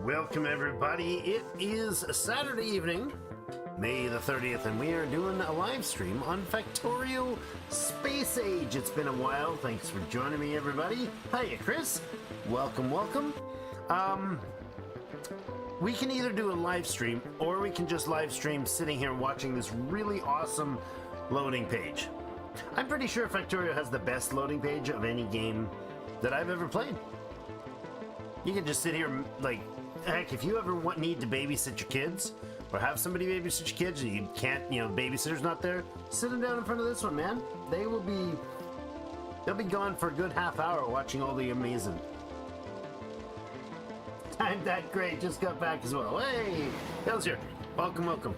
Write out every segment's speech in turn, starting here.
Welcome everybody. It is a Saturday evening, May the 30th, and we are doing a live stream on Factorio Space Age. It's been a while. Thanks for joining me, everybody. Hiya, Chris. Welcome, welcome. We can either do a live stream or we can just live stream sitting here watching this really awesome loading page. I'm pretty sure Factorio has the best loading page of any game that I've ever played. You can just sit here, like, heck, if you ever need to babysit your kids or have somebody babysit your kids and you can't, babysitter's not there, sit them down in front of this one, man. They'll be gone for a good half hour watching all the amazing. I'm that great, just got back as well. Hey, Hell's here. Welcome, welcome.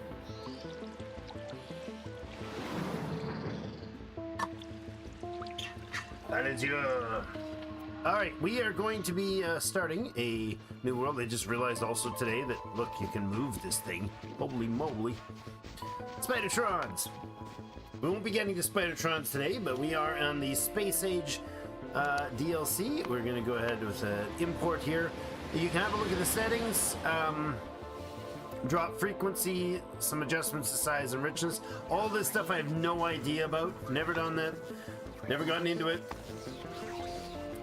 That is you. Alright, we are going to be starting a new world. I just realized also today that, look, you can move this thing. Holy moly. Spidertrons! We won't be getting to Spidertrons today, but we are on the Space Age DLC. We're going to go ahead with an import here. You can have a look at the settings. Drop frequency, some adjustments to size and richness. All this stuff I have no idea about. Never done that. Never gotten into it.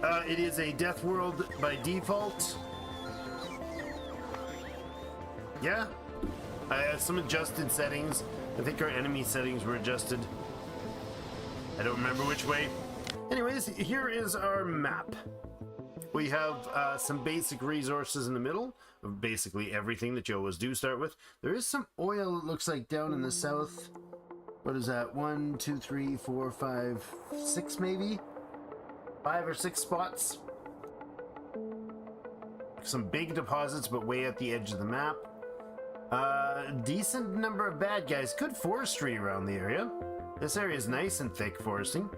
It is a death world by default. Yeah. Some adjusted settings. I think our enemy settings were adjusted. I don't remember which way. Anyways, here is our map. We have some basic resources in the middle of basically everything that you always do start with. There is some oil, it looks like, down in the south. What is that? 1, 2, 3, 4, 5, 6 maybe? 5 or 6 spots. Some big deposits, but way at the edge of the map. Decent number of bad guys. Good forestry around the area. This area is nice and thick foresting.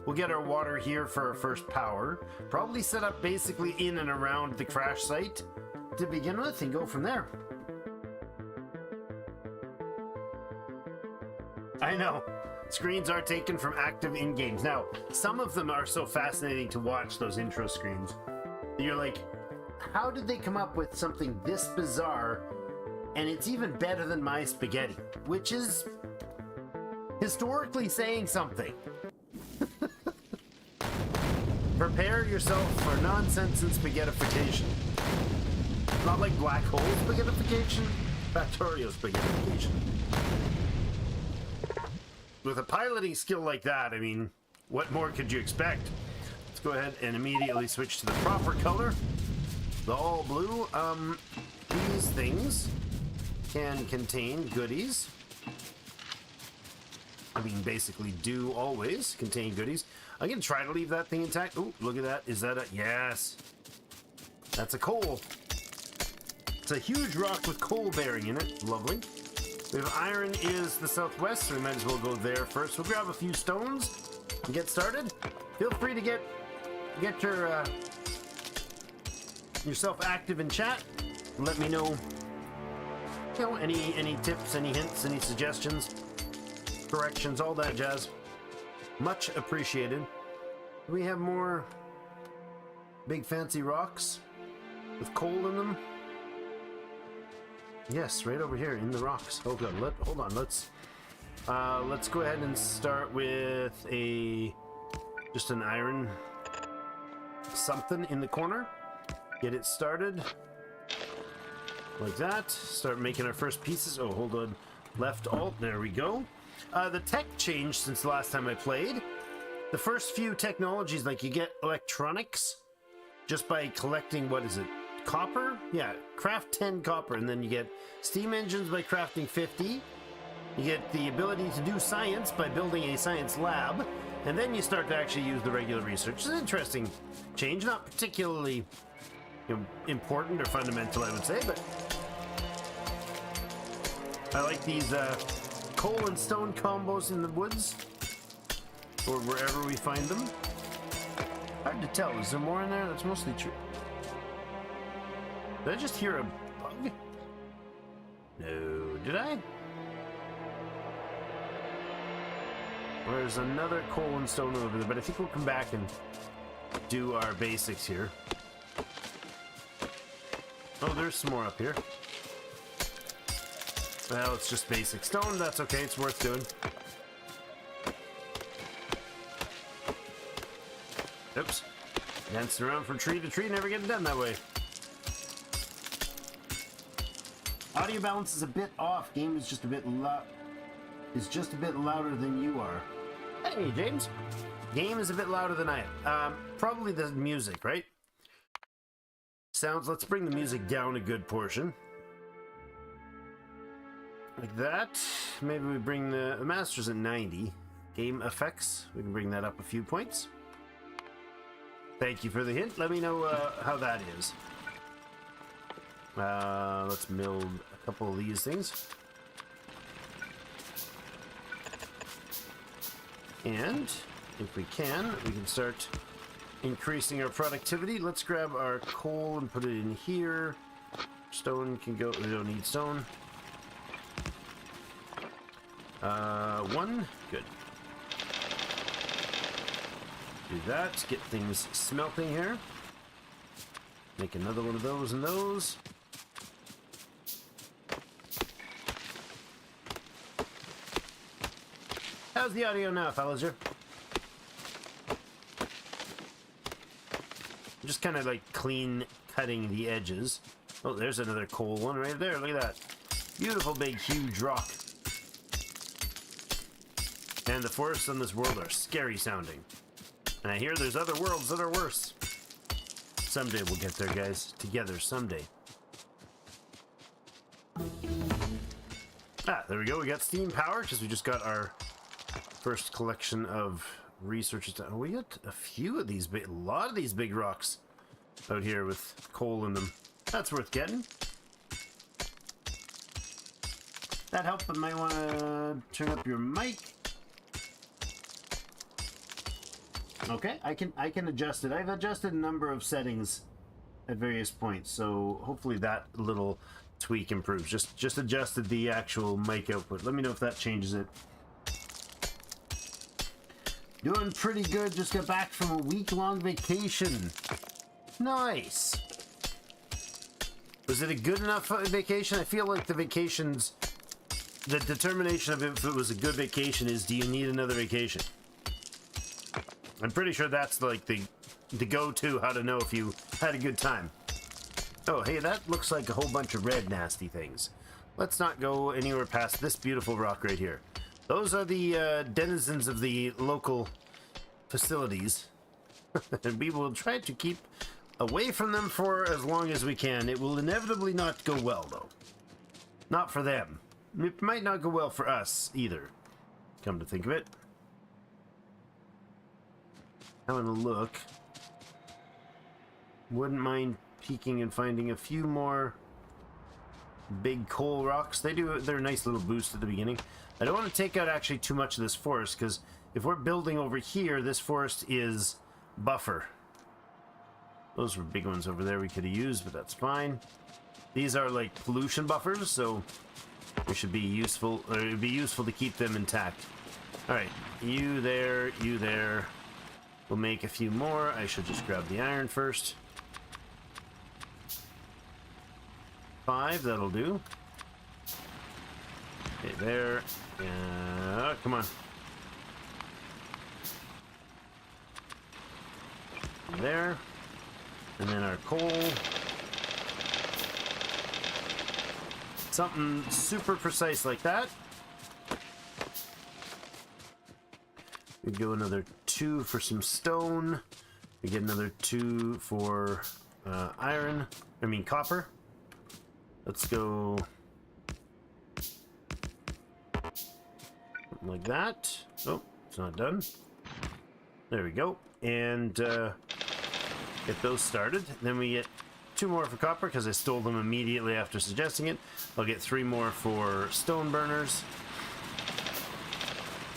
We'll get our water here for our first power. Probably set up basically in and around the crash site to begin with and go from there. I know. Screens are taken from active in-games. Now, some of them are so fascinating to watch, those intro screens. You're like, how did they come up with something this bizarre, and it's even better than my spaghetti? Which is historically saying something. Prepare yourself for nonsense and spaghettification. Not like black hole spaghettification, Factorio spaghettification. With a piloting skill like that, I mean, what more could you expect? Let's go ahead and immediately switch to the proper color. The all blue. These things can contain goodies. I mean, basically do always contain goodies. I'm going to try to leave that thing intact. Oh, look at that. Is that a... Yes. That's a coal. It's a huge rock with coal bearing in it. Lovely. We have iron is the southwest, so we might as well go there first. We'll grab a few stones and get started. Feel free to get your yourself active in chat. Let me know, any tips, any hints, any suggestions, corrections, all that jazz. Much appreciated. Do we have more big fancy rocks with coal in them? Yes, right over here in the rocks. Hold on. Let's go ahead and start with just an iron something in the corner. Get it started like that. Start making our first pieces. Oh, hold on. Left alt. There we go. The tech changed since the last time I played. The first few technologies, like you get electronics just by collecting, what is it? Copper? Yeah, craft 10 copper, and then you get steam engines by crafting 50. You get the ability to do science by building a science lab, And then you start to actually use the regular research. It's an interesting change, not particularly important or fundamental, I would say, but I like these coal and stone combos in the woods, or wherever we find them. Hard to tell. Is there more in there? That's mostly true. Did I just hear a bug? No, did I? There's another coal and stone over there, but I think we'll come back and do our basics here. Oh, there's some more up here. Well, it's just basic stone. That's okay. It's worth doing. Oops. Dancing around from tree to tree, never getting done that way. Audio balance is a bit off. Game is just a bit louder than you are. Hey, James. Game is a bit louder than I am. Probably the music, right? Sounds. Let's bring the music down a good portion. Like that. Maybe we bring the master's at 90. Game effects. We can bring that up a few points. Thank you for the hint. Let me know how that is. Let's build a couple of these things. And if we can start increasing our productivity. Let's grab our coal and put it in here. Stone can go. We don't need stone. One. Good. Do that. Get things smelting here. Make another one of those and those. How's the audio now, fellas? Here. Just kind of like clean cutting the edges. Oh, there's another coal one right there. Look at that. Beautiful, big, huge rock. And the forests on this world are scary sounding. And I hear there's other worlds that are worse. Someday we'll get there, guys. Together, someday. Ah, there we go. We got steam power because we just got our first collection of researchers. Oh, we got a few of these a lot of these big rocks out here with coal in them. That's worth getting. That helped, but might want to turn up your mic. Okay, I can adjust it. I've adjusted a number of settings at various points, so hopefully that little tweak improves. Just adjusted the actual mic output. Let me know if that changes it. Doing pretty good. Just got back from a week-long vacation. Nice. Was it a good enough vacation? I feel like the vacations, the determination of if it was a good vacation is, do you need another vacation? I'm pretty sure that's like the go-to how to know if you had a good time. Oh, hey, that looks like a whole bunch of red nasty things. Let's not go anywhere past this beautiful rock right here. Those are the denizens of the local facilities. And we will try to keep away from them for as long as we can. It will inevitably not go well, though. Not for them. It might not go well for us, either. Come to think of it. Having a look. Wouldn't mind peeking and finding a few more big coal rocks. They're a nice little boost at the beginning. I don't want to take out actually too much of this forest, because if we're building over here, this forest is buffer. Those were big ones over there we could have used, but that's fine. These are like pollution buffers, so it should be useful, or it'd be useful to keep them intact. Alright, you there, you there. We'll make a few more. I should just grab the iron first. 5, that'll do. Okay, there. Come on. There. And then our coal. Something super precise like that. We go another 2 for some stone. We get another 2 for copper. Let's go like that. Oh, it's not done. There we go. And get those started. Then we get 2 more for copper because I stole them immediately after suggesting it. I'll get 3 more for stone burners.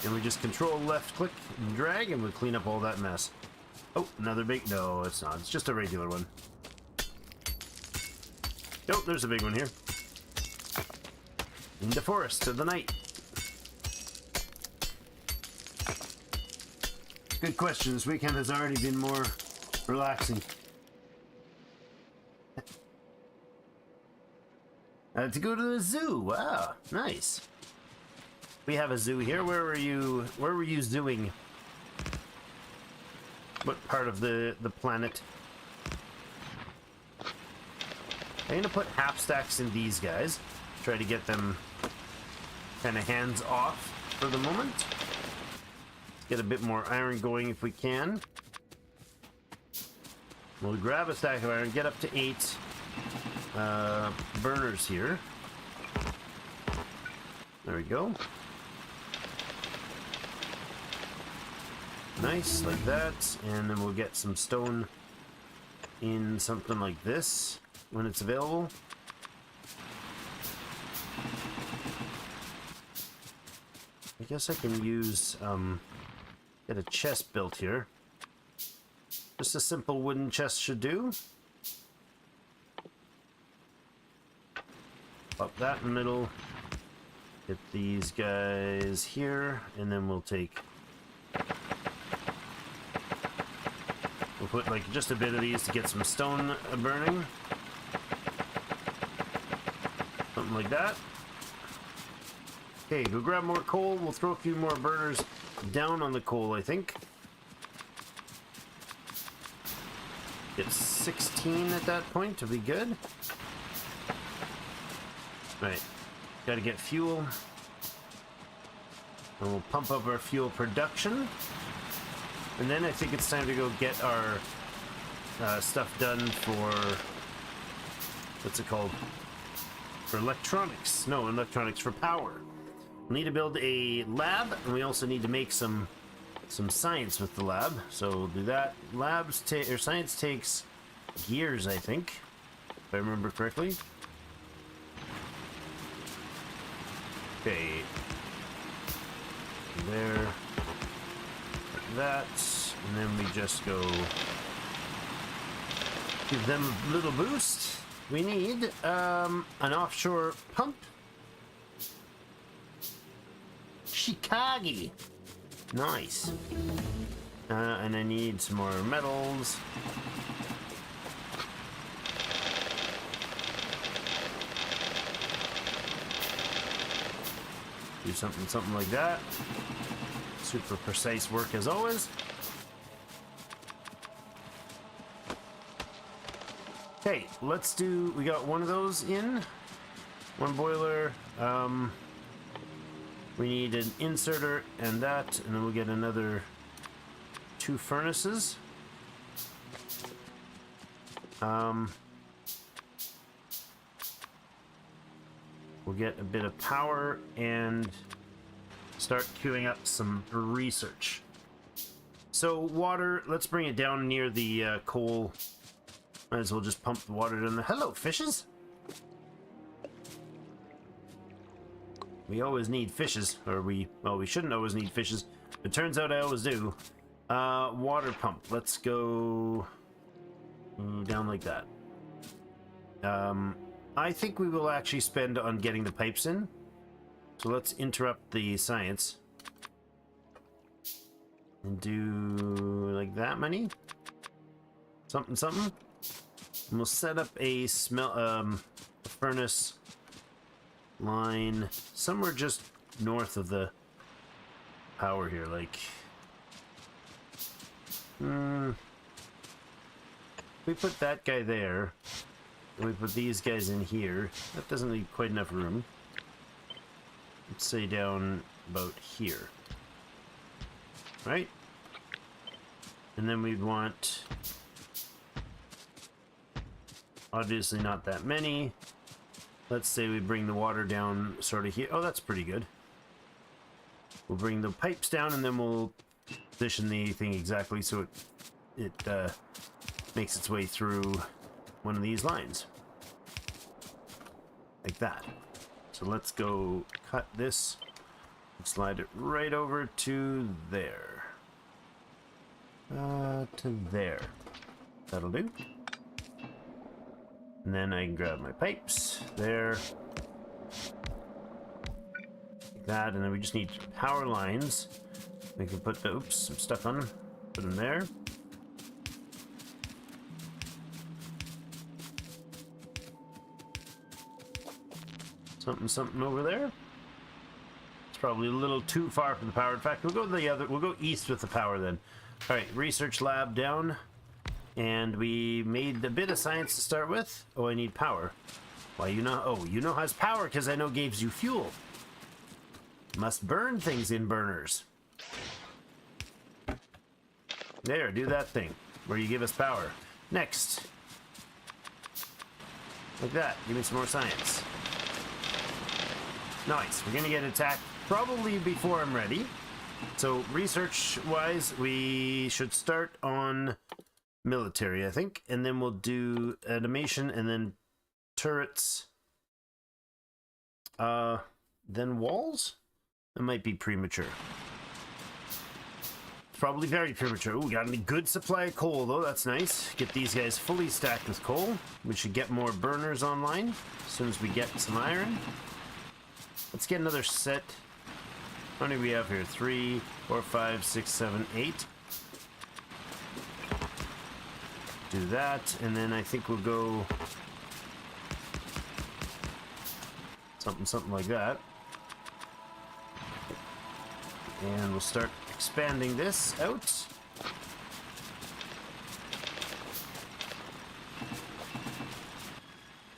And we just control left click and drag and we clean up all that mess. Oh, another big... No, it's not. It's just a regular one. Nope, there's a big one here. In the forest of the night. Good question. This weekend has already been more relaxing. To go to the zoo. Wow, nice. We have a zoo here. Where were you zooing? What part of the planet? I'm gonna put half stacks in these guys. Try to get them kind of hands off for the moment. Get a bit more iron going if we can. We'll grab a stack of iron, get up to 8 burners here. There we go. Nice, like that. And then we'll get some stone in something like this when it's available. I guess I can use, get a chest built here. Just a simple wooden chest should do. Pop that in the middle. Get these guys here, and then we'll take... We'll put like just a bit of these to get some stone burning. Something like that. Okay, go grab more coal. We'll throw a few more burners down on the coal, I think. Get 16 at that point to be good. Right, gotta get fuel. And we'll pump up our fuel production. And then I think it's time to go get our stuff done for... What's it called? For electronics. No, electronics for power. We need to build a lab, and we also need to make some science with the lab. So we'll do that. Science takes gears, I think, if I remember correctly. Okay. There. Like that. And then we just go give them a little boost. We need an offshore pump. Chicago. Nice. And I need some more metals. Do something like that. Super precise work as always. Okay, let's do... We got one of those in. One boiler. We need an inserter and that, and then we'll get another 2 furnaces. We'll get a bit of power and start queuing up some research. So water, let's bring it down near the coal. Might as well just pump the water down there. Hello, fishes! We always need fishes, or we shouldn't always need fishes. It turns out I always do. Water pump. Let's go down like that. I think we will actually spend on getting the pipes in. So let's interrupt the science. And do like that many. Something. And we'll set up a furnace line somewhere just north of the power here, like we put that guy there and we put these guys in here. That doesn't leave quite enough room. Let's say down about here, right? And then we'd want obviously not that many. Let's say we bring the water down sort of here. Oh, that's pretty good. We'll bring the pipes down and then we'll position the thing exactly so it makes its way through one of these lines. Like that. So let's go cut this and slide it right over to there. To there. That'll do. And then I can grab my pipes there. Like that, and then we just need power lines. We can put the, oops, I'm stuck on them. Put them there. Something over there. It's probably a little too far from the power. In fact, we'll go the other. We'll go east with the power then. All right, research lab down, and we made a bit of science to start with. Oh, I need power. Why you know? Oh, you know how's power because I know gives you fuel. Must burn things in burners. There, do that thing where you give us power. Next, like that. Give me some more science. Nice. We're gonna get attacked probably before I'm ready. So research-wise, we should start on military, I think, and then we'll do animation and then turrets. Then walls? That might be premature. Probably very premature. Ooh, we got a good supply of coal, though. That's nice. Get these guys fully stacked with coal. We should get more burners online as soon as we get some iron. Let's get another set. How many do we have here? 3, 4, 5, 6, 7, 8. Do that, and then I think we'll go something like that. And we'll start expanding this out.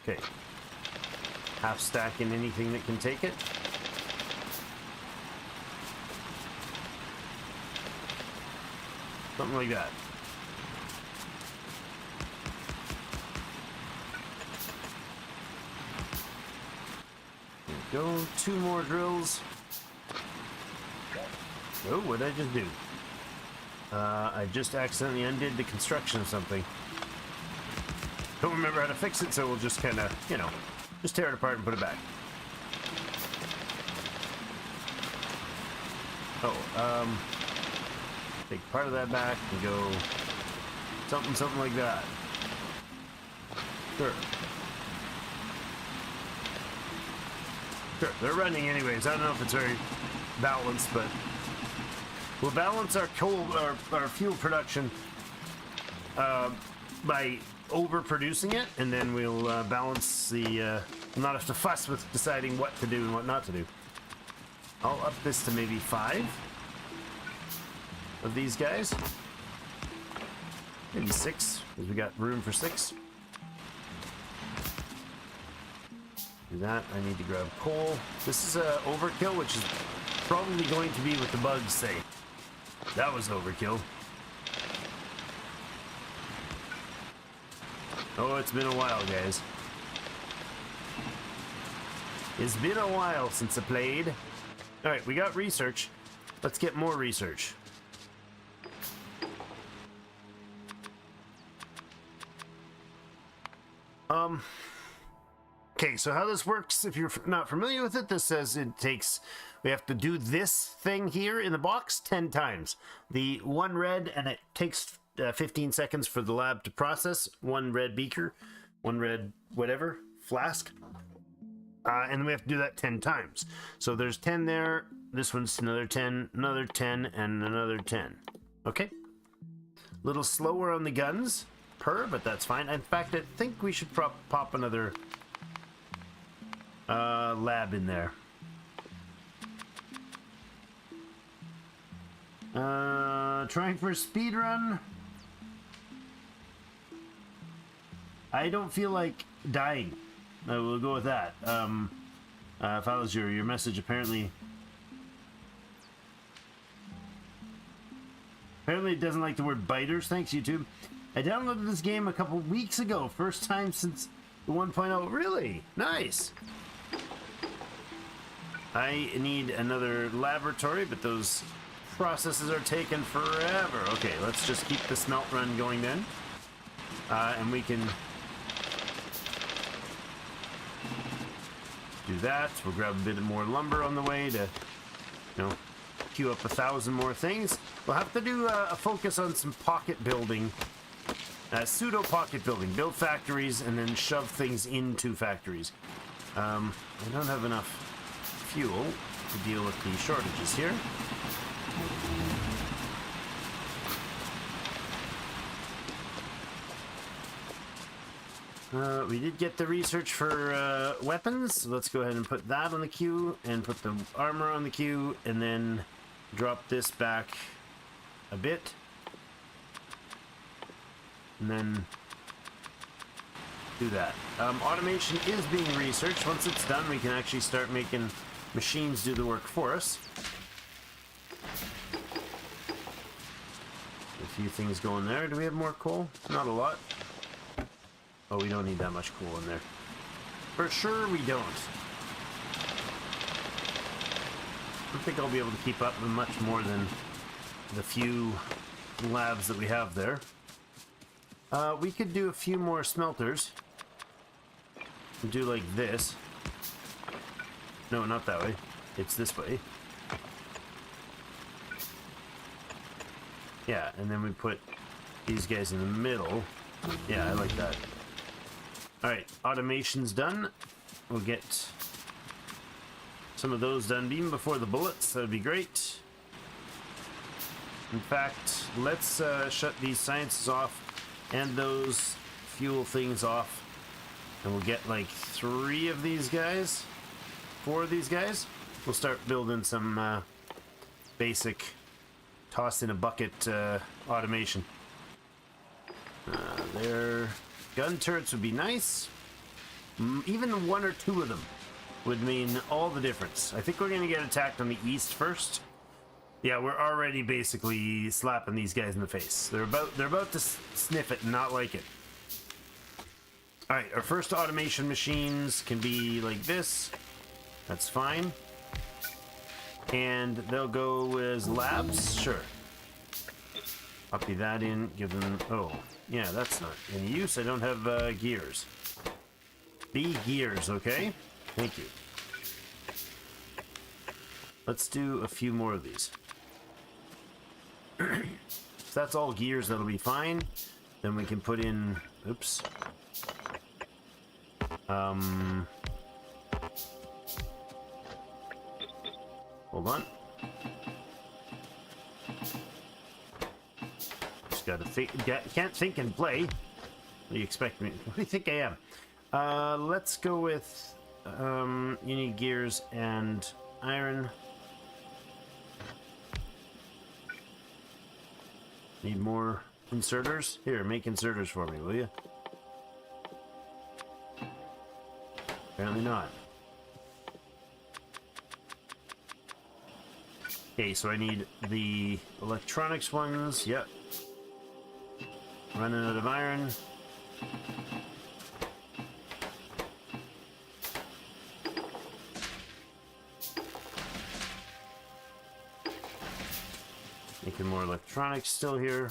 Okay. Half stacking anything that can take it. Something like that. There we go. 2 more drills. Oh, what did I just do? I just accidentally undid the construction of something. Don't remember how to fix it, so we'll just kind of, you know, just tear it apart and put it back. Oh, take part of that back and go something like that. Sure. Sure, they're running anyways. I don't know if it's very balanced, but we'll balance our coal, our fuel production by overproducing it, and then we'll balance the, not have to fuss with deciding what to do and what not to do. I'll up this to maybe 5 of these guys. Maybe 6, because we got room for 6. Do that. I need to grab coal. This is a overkill, which is probably going to be what the bugs say. That was overkill. Oh, it's been a while, guys. It's been a while since I played. Alright, we got research. Let's get more research. Okay, so how this works, if you're not familiar with it, this says it takes, we have to do this thing here in the box 10 times. The 1 red, and it takes 15 seconds for the lab to process 1 red beaker, 1 red whatever, flask. And we have to do that 10 times. So there's 10 there, this one's another 10, and another 10. Okay? A little slower on the guns per, but that's fine. In fact, I think we should pop another lab in there. Trying for a speed run. I don't feel like dying. We'll go with that. If I was your message, apparently it doesn't like the word biters. Thanks, YouTube. I downloaded this game a couple weeks ago. First time since the 1.0. Really? Nice. I need another laboratory, but those processes are taking forever. Okay, let's just keep the smelt run going then. And we can do that. We'll grab a bit more lumber on the way to, queue up 1,000 more things. We'll have to do a focus on some pocket building. Pseudo pocket building. Build factories and then shove things into factories. I don't have enough fuel to deal with the shortages here. We did get the research for weapons, so let's go ahead and put that on the queue and put the armor on the queue and then drop this back a bit. And then do that. Automation is being researched. Once it's done, we can actually start making machines do the work for us. A few things going there. Do we have more coal? Not a lot. Oh, we don't need that much coal in there. For sure we don't. I don't think I'll be able to keep up with much more than the few labs that we have there. We could do a few more smelters. Do like this. No, not that way. It's this way. Yeah, and then we put these guys in the middle. Yeah, I like that. Alright, automation's done. We'll get some of those done even before the bullets. That would be great. In fact, let's shut these sciences off and those fuel things off. And we'll get like 3 of these guys. 4 of these guys. We'll start building some basic toss in a bucket automation. There. Gun turrets would be nice. Even 1 or 2 of them would mean all the difference. I think we're going to get attacked on the east first. Yeah, we're already basically slapping these guys in the face. They're about to sniff it and not like it. All right, our first automation machines can be like this. That's fine. And they'll go as labs, sure. Copy that in, give them, oh, yeah, that's not any use. I don't have gears. B gears, okay? Thank you. Let's do a few more of these. If that's all gears, that'll be fine. Then we can put in, oops. Hold on. Just gotta think. Can't think and play. What do you expect me? What do you think I am? Let's go with. You need gears and iron. Need more inserters? Here, make inserters for me, will you? Apparently not. Okay, so I need the electronics ones. Yep. Running out of iron. Making more electronics still here.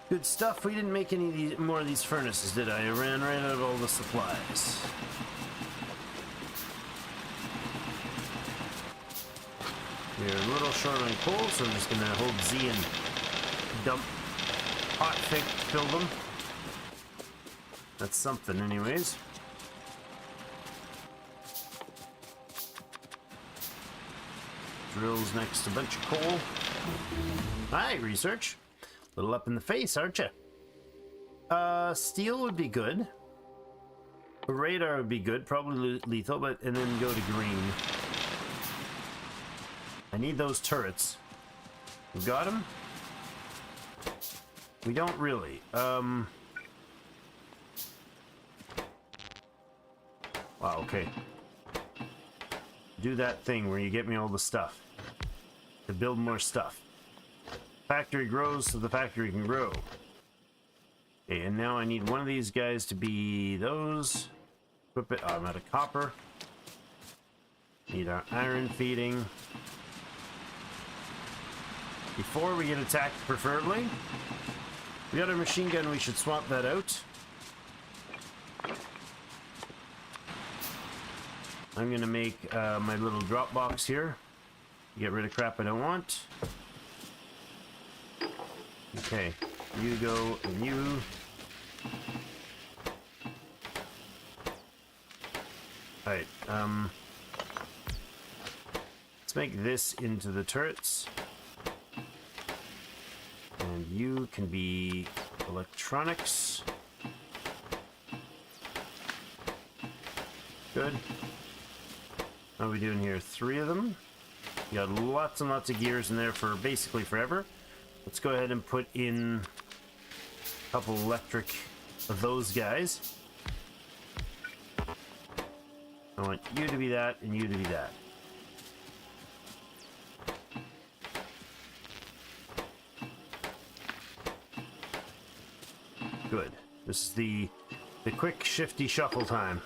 Good stuff. We didn't make any of these, more of these furnaces, did I? I ran right out of all the supplies. We're a little short on coal, so I'm just gonna hold Z and dump hot fill them. That's something, anyways. Drills next to a bunch of coal. Hi, research. A little up in the face, aren't you? Steel would be good. Radar would be good, probably lethal, but and then go to green. I need those turrets. We got them? We don't really. Wow, okay. Do that thing where you get me all the stuff. To build more stuff. Factory grows so the factory can grow. Okay, and now I need one of these guys to be those. Equip it. Oh, I'm out of copper. Need our iron feeding. Before we get attacked, preferably. We got our machine gun, we should swap that out. I'm gonna make my little drop box here. Get rid of crap I don't want. Okay, you go and you. Alright, let's make this into the turrets. And you can be electronics. Good. What are we doing here? 3 of them. You got lots and lots of gears in there for basically forever. Let's go ahead and put in a couple electric of those guys. I want you to be that and you to be that. Good. This is the quick shifty shuffle time.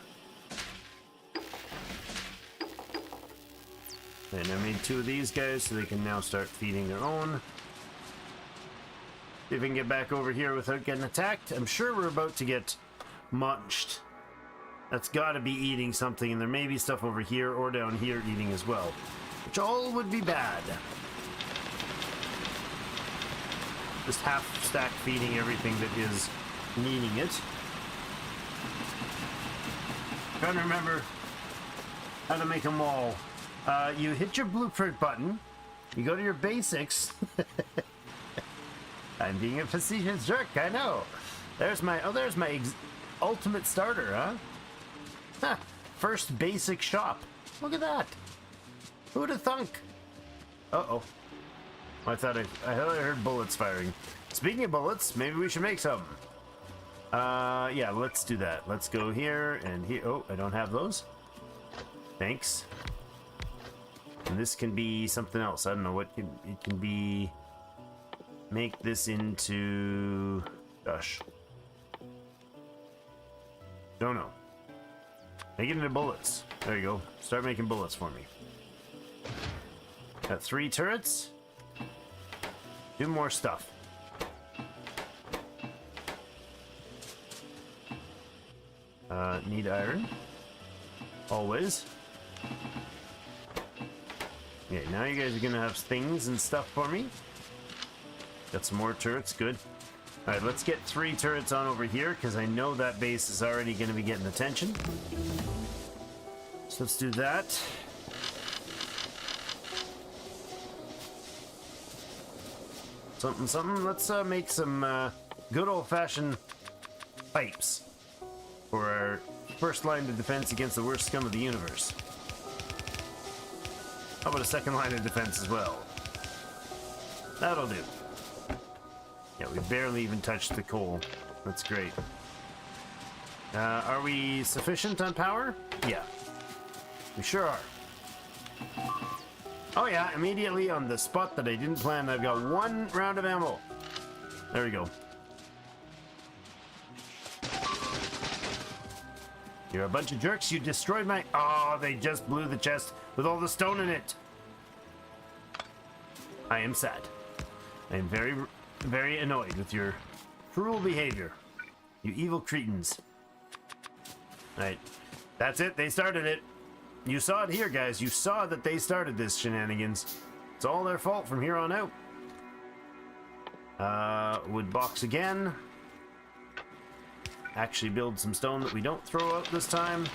And I made 2 of these guys so they can now start feeding their own. See if we can get back over here without getting attacked. I'm sure we're about to get munched. That's got to be eating something, and there may be stuff over here or down here eating as well, which all would be bad. Just half stack feeding everything that is needing it. Trying to remember how to make a wall. You hit your blueprint button, you go to your basics. I'm being a facetious jerk, I know. There's my ultimate starter, huh? Huh, first basic shop. Look at that. Who'd have thunk? Uh-oh. I thought I heard bullets firing. Speaking of bullets, maybe we should make some. Yeah, let's do that. Let's go here and here. Oh, I don't have those. Thanks. And this can be something else. I don't know what it can be. Make this into... Gosh. Don't know. Make it into bullets. There you go. Start making bullets for me. Got 3 turrets. Do more stuff. Need iron. Always. Okay, now you guys are gonna have things and stuff for me. Got some more turrets, good. Alright, let's get 3 turrets on over here, because I know that base is already gonna be getting attention. So let's do that. Something, something. Let's make some good old-fashioned pipes for our first line of defense against the worst scum of the universe. How about a second line of defense as well? That'll do. Yeah, we barely even touched the coal. That's great. Are we sufficient on power? Yeah. We sure are. Oh yeah, immediately on the spot that I didn't plan, I've got 1 round of ammo. There we go. You're a bunch of jerks, you destroyed my... Oh, they just blew the chest with all the stone in it. I am sad. I am very, very annoyed with your cruel behavior. You evil cretins. Alright, that's it, they started it. You saw it here, guys. You saw that they started this shenanigans. It's all their fault from here on out. Wood box again. Actually build some stone that we don't throw out this time.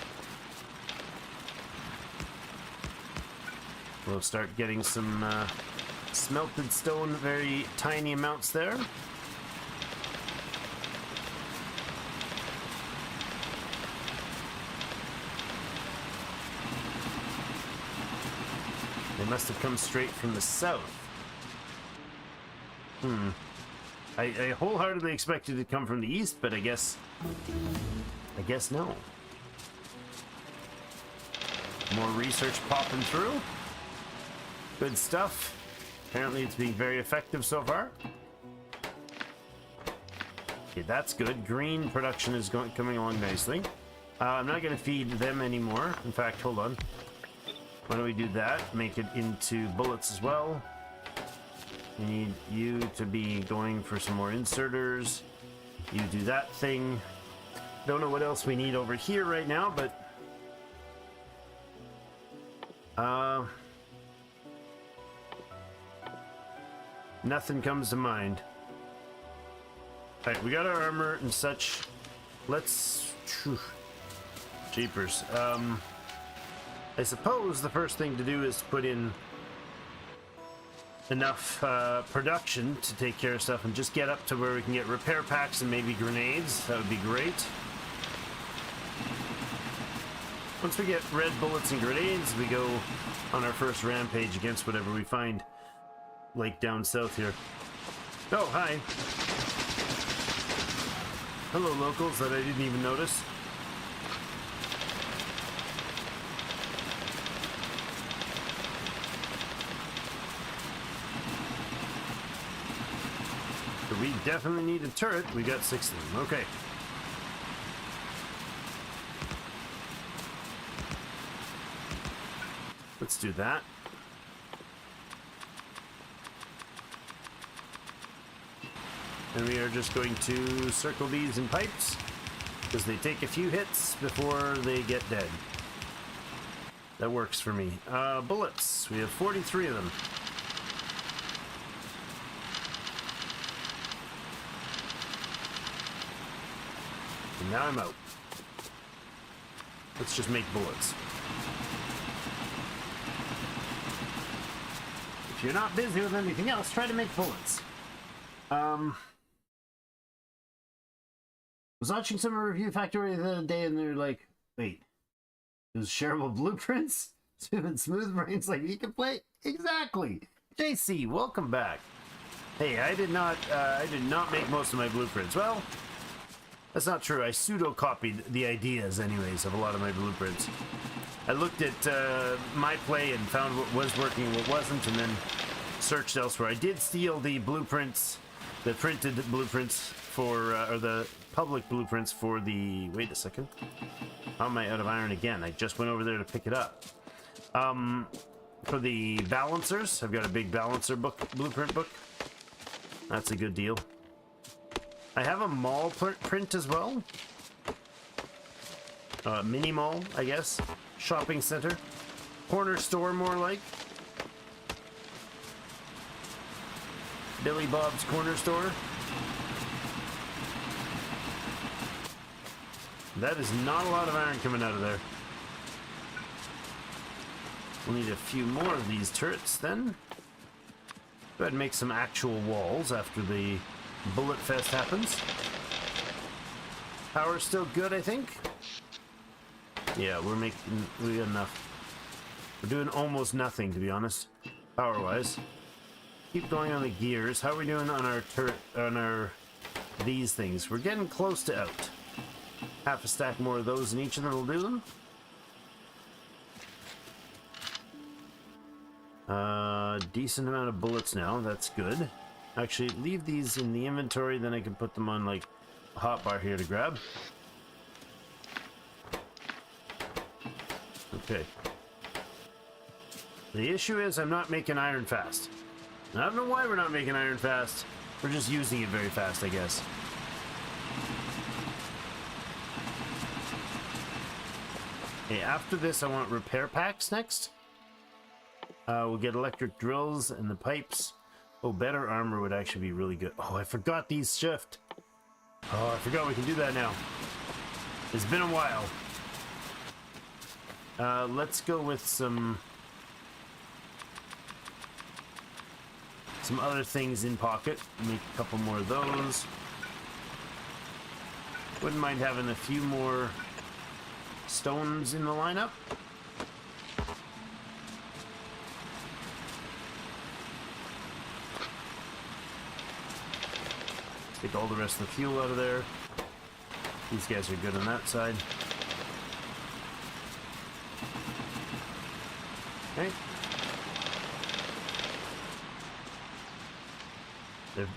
We'll start getting some smelted stone, very tiny amounts there. They must have come straight from the south. I wholeheartedly expected it to come from the east, but I guess no. More research popping through. Good stuff. Apparently it's being very effective so far. Okay, that's good. Green production is coming along nicely. I'm not going to feed them anymore. In fact, hold on. Why don't we do that? Make it into bullets as well. We need you to be going for some more inserters. You do that thing. Don't know what else we need over here right now, but... nothing comes to mind. Alright, we got our armor and such. Let's... Jeepers. I suppose the first thing to do is to put in enough production to take care of stuff and just get up to where we can get repair packs and maybe grenades. That would be great. Once we get red bullets and grenades, we go on our first rampage against whatever we find, like down south here. Oh, hi. Hello, locals that I didn't even notice. So we definitely need a turret. We got 6 of them. Okay. Let's do that. And we are just going to circle these in pipes because they take a few hits before they get dead. That works for me. Bullets. We have 43 of them. And now I'm out. Let's just make bullets. If you're not busy with anything else, try to make bullets. Was watching someone review Factorio the other day and they're like, wait, there's shareable blueprints? Smooth brains like you can play? Exactly. JC, welcome back. Hey, I did not make most of my blueprints. Well, that's not true. I pseudo-copied the ideas anyways of a lot of my blueprints. I looked at my play and found what was working and what wasn't, and then searched elsewhere. I did steal the blueprints, the printed blueprints for, or the public blueprints for the... Wait a second. How am I out of iron again? I just went over there to pick it up. For the balancers, I've got a big balancer book, blueprint book. That's a good deal. I have a mall print as well. Mini mall, I guess. Shopping center. Corner store, more like. Billy Bob's Corner Store. That is not a lot of iron coming out of there. We'll need a few more of these turrets then. Go ahead and make some actual walls after the bullet fest happens. Power's still good, I think. Yeah, we got enough. We're doing almost nothing, to be honest, power-wise. Keep going on the gears. How are we doing on our turret, these things? We're getting close to out. Half a stack more of those in each of them will do them. Decent amount of bullets now. That's good. Actually, leave these in the inventory, then I can put them on, like, a hotbar here to grab. Okay. The issue is I'm not making iron fast. I don't know why we're not making iron fast. We're just using it very fast, I guess. Okay, after this, I want repair packs next. We'll get electric drills and the pipes. Oh, better armor would actually be really good. Oh, I forgot these shift. Oh, I forgot we can do that now. It's been a while. Let's go with some other things in pocket. Make a couple more of those. Wouldn't mind having a few more stones in the lineup. Take all the rest of the fuel out of there. These guys are good on that side. Okay.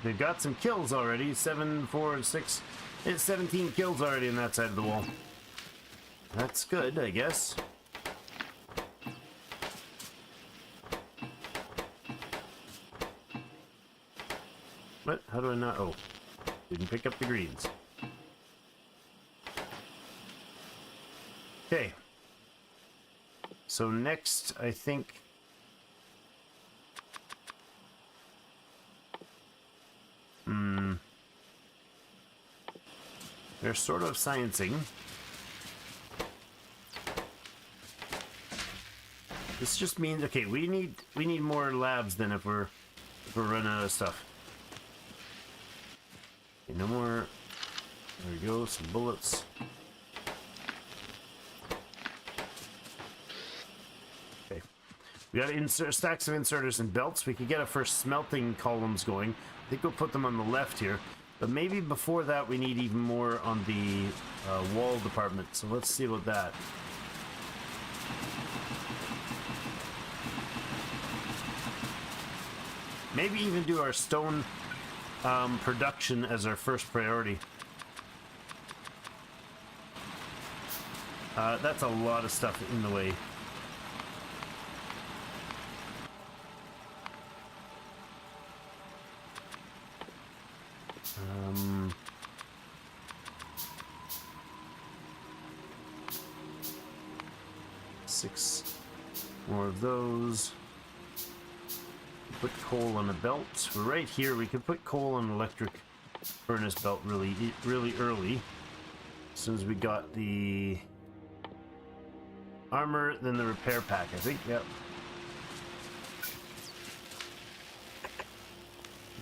They've got some kills already. 7, 4, 6. It's 17 kills already on that side of the wall. That's good, I guess. What? How do I not? Oh, didn't pick up the greens. Okay. So next, I think... They're sort of sciencing. This just means, okay, we need more labs than if we're running out of stuff. Okay, no more. There we go, some bullets. Okay. We got insert stacks of inserters and belts. We could get our first smelting columns going. I think we'll put them on the left here. But maybe before that we need even more on the wall department. So let's see about that. Maybe even do our stone production as our first priority. That's a lot of stuff in the way. Six more of those. Put coal on a belt. We're right here. We could put coal on an electric furnace belt really early. As soon as we got the armor, then the repair pack, I think. Yep.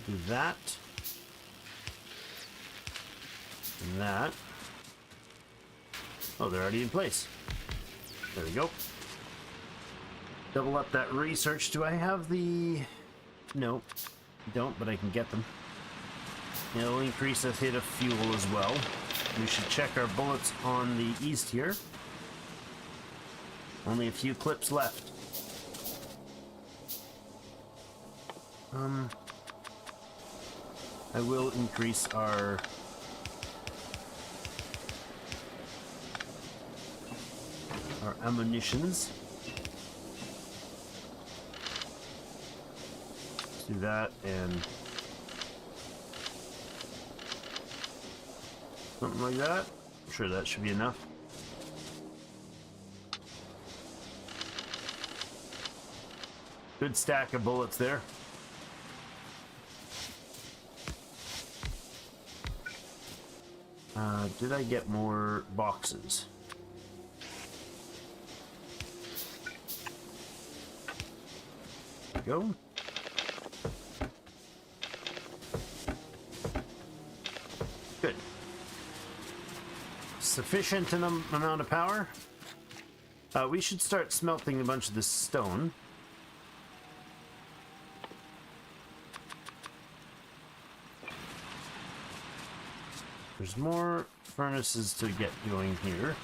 Do that. And that. Oh, they're already in place. There we go. Double up that research. Do I have the... No, don't, but I can get them. It'll increase a hit of fuel as well. We should check our bullets on the east here. Only a few clips left. I will increase our... ammunitions. Let's do that and something like that. I'm sure that should be enough. Good stack of bullets there. Did I get more boxes? Go. Good. Sufficient amount of power. We should start smelting a bunch of this stone. There's more furnaces to get going here.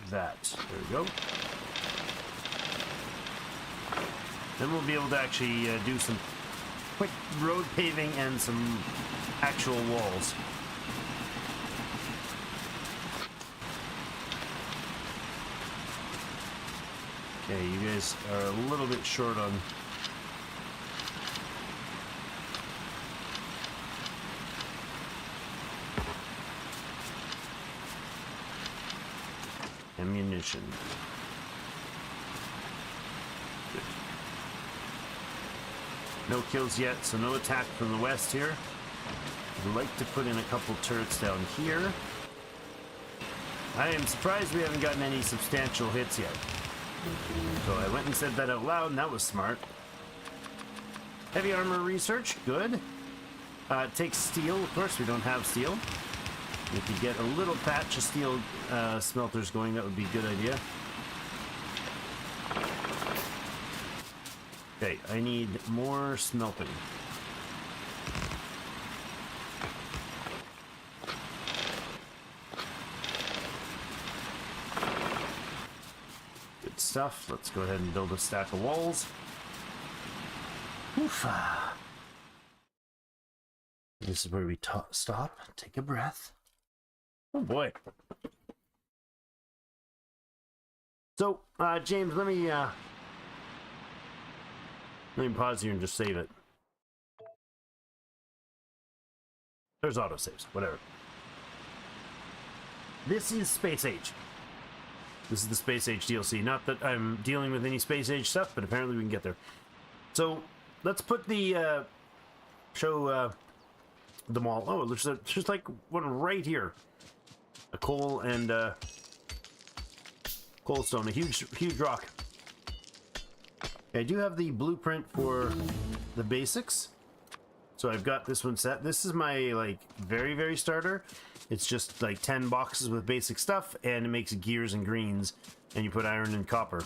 That. There we go. Then we'll be able to actually do some quick road paving and some actual walls. Okay, you guys are a little bit short on... ammunition. Good. No kills yet, so no attack from the west here. I'd like to put in a couple turrets down here. I am surprised we haven't gotten any substantial hits yet. So I went and said that out loud, and that was smart. Heavy armor research, good. It takes steel, of course we don't have steel. If you get a little patch of steel smelters going, that would be a good idea. Okay, I need more smelting. Good stuff. Let's go ahead and build a stack of walls. Oof. This is where we stop, take a breath. Oh boy. So, James, let me pause here and just save it. There's autosaves, whatever. This is Space Age. This is the Space Age DLC. Not that I'm dealing with any Space Age stuff, but apparently we can get there. So, let's put the, show, the mall. Oh, there's just like one right here. A coal and, coal stone. A huge rock. I do have the blueprint for the basics. So I've got this one set. This is my, like, very starter. It's just, like, 10 boxes with basic stuff, and it makes gears and greens, and you put iron and copper.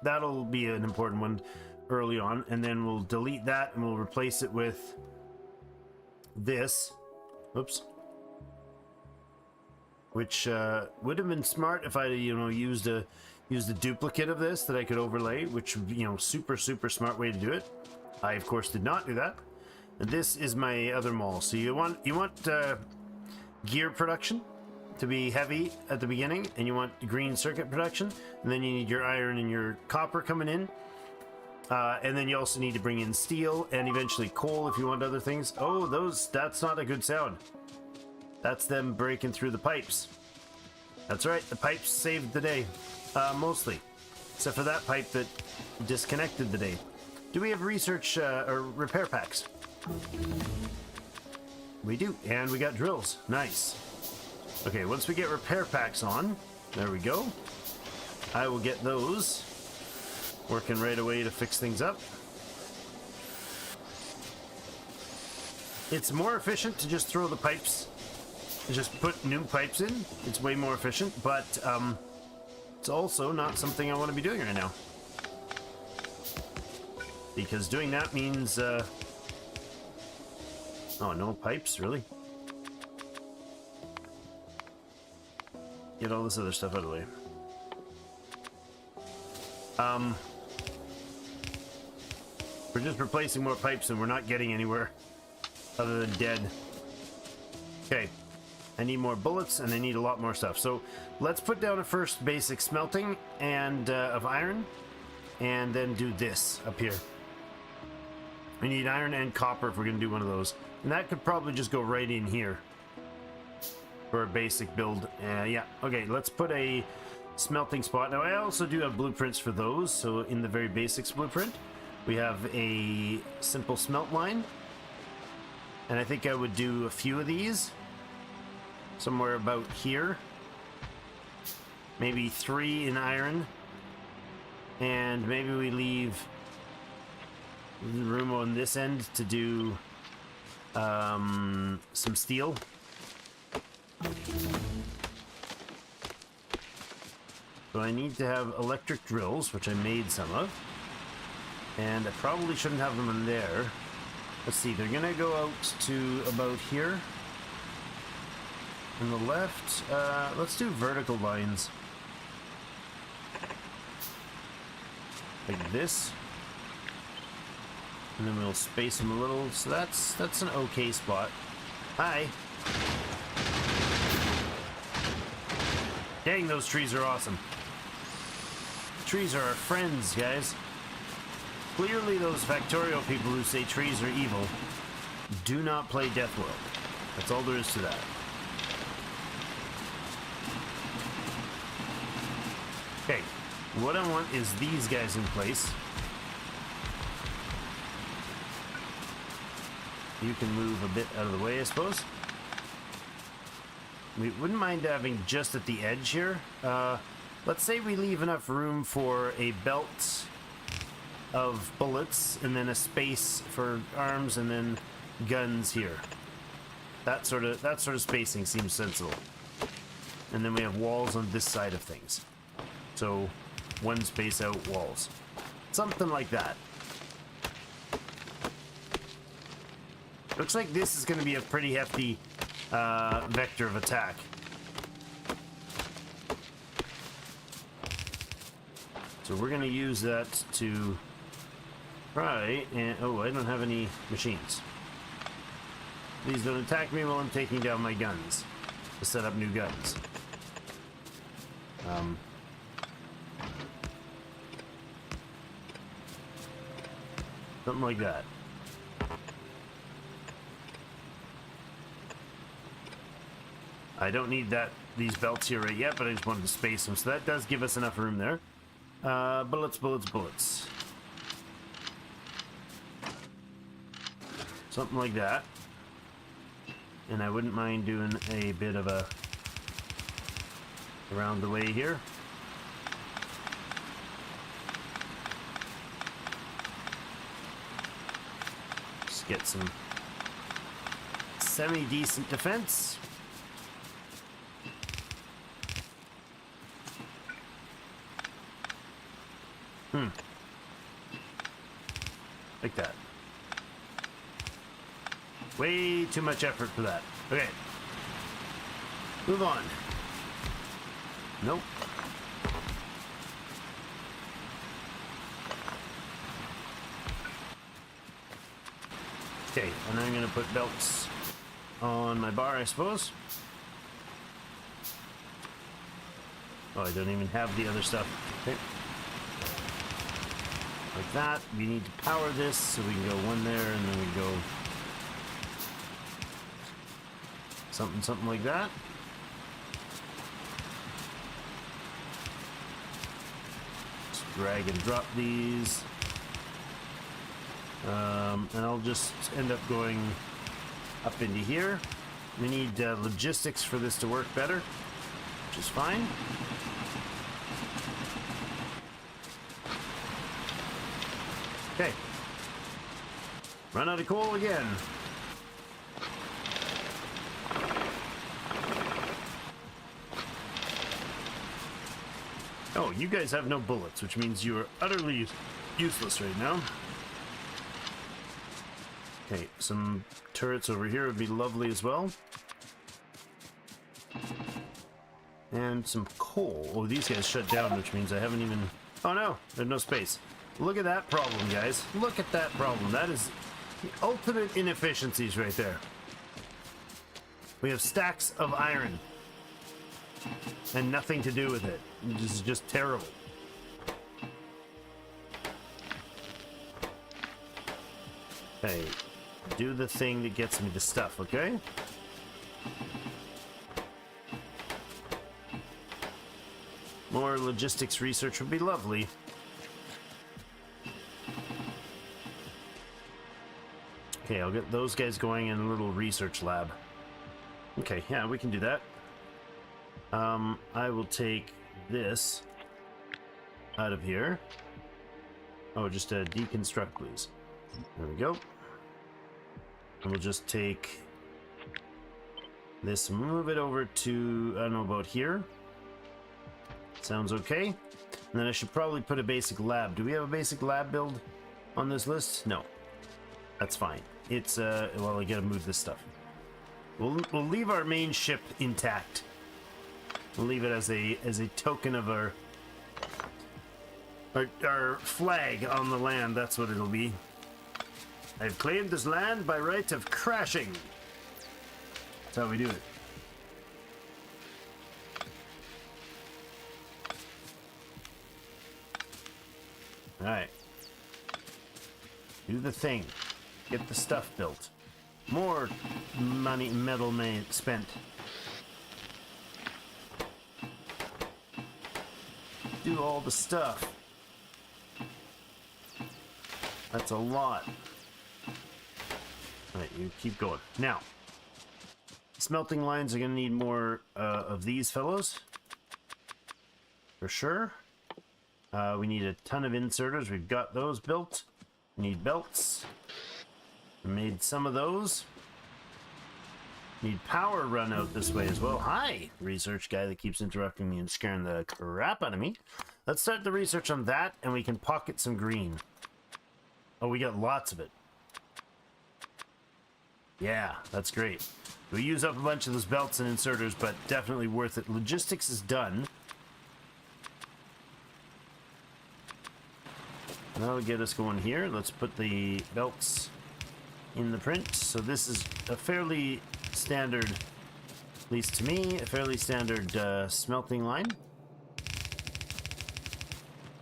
That'll be an important one early on, and then we'll delete that, and we'll replace it with this. Oops. Which would have been smart if I, you know, used a duplicate of this that I could overlay, which, you know, super smart way to do it. I, of course, did not do that. And this is my other mall. So you want gear production to be heavy at the beginning, and you want green circuit production, and then you need your iron and your copper coming in, and then you also need to bring in steel and eventually coal if you want other things. Oh, that's not a good sound. That's them breaking through the pipes. That's right, the pipes saved the day, mostly, except for that pipe that disconnected the day. Do we have research or repair packs? We do, and we got drills. Nice. Okay, once we get repair packs on, there we go. I will get those working right away to fix things up. It's more efficient to just throw the pipes, just put new pipes in. It's way more efficient, but it's also not something I want to be doing right now. Because doing that means, oh, no pipes, really? Get all this other stuff out of the way. We're just replacing more pipes and we're not getting anywhere other than dead. Okay, I need more bullets and I need a lot more stuff. So let's put down a first basic smelting and of iron, and then do this up here. We need iron and copper if we're going to do one of those. And that could probably just go right in here for a basic build. Yeah, okay, let's put a smelting spot. Now, I also do have blueprints for those. So in the very basics blueprint, we have a simple smelt line. And I think I would do a few of these. Somewhere about here. Maybe 3 in iron. And maybe we leave room on this end to do some steel. So I need to have electric drills, which I made some of, and I probably shouldn't have them in there. Let's see, they're gonna go out to about here on the left. Let's do vertical lines like this. And then we'll space them a little, so that's an okay spot. Hi. Dang, those trees are awesome. Trees are our friends, guys. Clearly those Factorio people who say trees are evil do not play Death World. That's all there is to that. Okay, what I want is these guys in place. You can move a bit out of the way, I suppose. We wouldn't mind having just at the edge here. Let's say we leave enough room for a belt of bullets and then a space for arms and then guns here. That sort of spacing seems sensible. And then we have walls on this side of things. So one space out walls. Something like that. Looks like this is going to be a pretty hefty vector of attack. So we're going to use that to try and... Oh, I don't have any machines. Please don't attack me while I'm taking down my guns to set up new guns. Something like that. I don't need these belts here right yet, but I just wanted to space them. So that does give us enough room there. Bullets, bullets, bullets. Something like that. And I wouldn't mind doing a bit of a around the way here. Just get some semi-decent defense. Like that. Way too much effort for that. Okay. Move on. Nope. Okay, and I'm gonna put belts on my bar, I suppose. Oh, I don't even have the other stuff. Okay. Like that. We need to power this, so we can go one there, and then we go something like that. Just drag and drop these. And I'll just end up going up into here. We need logistics for this to work better, which is fine. Okay. Run out of coal again. Oh, you guys have no bullets, which means you are utterly useless right now. Okay, some turrets over here would be lovely as well. And some coal. Oh, these guys shut down, which means I haven't even... Oh no, there's no space. Look at that problem, guys. Look at that problem. That is the ultimate inefficiencies right there. We have stacks of iron and nothing to do with it. This is just terrible. Hey, do the thing that gets me the stuff, okay? More logistics research would be lovely. Okay, I'll get those guys going in a little research lab. Okay, yeah, we can do that. I will take this out of here. Oh, just deconstruct, please. There we go. And we'll just take this, move it over to, I don't know, about here. Sounds okay. And then I should probably put a basic lab. Do we have a basic lab build on this list? No. That's fine. It's, well, I gotta move this stuff. We'll leave our main ship intact. We'll leave it as a token of our flag on the land. That's what it'll be. I've claimed this land by right of crashing. That's how we do it. Alright. Do the thing. Get the stuff built. More money, metal spent. Do all the stuff. That's a lot. Alright, you keep going. Now, smelting lines are going to need more of these fellows. For sure. We need a ton of inserters. We've got those built. We need belts. We made some of those. Need power run out this way as well. Hi, research guy that keeps interrupting me and scaring the crap out of me. Let's start the research on that, and we can pocket some green. Oh, we got lots of it. Yeah, that's great. We use up a bunch of those belts and inserters, but definitely worth it. Logistics is done. That'll get us going here. Let's put the belts in the print. So this is a fairly standard, at least to me, a fairly standard smelting line.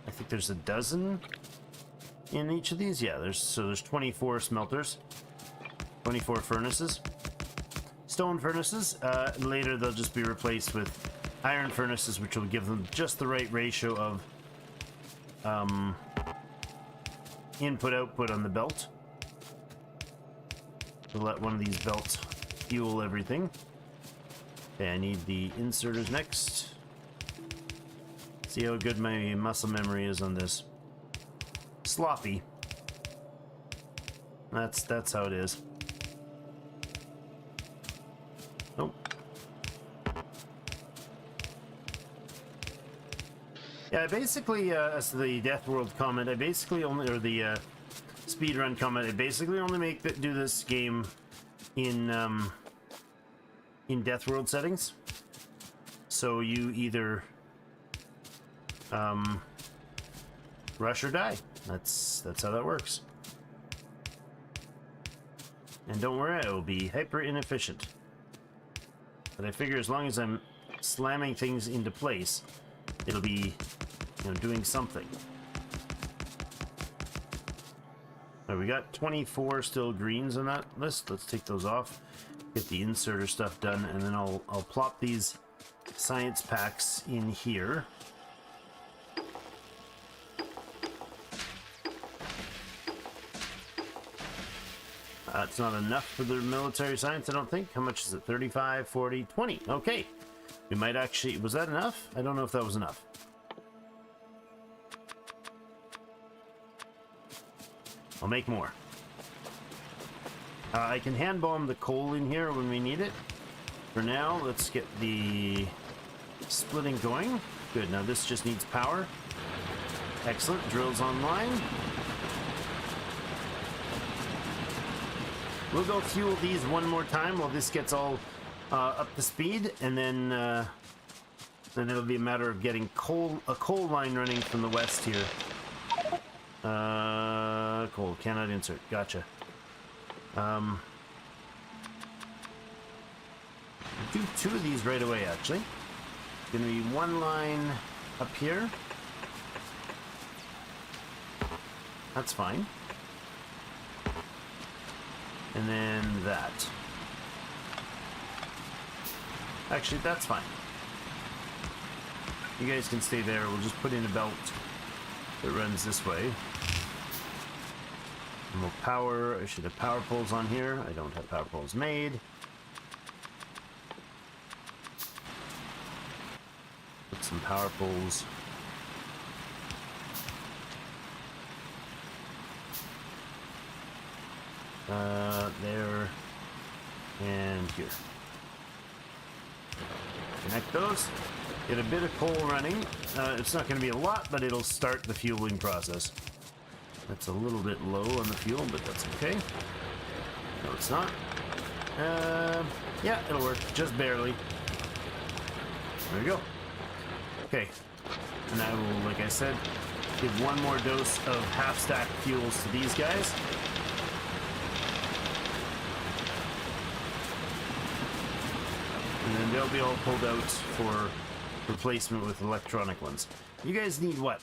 I think there's a dozen in each of these? Yeah, there's 24 smelters, 24 furnaces. Stone furnaces. Later they'll just be replaced with iron furnaces, which will give them just the right ratio of input-output on the belt. We'll let one of these belts fuel everything. Okay, I need the inserters next. See how good my muscle memory is on this. Sloppy. That's how it is. Nope. Yeah, basically, as the Death World comment, I basically only, or the speedrun comment, I basically only do this game in Death World settings. So you either rush or die. That's how that works. And don't worry, I will be hyper inefficient. But I figure as long as I'm slamming things into place, it'll be, doing something. Alright, we got 24 still greens on that list. Let's take those off. Get the inserter stuff done, and then I'll plop these science packs in here. It's not enough for the military science, I don't think. How much is it? 35, 40, 20. Okay. We might actually... Was that enough? I don't know if that was enough. I'll make more. I can hand bomb the coal in here when we need it. For now, let's get the splitting going. Good. Now this just needs power. Excellent. Drills online. We'll go fuel these one more time while this gets all up to speed, and then it'll be a matter of getting a coal line running from the west here. Coal cannot insert. Gotcha. Do two of these right away. Actually, gonna be one line up here. That's fine. And then that. Actually, that's fine. You guys can stay there. We'll just put in a belt that runs this way. And we'll power. I should have power poles on here. I don't have power poles made. Put some power poles. There and here. Connect those. Get a bit of coal running. It's not going to be a lot, but it'll start the fueling process. That's a little bit low on the fuel, but that's okay. No, it's not. Yeah, it'll work. Just barely. There we go. Okay. And I will, like I said, give one more dose of half-stack fuels to these guys. And then they'll be all pulled out for replacement with electronic ones. You guys need what?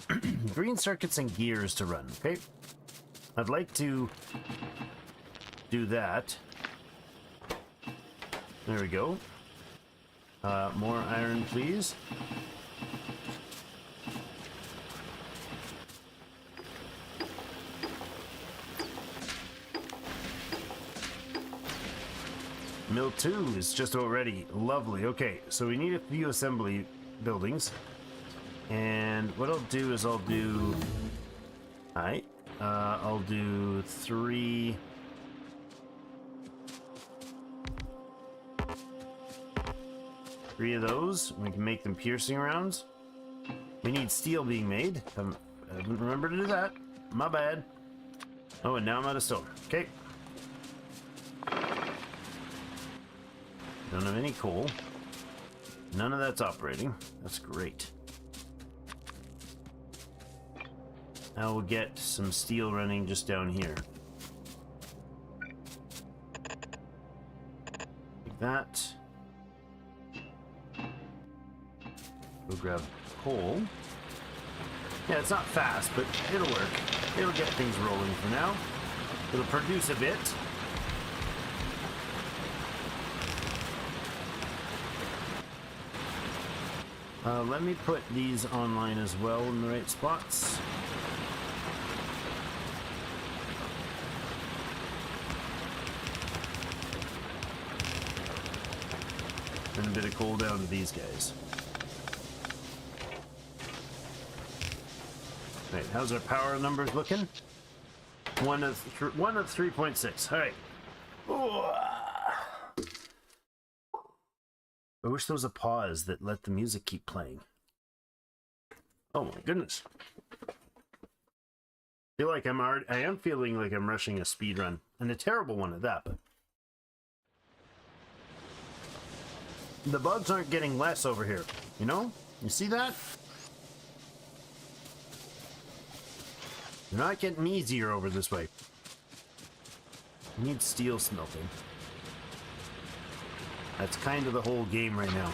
Green circuits and gears to run, okay? I'd like to do that. There we go. More iron, please. Mill 2 is just about ready. Lovely. Okay, so we need a few assembly buildings. And what I'll do is I'll do... Alright. I'll do 3... Three of those. We can make them piercing rounds. We need steel being made. I haven't remembered to do that. My bad. Oh, and now I'm out of stone. Okay. Don't have any coal. None of that's operating. That's great. Now we'll get some steel running just down here. Like that. Go grab coal. Yeah, it's not fast, but it'll work. It'll get things rolling for now. It'll produce a bit. Let me put these online as well in the right spots. And a bit of cooldown to these guys. Right, how's our power numbers looking? One of 3.6. All right. Oh. I wish there was a pause that let the music keep playing. Oh my goodness. I am feeling like I'm rushing a speed run, and a terrible one at that, but the bugs aren't getting less over here, you know? You see that? They're not getting easier over this way. I need steel smelting. That's kind of the whole game right now.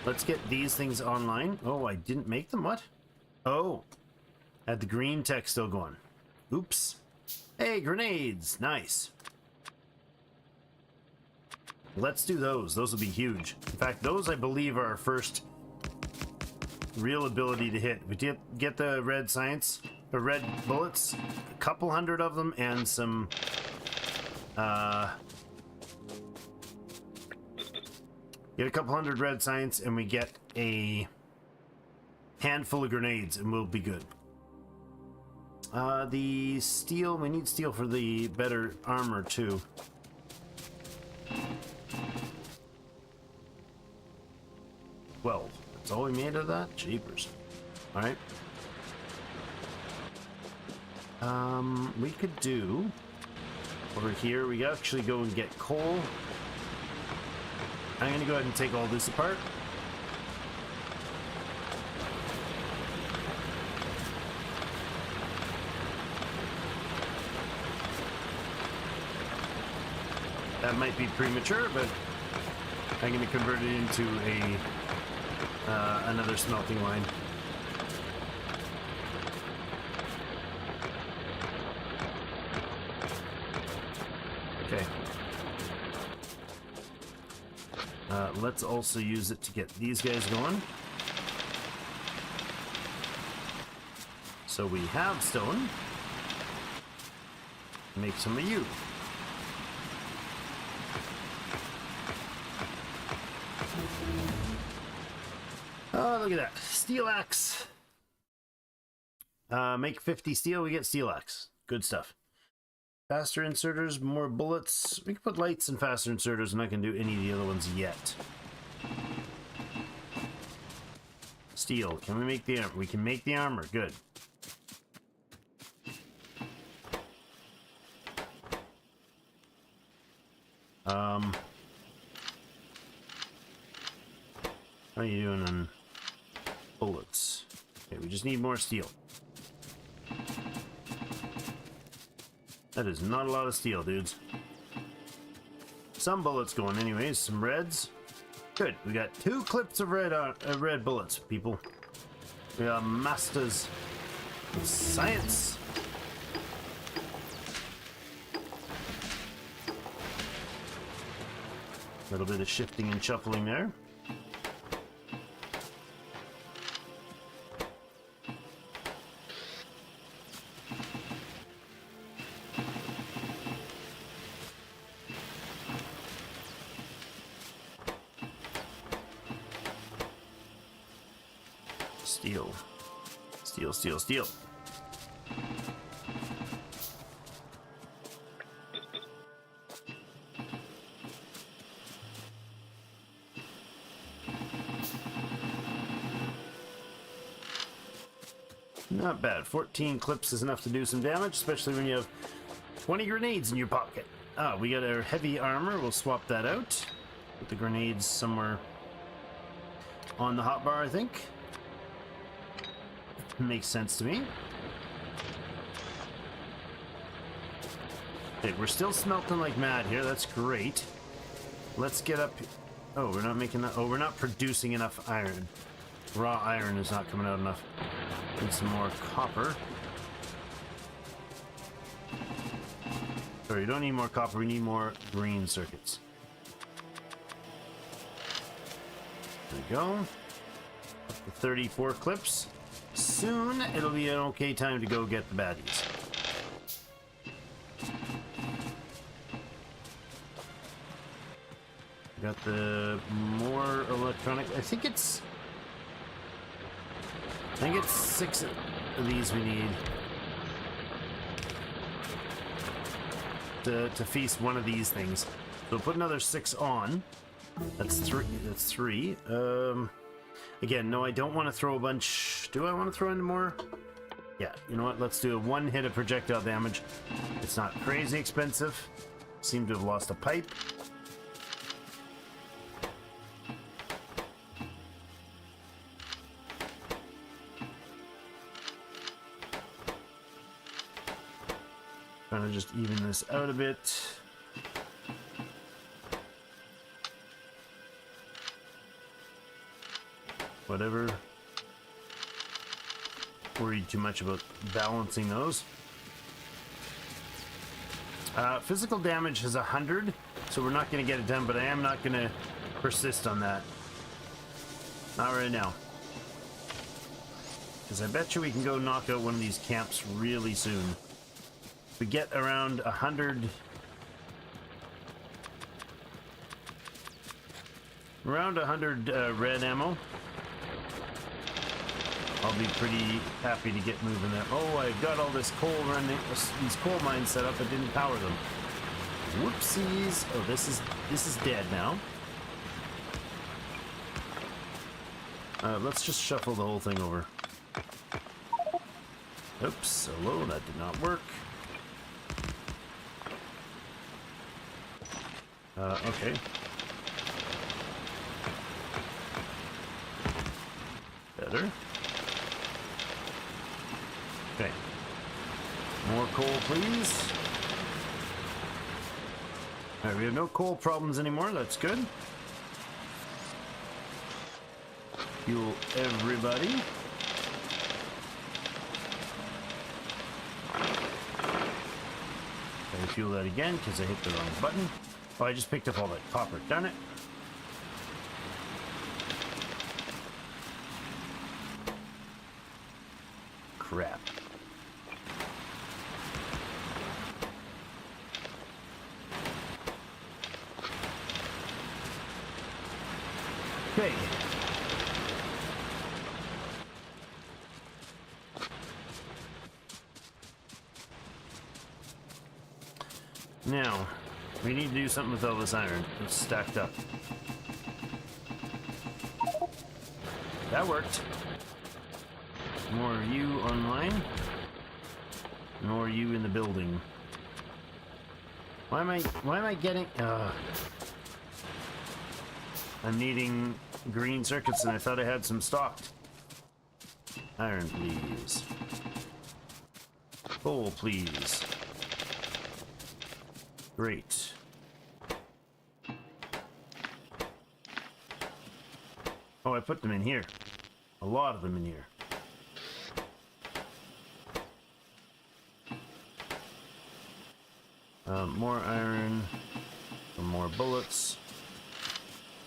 Let's get these things online. Oh, I didn't make them? What? Oh. Had the green tech still going. Oops. Hey, grenades. Nice. Let's do those. Those will be huge. In fact, those I believe are our first real ability to hit. We did get the red science, the red bullets, a couple hundred of them, and some get a couple hundred red science, and we get a handful of grenades, and we'll be good. The steel, we need steel for the better armor too. Well, that's all we made of that? Jeepers. Alright. We could do over here, we actually go and get coal. I'm gonna go ahead and take all this apart. That might be premature, but I'm gonna convert it into another smelting line. Okay. Let's also use it to get these guys going. So we have stone. Make some of you. Oh, look at that. Steel axe. Make 50 steel, we get steel axe. Good stuff. Faster inserters, more bullets. We can put lights and faster inserters, and I can do any of the other ones yet. Steel. Can we make the armor? We can make the armor. Good. How are you doing on bullets? Okay, we just need more steel. That is not a lot of steel, dudes. Some bullets going anyways. Some reds. Good. We got 2 clips of red bullets, people. We are masters of science. A little bit of shifting and shuffling there. Steel. Steel, steel, steel. Not bad. 14 clips is enough to do some damage, especially when you have 20 grenades in your pocket. Ah, we got our heavy armor. We'll swap that out. Put the grenades somewhere on the hotbar, I think. Makes sense to me. Okay, we're still smelting like mad here. That's great. Let's get up. Oh, we're not making that. Oh, we're not producing enough iron. Raw iron is not coming out enough. Need some more copper. Sorry, you don't need more copper, we need more green circuits. There we go. Up to 34 clips. Soon it'll be an okay time to go get the baddies. Got the more electronic. I think it's 6 of these we need to feast one of these things. So put another 6 on. That's 3. That's 3. Again, no, I don't want to throw a bunch. Do I want to throw in more? Yeah, you know what? Let's do a 1 hit of projectile damage. It's not crazy expensive. Seem to have lost a pipe. Trying to just even this out a bit. Whatever. Worried too much about balancing those. Physical damage has 100, so we're not going to get it done, but I am not going to persist on that. Not right now. Because I bet you we can go knock out one of these camps really soon. If we get around 100... Around 100 red ammo, I'll be pretty happy to get moving there. Oh, I got all this coal running, these coal mines set up, but didn't power them. Whoopsies! Oh, this is dead now. Let's just shuffle the whole thing over. Oops, hello, that did not work. Okay. Better. Okay. More coal, please. Alright, we have no coal problems anymore. That's good. Fuel everybody. I fuel that again because I hit the wrong button. Oh, I just picked up all that copper. Darn it. Crap. Okay. Now, we need to do something with all this iron. It's stacked up. That worked. More you online. More you in the building. Why am I getting I'm needing green circuits and I thought I had some stocked. Iron, please. Coal, please. Great. Oh, I put them in here. A lot of them in here. More iron, some more bullets.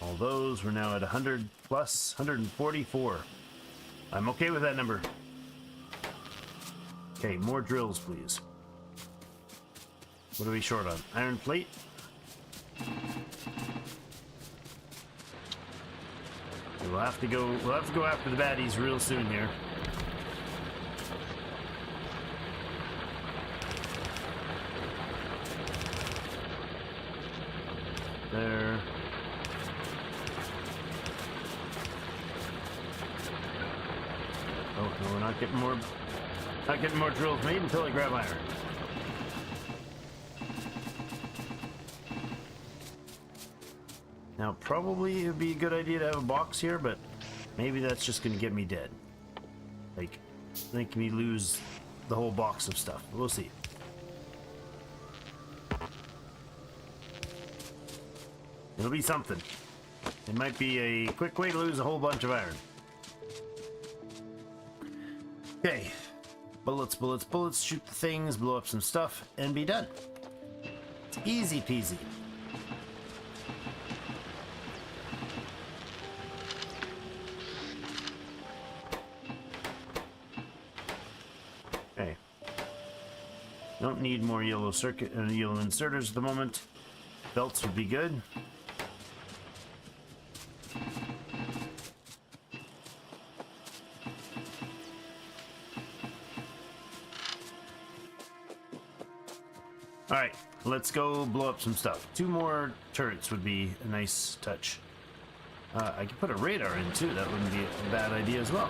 All those, we're now at 100 plus, 144. I'm okay with that number. Okay, more drills, please. What are we short on? Iron plate? We'll have to go after the baddies real soon here. There. Oh no, we're not getting more drills made until I grab iron. Now probably it would be a good idea to have a box here, but maybe that's just gonna get me dead. Like, make me lose the whole box of stuff. We'll see. It'll be something. It might be a quick way to lose a whole bunch of iron. Okay. Bullets, bullets, bullets. Shoot the things, blow up some stuff, and be done. It's easy peasy. Okay. Don't need more yellow yellow inserters at the moment. Belts would be good. Alright, let's go blow up some stuff. 2 more turrets would be a nice touch. I could put a radar in too, that wouldn't be a bad idea as well.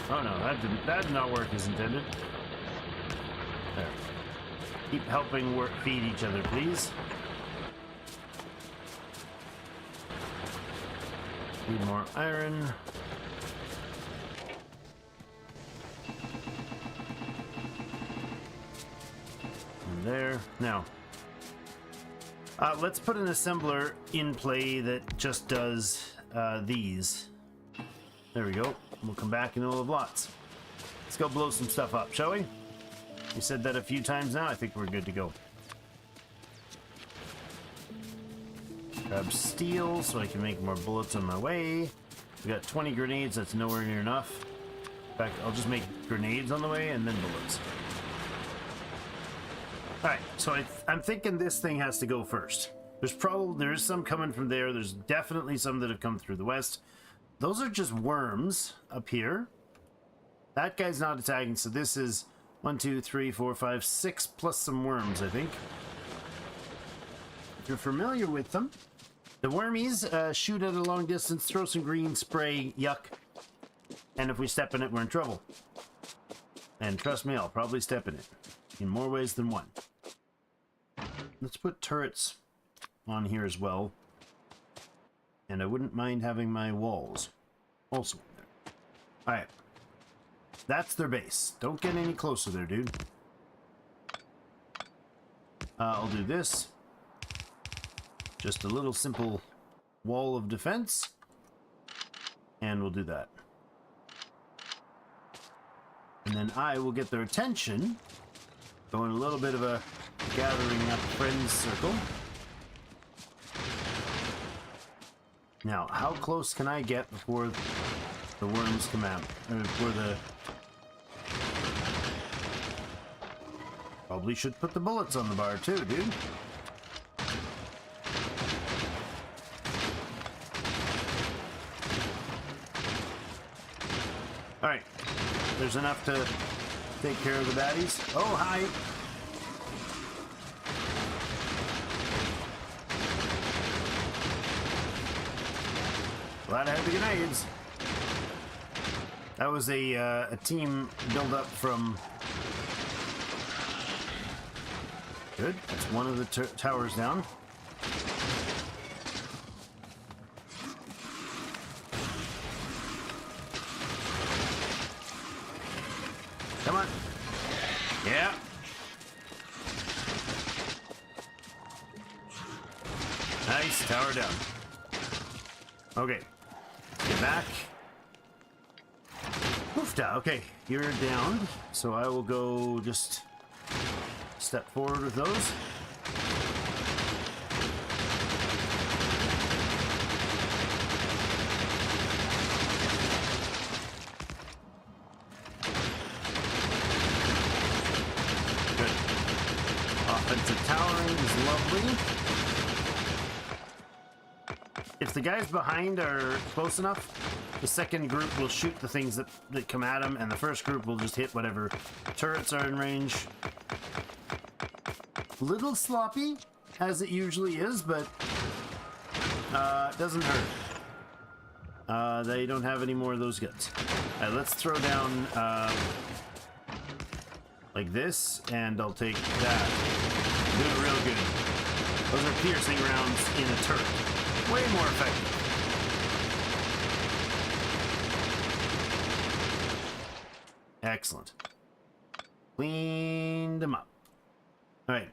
Oh no, that did not work as intended. There. Keep helping feed each other, please. Need more iron. And there. Now, let's put an assembler in play that just does these. There we go. We'll come back and we'll have lots. Let's go blow some stuff up, shall we? We said that a few times now. I think we're good to go. Grab steel so I can make more bullets on my way. We got 20 grenades. That's nowhere near enough. In fact, I'll just make grenades on the way and then bullets. Alright, so I'm thinking this thing has to go first. There is some coming from there. There's definitely some that have come through the west. Those are just worms up here. That guy's not attacking, so this is 1, 2, 3, 4, 5, 6 plus some worms, I think. If you're familiar with them, the wormies shoot at a long distance, throw some green spray, yuck. And if we step in it, we're in trouble. And trust me, I'll probably step in it in more ways than one. Let's put turrets on here as well. And I wouldn't mind having my walls also in there. Alright. That's their base. Don't get any closer there, dude. I'll do this. Just a little simple wall of defense. And we'll do that. And then I will get their attention. Go in a little bit of a gathering up friends circle. Now, how close can I get before the worms come out? Before the... Probably should put the bullets on the bar too, dude. Alright. There's enough to take care of the baddies. Oh, hi! Glad I had the grenades. That was a team build up from... Good. That's one of the towers down. Come on. Yeah. Nice. Tower down. Okay. Get back. Oofta. Okay. You're down. So I will go just step forward with those. Offensive towering is lovely. If the guys behind are close enough, the second group will shoot the things that come at them, and the first group will just hit whatever turrets are in range. Little sloppy, as it usually is, but it doesn't hurt. They don't have any more of those guns. All right, let's throw down like this, and I'll take that. Do it real good. Those are piercing rounds in a turret. Way more effective. Excellent. Cleaned them up. All right.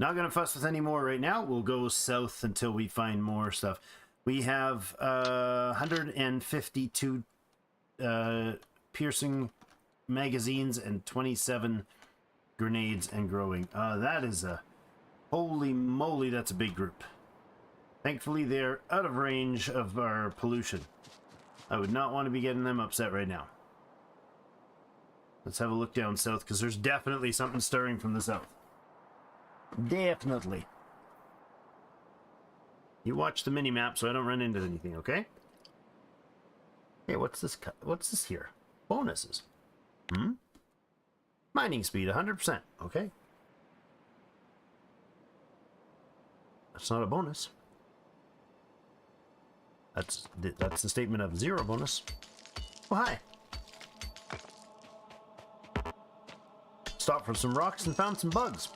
Not gonna fuss with any more right now. We'll go south until we find more stuff. We have 152 piercing magazines and 27 grenades and growing. That is a... Holy moly, that's a big group. Thankfully, they're out of range of our pollution. I would not want to be getting them upset right now. Let's have a look down south, because there's definitely something stirring from the south. Definitely. You watch the mini-map so I don't run into anything, okay? Hey, what's this? What's this here? Bonuses. Mining speed, 100%. Okay. That's not a bonus. That's the statement of 0 bonus. Oh, hi. Stopped for some rocks and found some bugs.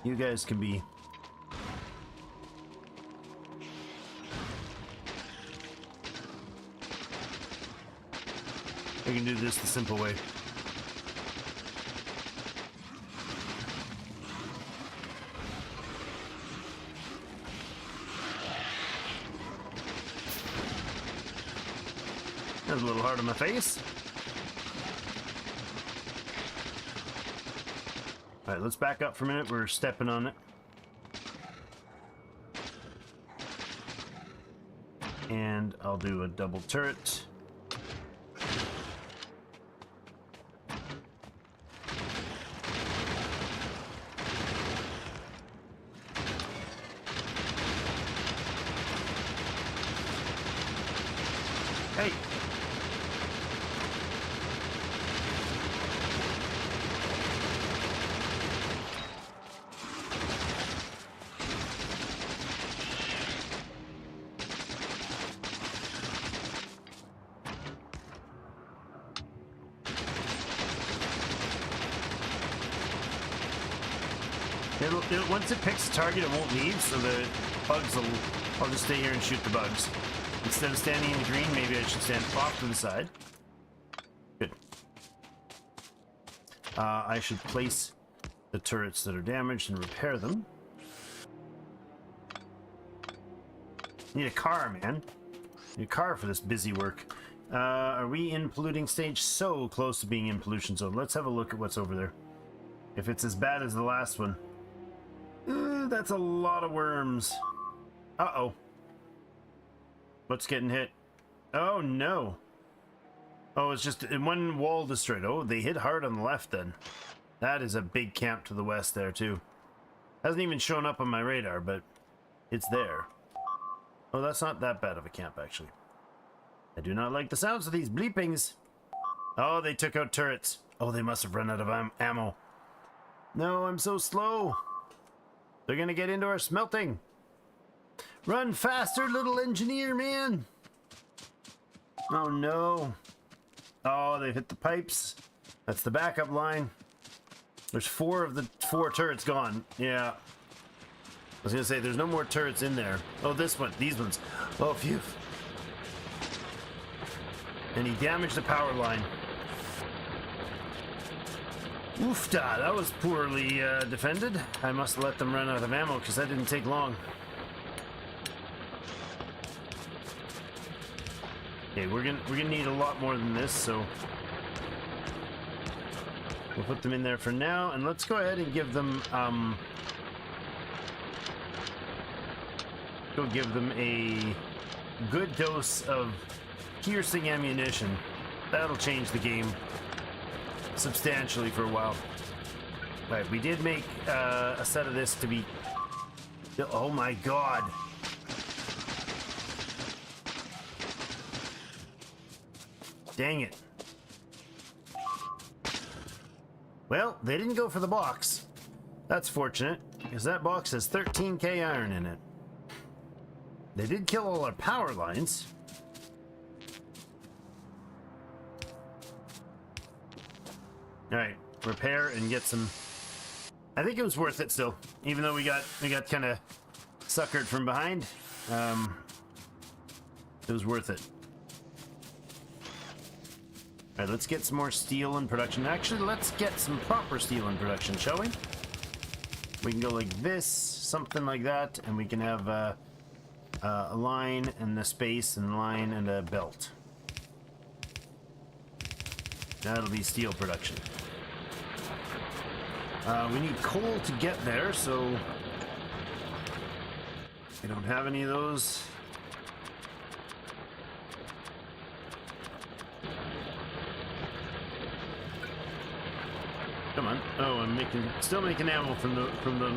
You guys can be... We can do this the simple way. That was a little hard on my face. Alright, let's back up for a minute. We're stepping on it. And I'll do a double turret. Hey! Once it picks a target, it won't leave, so the bugs will... I'll just stay here and shoot the bugs. Instead of standing in the green, maybe I should stand off to the side. Good. I should place the turrets that are damaged and repair them. Need a car, man. Need a car for this busy work. Are we in polluting stage? So close to being in pollution zone. Let's have a look at what's over there. If it's as bad as the last one. That's a lot of worms. Uh-oh. What's getting hit? Oh, no. Oh, it's just in one wall destroyed. Oh, they hit hard on the left then. That is a big camp to the west there, too. Hasn't even shown up on my radar, but it's there. Oh, that's not that bad of a camp, actually. I do not like the sounds of these bleepings. Oh, they took out turrets. Oh, they must have run out of ammo. No, I'm so slow. They're gonna get into our smelting. Run faster, little engineer man. Oh no. Oh, they've hit the pipes. That's the backup line. There's 4 of the 4 turrets gone. Yeah. I was gonna say, there's no more turrets in there. Oh, this one. These ones. Oh, phew. And he damaged the power line. Oofda, that was poorly defended. I must have let them run out of ammo because that didn't take long. Okay, we're gonna need a lot more than this, so we'll put them in there for now, and let's go ahead and give them go give them a good dose of piercing ammunition. That'll change the game substantially for a while. Right, we did make a set of this to be... Oh my god. Dang it. Well, they didn't go for the box. That's fortunate, because that box has 13k iron in it. They did kill all our power lines. Alright, repair and get some... I think it was worth it still, even though we got kind of suckered from behind. It was worth it. Alright, let's get some more steel in production. Actually, let's get some proper steel in production, shall we? We can go like this, something like that, and we can have a line and a space and a line and a belt. That'll be steel production. We need coal to get there, so we don't have any of those. Come on. Oh, I'm still making ammo from the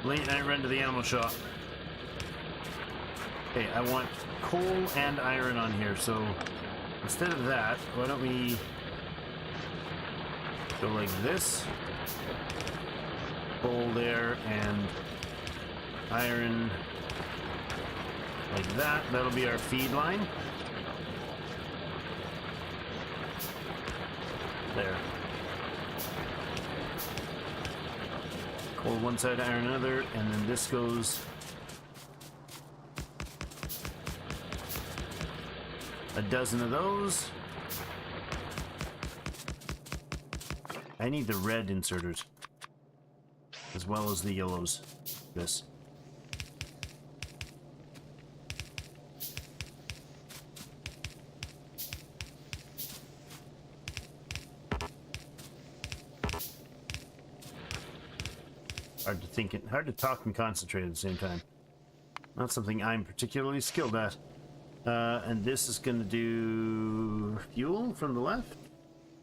late night run to the ammo shop. Okay, I want coal and iron on here, so instead of that, why don't we go like this? Coal there and iron like that. That'll be our feed line. There. Coal one side, iron another, and then this goes a dozen of those. I need the red inserters as well as the yellows. This. Hard to think it, hard to talk and concentrate at the same time. Not something I'm particularly skilled at. And this is going to do fuel from the left.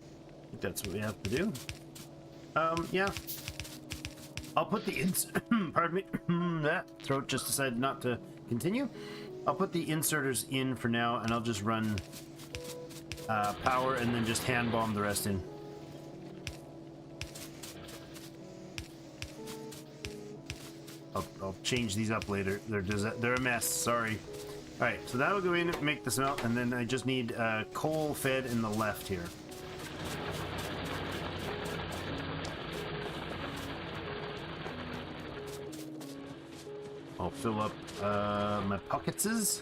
I think that's what we have to do. Yeah. I'll put the pardon me. That throat just decided not to continue. I'll put the inserters in for now, and I'll just run power and then just hand bomb the rest in. I'll change these up later. They're a mess. Sorry. All right, so that'll go in and make the smelt, and then I just need coal fed in the left here. I'll fill up my pocketses.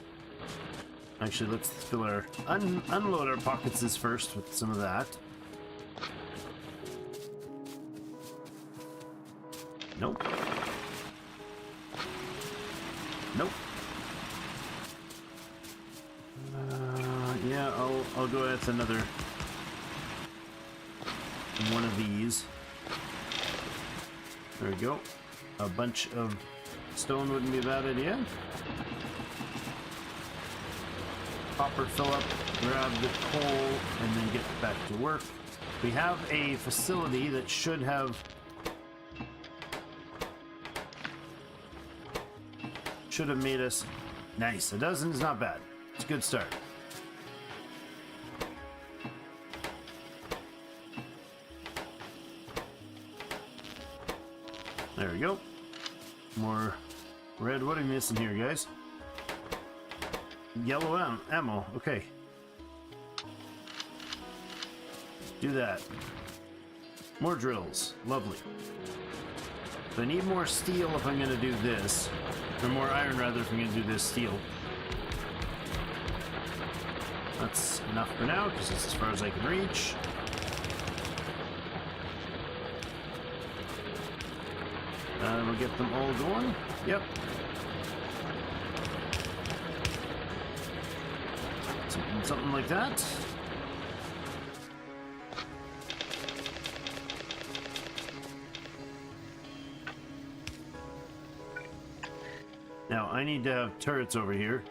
Actually, let's fill our unload our pocketses first with some of that. Nope. Nope. Yeah, I'll go with another one of these. There we go. A bunch of stone wouldn't be a bad idea. Copper fill up, grab the coal, and then get back to work. We have a facility that should have made us nice. A dozen is not bad. It's a good start. There we go. More red. What are we missing here, guys? Yellow ammo. Okay. Do that. More drills. Lovely. So I need more steel if I'm going to do this. Or more iron, rather, if I'm going to do this steel. That's enough for now, because it's as far as I can reach. We'll get them all going. Yep. Something like that. Now, I need to have turrets over here.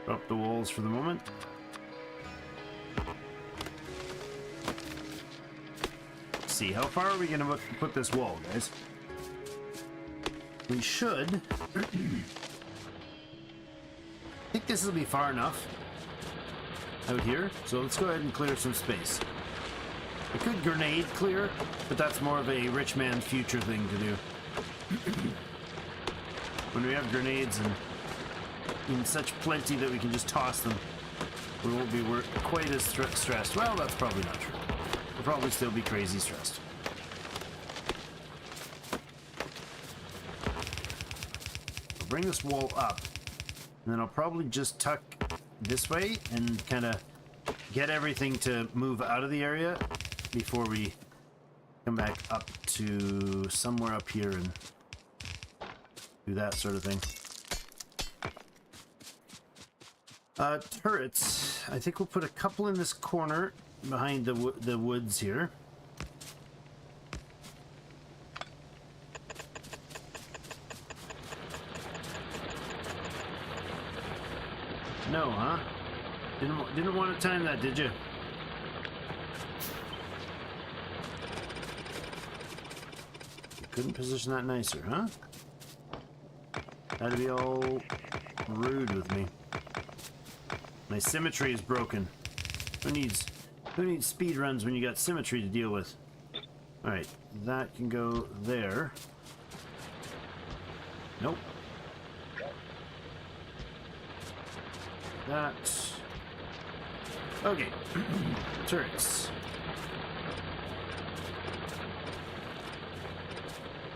Up the walls for the moment. Let's see, how far are we going to put this wall, guys? We should... I think this will be far enough out here, so let's go ahead and clear some space. I could grenade clear, but that's more of a rich man future thing to do. When we have grenades in such plenty that we can just toss them, we won't be quite as stressed. Well, that's probably not true. We'll probably still be crazy stressed. I'll bring this wall up, and then I'll probably just tuck this way and kind of get everything to move out of the area before we come back up to somewhere up here and do that sort of thing. Turrets. I think we'll put a couple in this corner behind the woods here. No, huh? Didn't want to time that, did you? You couldn't position that nicer, huh? That'd be all rude with me. My symmetry is broken. Who needs speed runs when you got symmetry to deal with? Alright, that can go there. Nope. That. Okay. Turrets.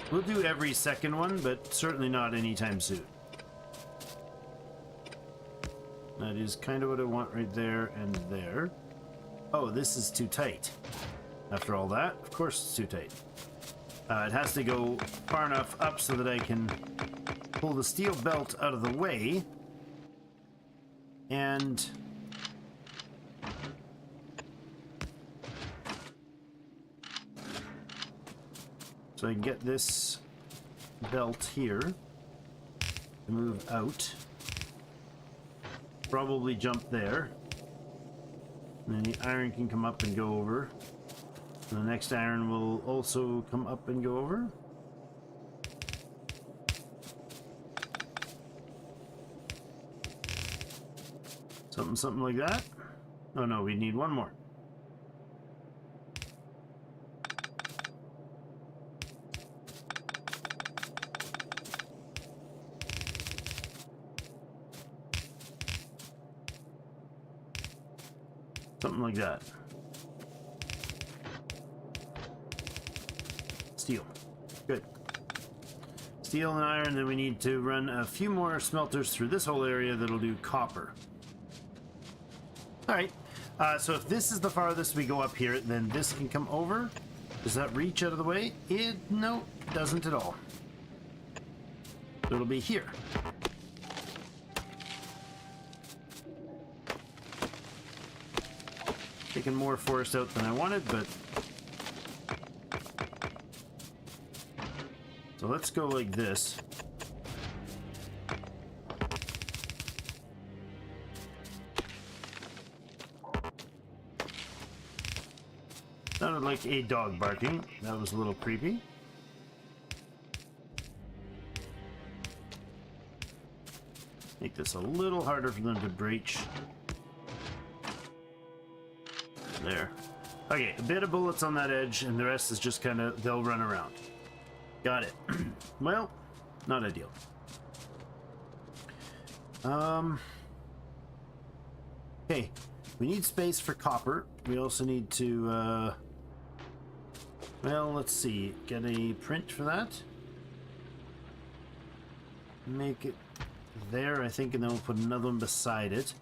We'll do every second one, but certainly not anytime soon. That is kind of what I want right there and there. Oh, this is too tight. After all that, of course it's too tight. It has to go far enough up so that I can pull the steel belt out of the way. And so I can get this belt here to move out. Probably jump there. And then the iron can come up and go over. And the next iron will also come up and go over. Something like that. Oh no, we need one more. Something like that. Steel. Good. Steel and iron, then we need to run a few more smelters through this whole area that'll do copper. Alright, so if this is the farthest we go up here, then this can come over. Does that reach out of the way? No, it doesn't at all. It'll be here. Taking more forest out than I wanted, but... So let's go like this. Sounded like a dog barking. That was a little creepy. Make this a little harder for them to breach. There. Okay, a bit of bullets on that edge, and the rest is just kind of, they'll run around. Got it. Well, not ideal. Okay, we need space for copper. We also need to, well, let's see, get a print for that. Make it there, I think, and then we'll put another one beside it.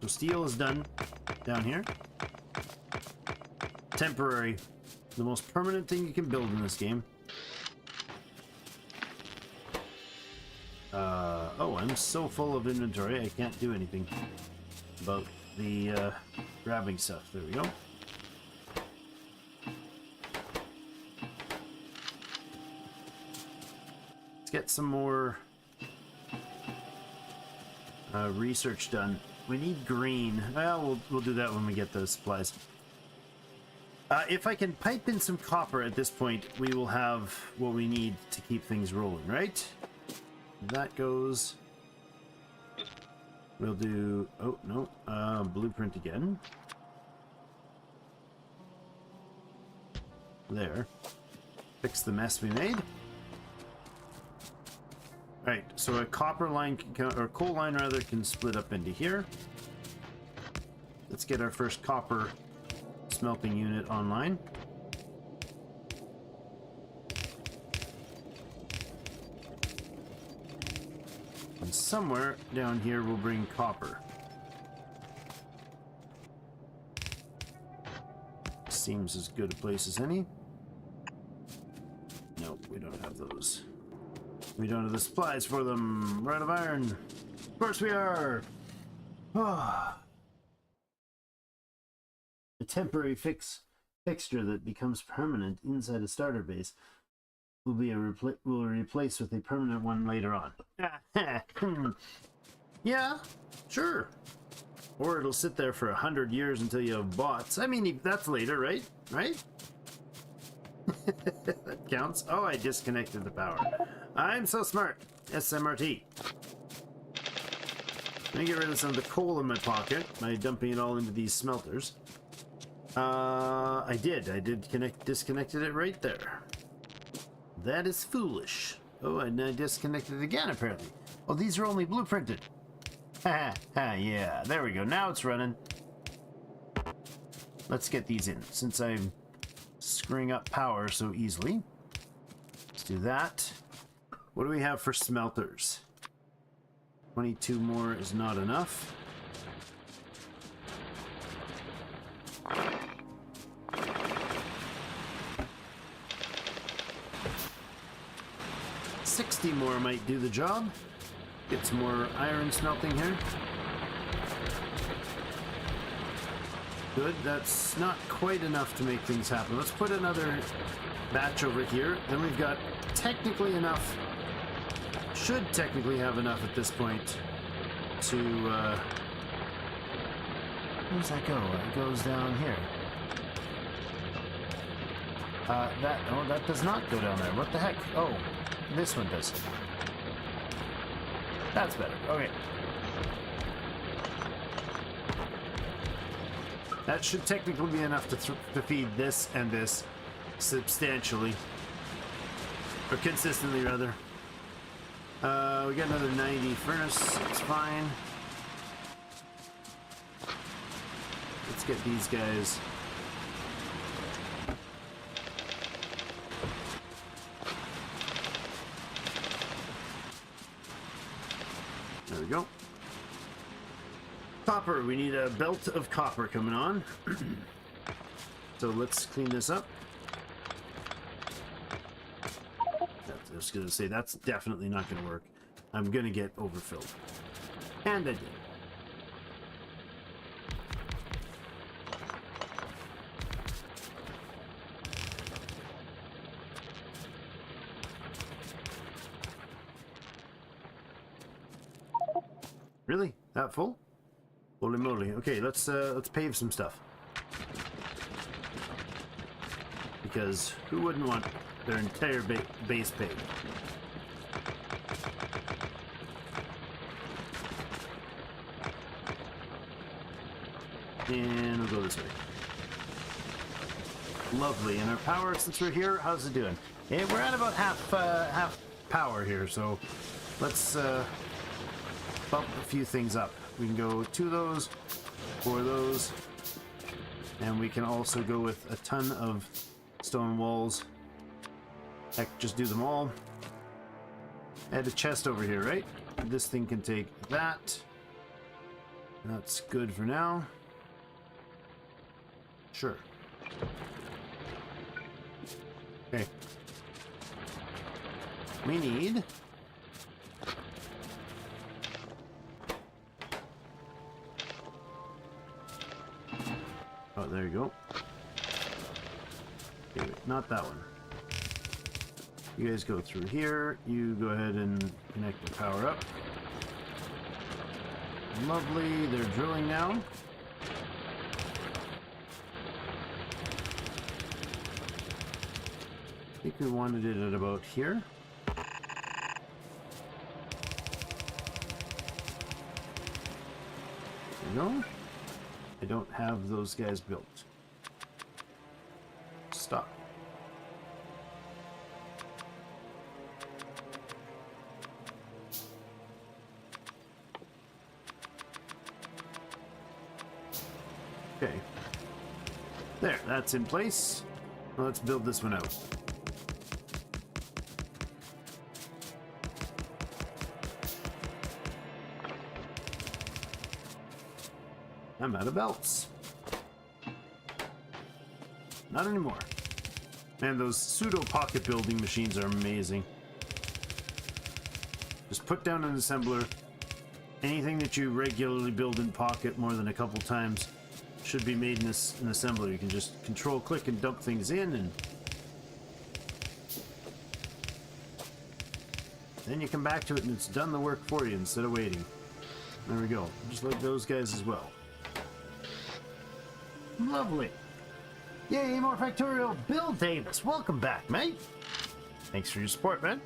So steel is done down here. Temporary. The most permanent thing you can build in this game. Oh, I'm so full of inventory, I can't do anything about the grabbing stuff. There we go. Let's get some more research done. We need green. Well, we'll do that when we get those supplies. If I can pipe in some copper at this point, we will have what we need to keep things rolling, right? That goes... We'll do... Oh, no. Blueprint again. There. Fix the mess we made. Alright, so a copper line, or coal line rather, can split up into here. Let's get our first copper smelting unit online. And somewhere down here we'll bring copper. Seems as good a place as any. Nope, we don't have those. We don't have the supplies for them. We're out of iron. Of course we are. A temporary fixture that becomes permanent inside a starter base will be will replace with a permanent one later on. Yeah, sure. Or it'll sit there for 100 years until you have bots. I mean, that's later, right? Right? That counts. Oh, I disconnected the power. I'm so smart. SMRT. Let me get rid of some of the coal in my pocket by dumping it all into these smelters. I did disconnected it right there. That is foolish. Oh, and I disconnected it again, apparently. Oh, these are only blueprinted. Yeah, there we go. Now it's running. Let's get these in, since I'm screwing up power so easily. Let's do that. What do we have for smelters? 22 more is not enough. $60 more might do the job. Get some more iron smelting here. Good, that's not quite enough to make things happen. Let's put another batch over here. Then we've got technically enough, should technically have enough at this point to, where does that go? It goes down here. That does not go down there. What the heck? Oh, this one does. That's better. Okay. That should technically be enough to feed this and this substantially. Or consistently, rather. We got another 90 furnace. It's fine. Let's get these guys. There we go. Copper. We need a belt of copper coming on. So let's clean this up. I was going to say, that's definitely not going to work. I'm going to get overfilled. And I did. Really? That full? Holy moly. Okay, let's pave some stuff. Because who wouldn't want their entire base paved? And we'll go this way. Lovely. And our power, since we're here, how's it doing? Hey, we're at about half power here, so let's bump a few things up. We can go 2 of those, 4 of those, and we can also go with a ton of stone walls. Heck, just do them all. Add a chest over here, right? This thing can take that. That's good for now. Sure. Okay. We need... Oh, there you go. Okay, wait, not that one. You guys go through here. You go ahead and connect the power up. Lovely. They're drilling now. I think we wanted it at about here. There we go. I don't have those guys built. Stop. Okay. There, that's in place. Well, let's build this one out. I'm out of belts. Not anymore. Man, those pseudo pocket building machines are amazing. Just put down an assembler. Anything that you regularly build in Pocket more than a couple times should be made in an assembler. You can just control click and dump things in, and then you come back to it and it's done the work for you instead of waiting. There we go. Just like those guys as well. Lovely. Yay, more Factorio. Bill Davis, welcome back, mate. Thanks for your support, man.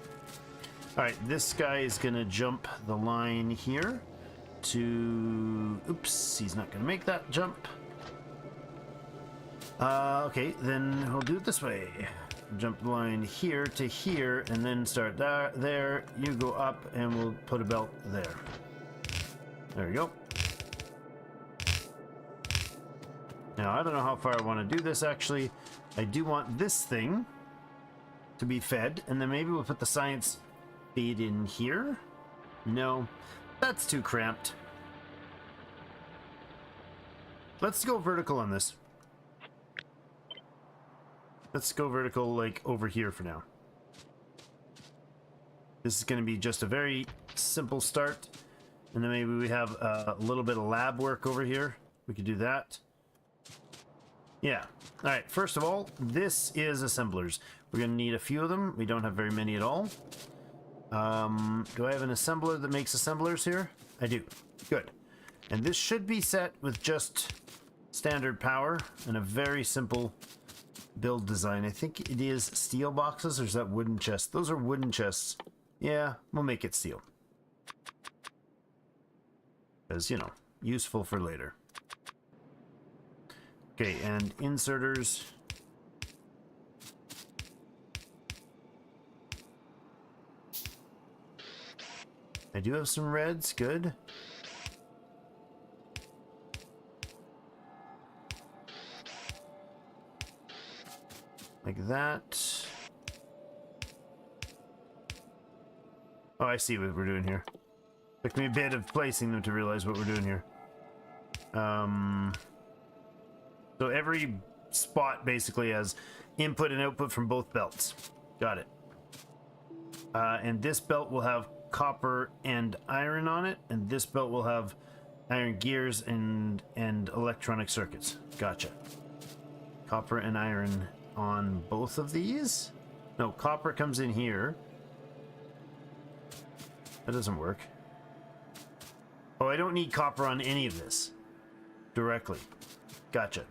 Alright, this guy is going to jump the line here to... Oops, he's not going to make that jump. Okay, then we'll do it this way. Jump the line here to here, and then start there. You go up, and we'll put a belt there. There we go. Now, I don't know how far I want to do this, actually. I do want this thing to be fed, and then maybe we'll put the science feed in here. No, that's too cramped. Let's go vertical on this. Let's go vertical, like, over here for now. This is going to be just a very simple start. And then maybe we have a little bit of lab work over here. We could do that. Yeah. All right. First of all, this is assemblers. We're going to need a few of them. We don't have very many at all. Do I have an assembler that makes assemblers here? I do. Good. And this should be set with just standard power and a very simple build design. I think it is steel boxes, or is that wooden chests? Those are wooden chests. Yeah, we'll make it steel. Because, you know, useful for later. Okay, and inserters. I do have some reds, good. Like that. Oh, I see what we're doing here. Took me a bit of placing them to realize what we're doing here. So every spot basically has input and output from both belts. Got it. And this belt will have copper and iron on it, and this belt will have iron gears and electronic circuits. Gotcha. Copper and iron on both of these? No, copper comes in here. That doesn't work. Oh, I don't need copper on any of this directly. Gotcha.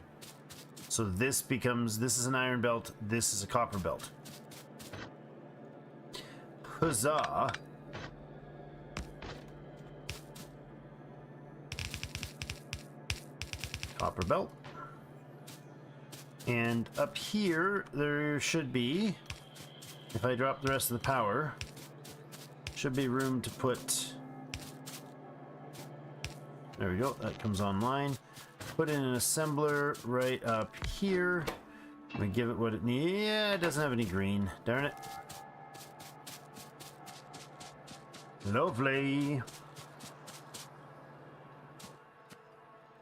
So this becomes, this is an iron belt, this is a copper belt. Huzzah. Copper belt. And up here, there should be, if I drop the rest of the power, should be room to put, there we go, that comes online. Put in an assembler right up here. We give it what it needs. Yeah, it doesn't have any green. Darn it. Lovely.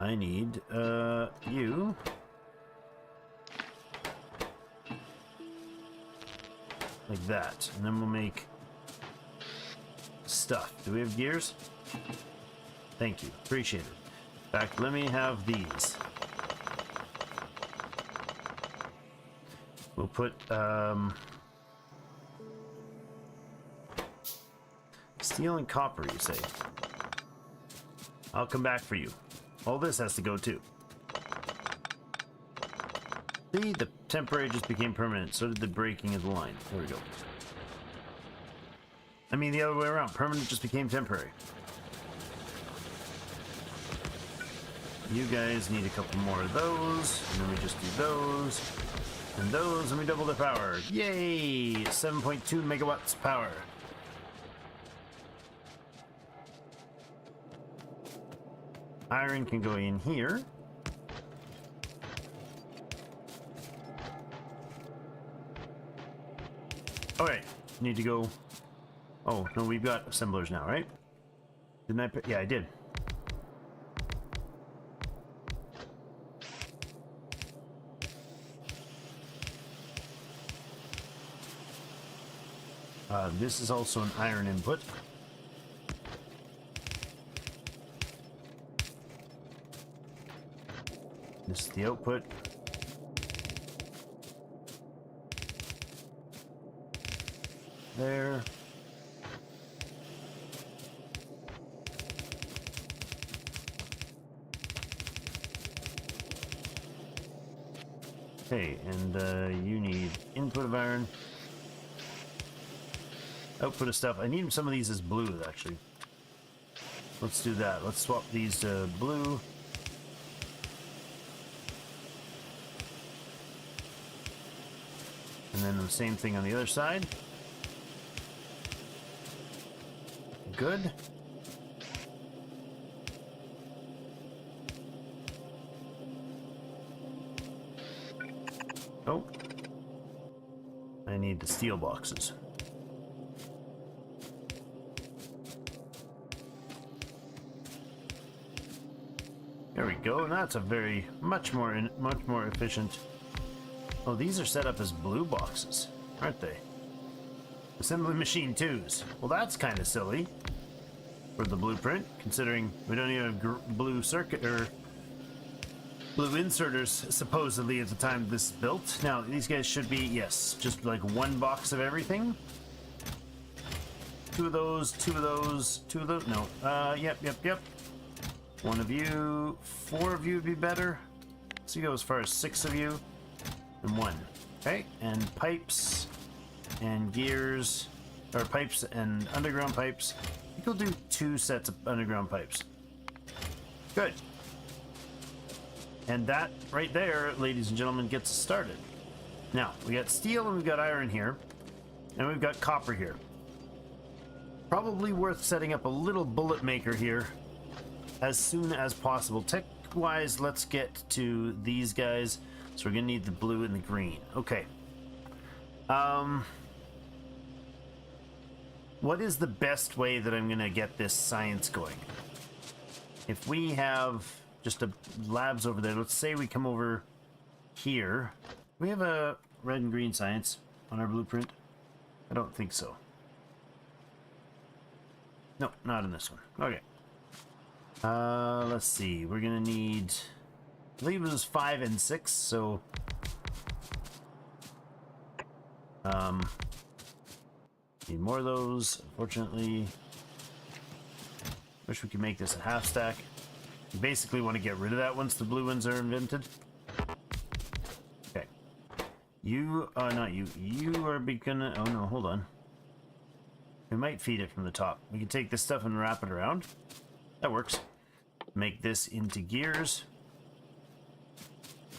I need you. Like that. And then we'll make stuff. Do we have gears? Thank you. Appreciate it. In fact, let me have these. We'll put steel and copper, you say? I'll come back for you. All this has to go too. See, the temporary just became permanent. So did the breaking of the line. There we go. I mean the other way around. Permanent just became temporary. You guys need a couple more of those. And then we just do those. And those, and we double the power. Yay! 7.2 megawatts power. Iron can go in here. Alright, need to go. Oh, no, we've got assemblers now, right? Didn't I? Yeah, I did. This is also an iron input. This is the output. There. Okay, and you need input of iron. Output of stuff. I need some of these as blue, actually. Let's do that. Let's swap these to blue. And then the same thing on the other side. Good. Oh. I need the steel boxes. There we go, and that's a much more efficient. Oh, these are set up as blue boxes, aren't they? Assembly machine 2s. Well, that's kind of silly for the blueprint, considering we don't even have blue circuit or blue inserters supposedly at the time this is built. Now, these guys should be, yes, just like one box of everything. Two of those, two of those, two of those. No, yep. One of you, 4 of you would be better. So you go as far as 6 of you, and 1. Okay, and pipes and gears, or pipes and underground pipes. I think we'll do 2 sets of underground pipes. Good. And that right there, ladies and gentlemen, gets us started. Now, we got steel and we've got iron here, and we've got copper here. Probably worth setting up a little bullet maker here as soon as possible. Tech-wise, let's get to these guys. So we're gonna need the blue and the green. Okay. What is the best way that I'm gonna get this science going? If we have just a labs over there, let's say we come over here. We have a red and green science on our blueprint. I don't think so. No, not in this one. Okay. Let's see. We're gonna need, I believe it was 5 and 6, so need more of those. Unfortunately, wish we could make this a half stack. You basically want to get rid of that once the blue ones are invented. Okay. You, not you. You are gonna, oh no, hold on. We might feed it from the top. We can take this stuff and wrap it around. That works. Make this into gears.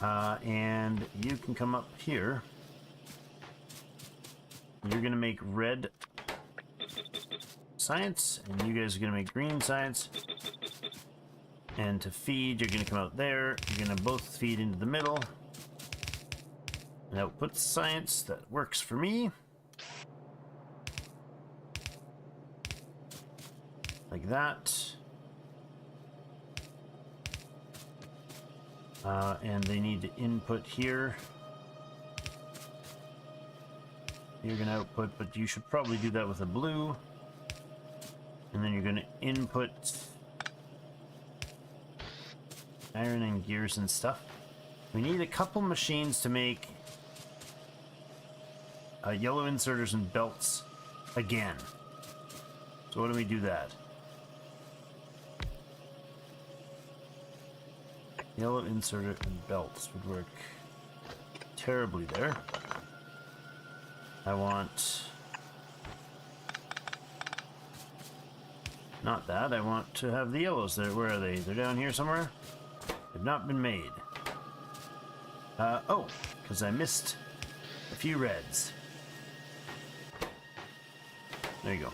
And you can come up here. You're gonna make red science, and you guys are gonna make green science. And to feed, you're gonna come out there. You're gonna both feed into the middle. And output science. That works for me. Like that. And they need to input here. You're going to output, but you should probably do that with a blue. And then you're going to input iron and gears and stuff. We need a couple machines to make yellow inserters and belts again. So why don't we do that? Yellow inserter and belts would work terribly there. I want not that. I want to have the yellows there. Where are they? They're down here somewhere. They've not been made. Oh, because I missed a few reds. There you go.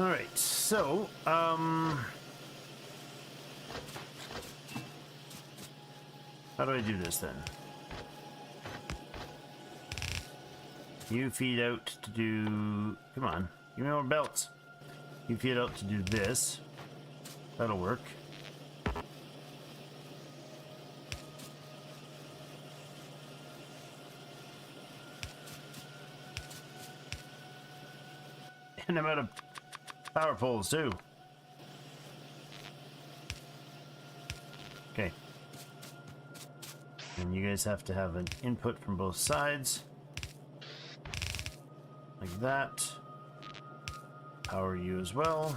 All right. So, how do I do this then? You feed out to do... Come on, give me more belts. You feed out to do this. That'll work. And I'm out of power poles too. Okay. And you guys have to have an input from both sides. Like that. Power you as well.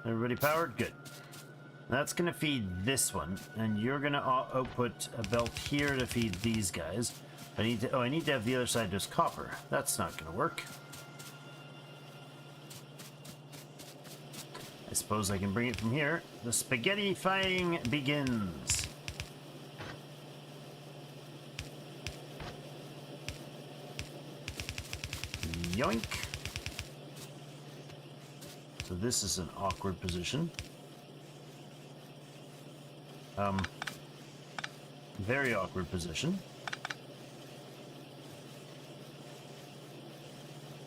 Everybody powered? Good. That's going to feed this one, and you're going to output a belt here to feed these guys. I need to have the other side just copper. That's not going to work. I suppose I can bring it from here. The spaghetti-fying begins. Yoink. So this is an awkward position. Very awkward position.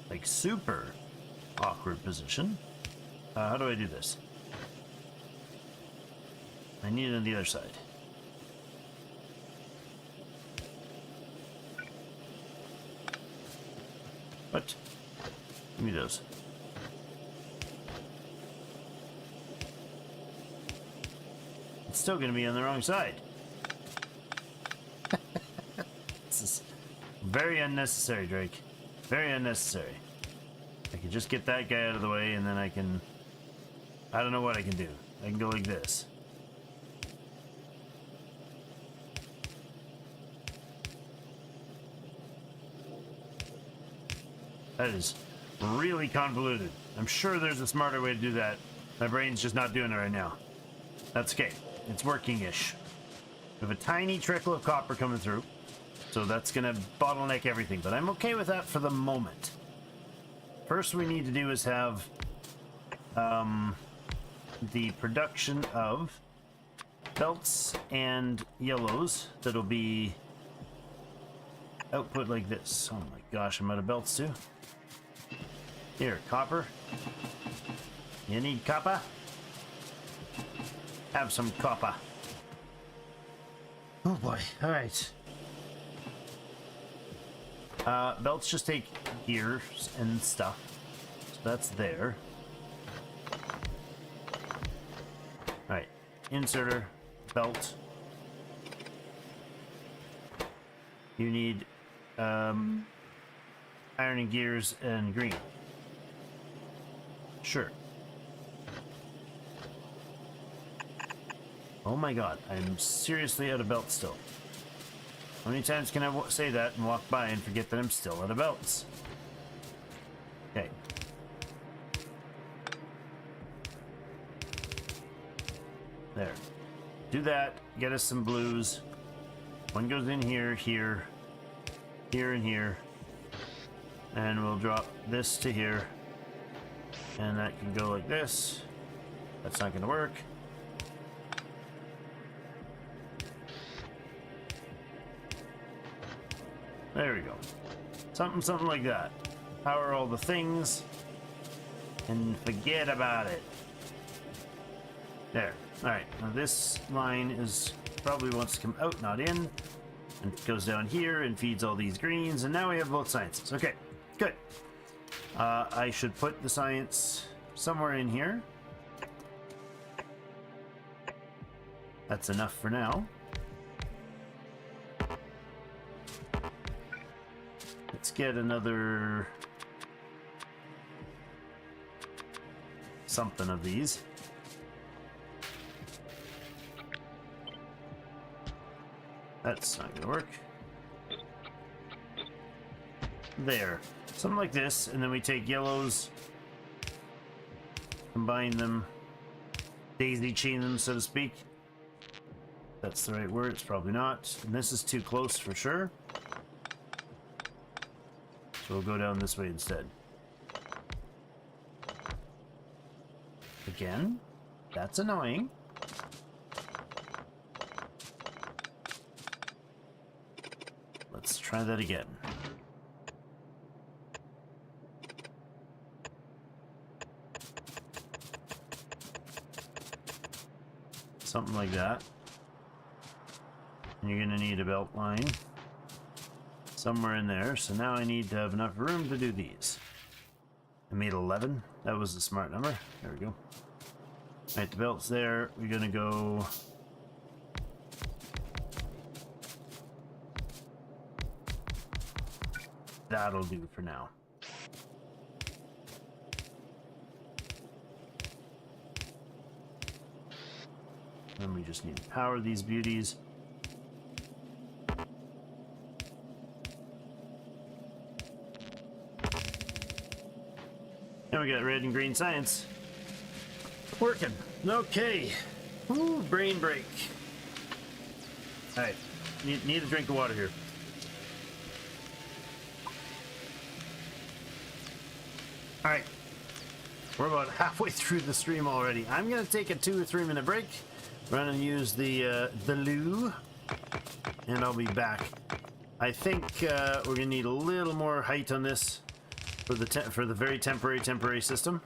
Like super awkward position. How do I do this? I need it on the other side. What? Give me those. It's still going to be on the wrong side. This is very unnecessary, Drake. Very unnecessary. I can just get that guy out of the way, and then I can... I don't know what I can do. I can go like this. That is really convoluted. I'm sure there's a smarter way to do that. My brain's just not doing it right now. That's okay. It's working-ish. We have a tiny trickle of copper coming through, so that's going to bottleneck everything, but I'm okay with that for the moment. First we need to do is have the production of belts and yellows that'll be output like this. Oh my gosh, I'm out of belts too. Here, copper. You need copper? Have some copper. Oh boy, alright. Belts just take gears and stuff. So that's there. Alright, inserter, belt. You need iron and gears and green. Sure. Oh my god, I'm seriously out of belts still. How many times can I say that and walk by and forget that I'm still out of belts? Okay. There. Do that, get us some blues. One goes in here, here, here, and here. And we'll drop this to here. And that can go like this. That's not going to work. There we go. Something like that. Power all the things and forget about it. There. Alright, now this line is probably wants to come out, not in. And it goes down here and feeds all these greens, and now we have both sciences. Okay, good. I should put the science somewhere in here. That's enough for now. Let's get another something of these. That's not gonna work. There. Something like this, and then we take yellows, combine them, daisy chain them, so to speak. That's the right word, it's probably not. And this is too close for sure. So we'll go down this way instead. Again, that's annoying. Let's try that again. Something like that. And you're gonna need a belt line somewhere in there. So now I need to have enough room to do these. I made 11. That was a smart number. There we go. Alright, the belt's there. We're gonna go... That'll do for now. Then we just need to power these beauties. And we got red and green science. Working. Okay. Ooh, brain break. Alright. Need a drink of water here. Alright. We're about halfway through the stream already. I'm going to take a 2 or 3 minute break. Run and use the loo. And I'll be back. I think we're going to need a little more height on this for the very temporary system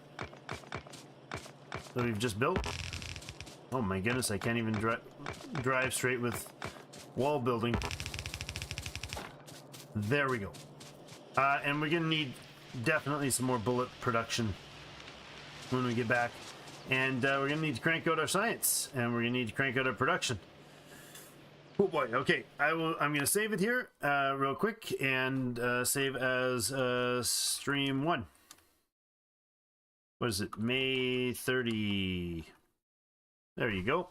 that we've just built. Oh my goodness, I can't even drive straight with wall building. There we go. And we're gonna need definitely some more bullet production when we get back. And we're gonna need to crank out our science, and we're gonna need to crank out our production. Oh boy, okay. I'm gonna save it here real quick and save as stream 1. What is it? May 30. There you go.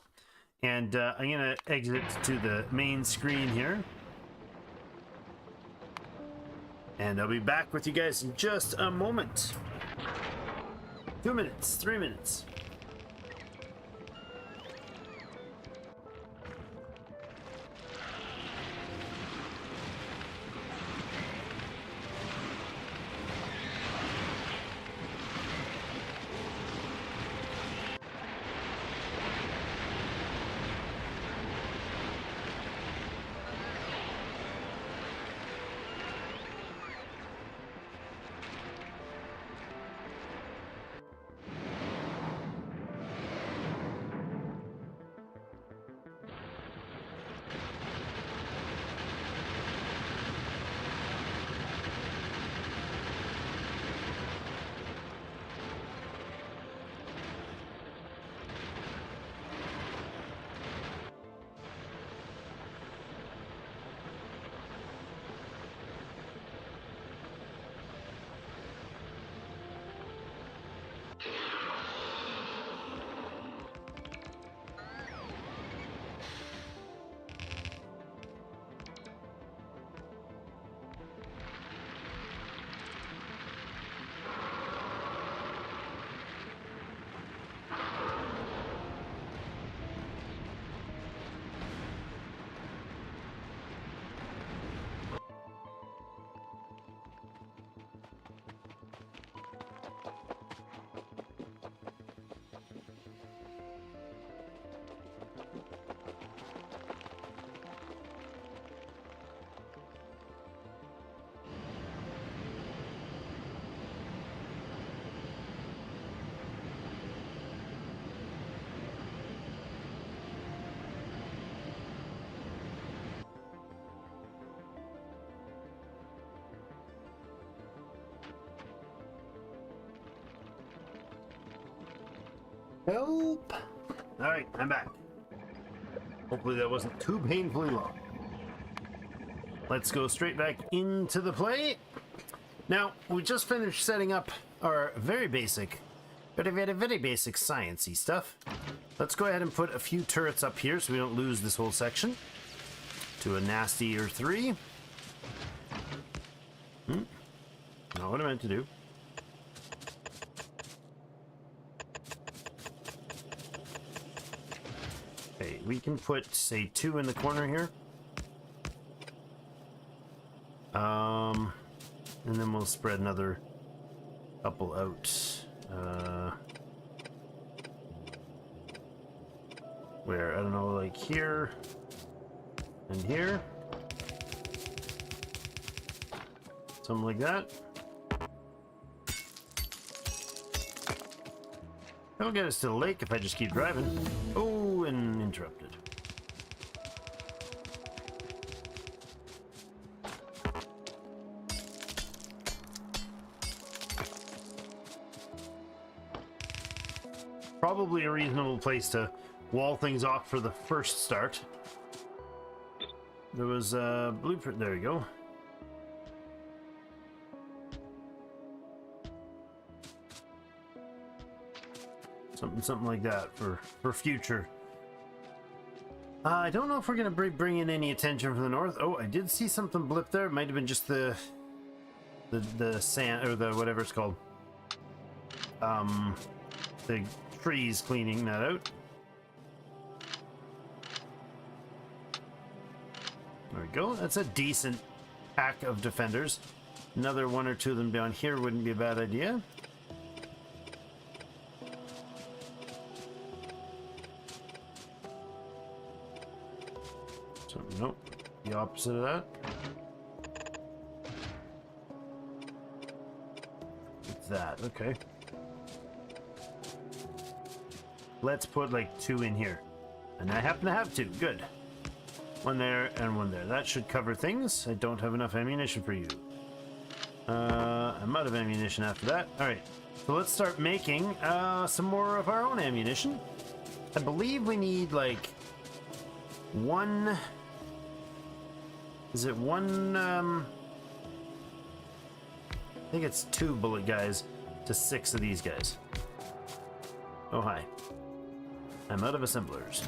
And I'm gonna exit to the main screen here. And I'll be back with you guys in just a moment. 2 minutes, 3 minutes. Help! Alright, I'm back. Hopefully that wasn't too painfully long. Let's go straight back into the play. Now, we just finished setting up our very basic, very basic sciencey stuff. Let's go ahead and put a few turrets up here so we don't lose this whole section to a nastier 3. Not what I meant to do. Okay, we can put, say, 2 in the corner here. And then we'll spread another couple out. Where? I don't know, like here and here. Something like that. That'll get us to the lake if I just keep driving. Oh, and interrupted. probably a reasonable place to wall things off for the first start. There was a blueprint. There we go. Something like that for future. I don't know if we're gonna bring in any attention from the north. Oh, I did see something blip there. It might have been just the sand or the whatever it's called. The trees cleaning that out. There we go. That's a decent pack of defenders. Another one or two of them down here wouldn't be a bad idea. So, nope. The opposite of that. It's that. Okay. Let's put like 2 in here. And I happen to have 2. Good. 1 there and 1 there. That should cover things. I don't have enough ammunition for you. I'm out of ammunition after that. Alright. So let's start making some more of our own ammunition. I believe we need like 1... Is it 1... I think it's 2 bullet guys to 6 of these guys. Oh, hi. I'm out of assemblers.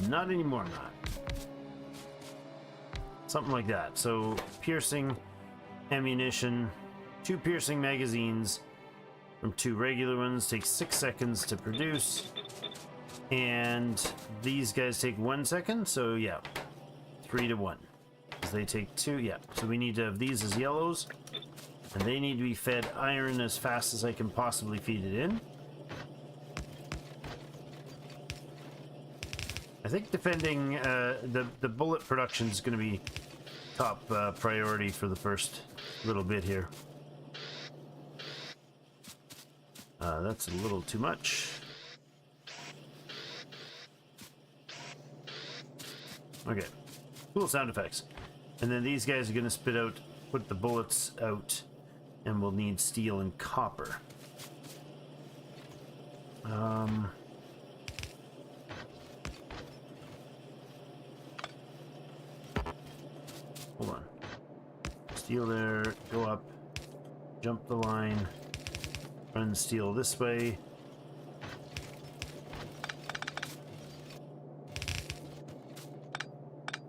Not anymore, I'm not. Something like that. So, piercing ammunition, 2 piercing magazines from 2 regular ones. Takes 6 seconds to produce. And these guys take 1 second, so yeah. 3 to 1. Because they take 2, yeah. So we need to have these as yellows. And they need to be fed iron as fast as I can possibly feed it in. I think defending the bullet production is going to be top priority for the first little bit here. That's a little too much. Okay, cool sound effects. And then these guys are going to spit out, put the bullets out, and we'll need steel and copper. Hold on. Steel there, go up, jump the line, run steel this way.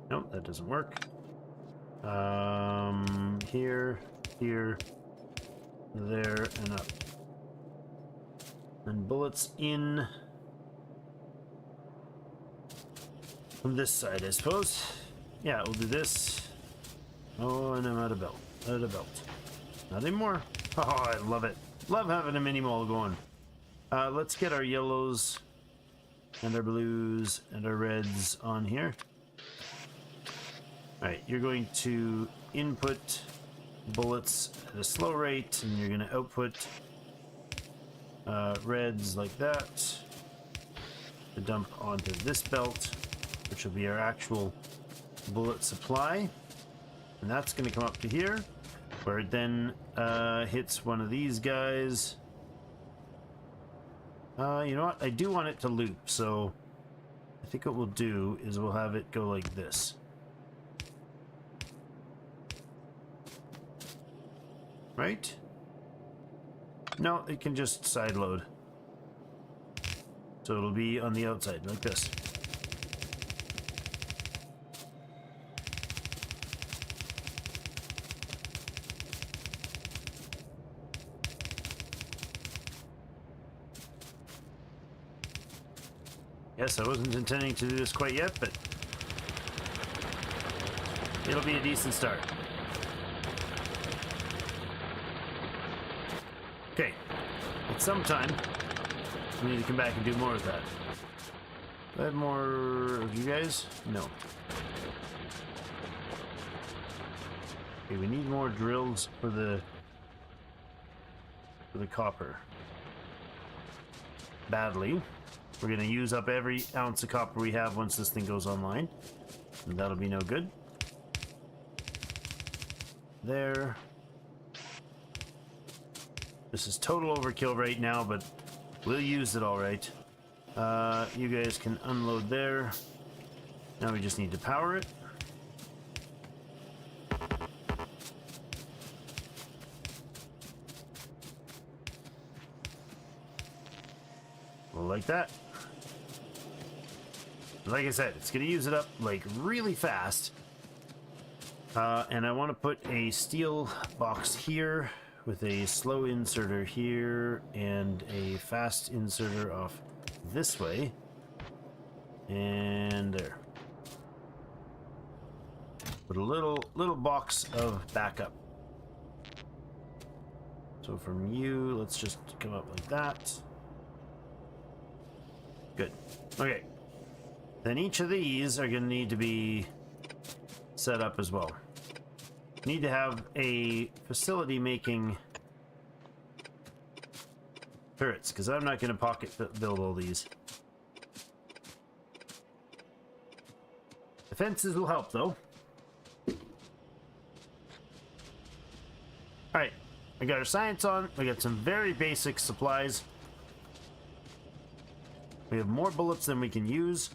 Nope, that doesn't work. Here, here, there, and up. And bullets in from this side, I suppose. Yeah, we'll do this. Oh, and I'm out of belt. Out of belt. Not anymore. Oh, I love it. Love having a mini mall going. Let's get our yellows and our blues and our reds on here. Alright, you're going to input bullets at a slow rate, and you're going to output reds like that to dump onto this belt, which will be our actual bullet supply. And that's going to come up to here, where it then hits one of these guys. You know what? I do want it to loop, so I think what we'll do is we'll have it go like this. Right? No, it can just side load. So it'll be on the outside, like this. Yes, I wasn't intending to do this quite yet, but it'll be a decent start. Okay, at some time, we need to come back and do more of that. Do I have more of you guys? No. Okay, we need more drills for the copper. Badly. We're going to use up every ounce of copper we have once this thing goes online. And that'll be no good. There. This is total overkill right now, but We'll use it all right. You guys can unload there. Now we just need to power it. Like that. Like I said, it's going to use it up like really fast. And I want to put a steel box here with a slow inserter here and a fast inserter off this way. And there. Put a little box of backup. So from you, let's just come up like that. Good. Okay. Then each of these are going to need to be set up as well. Need to have a facility making turrets, because I'm not going to pocket build all these. The fences will help, though. Alright. We got our science on. We got some very basic supplies. We have more bullets than we can use.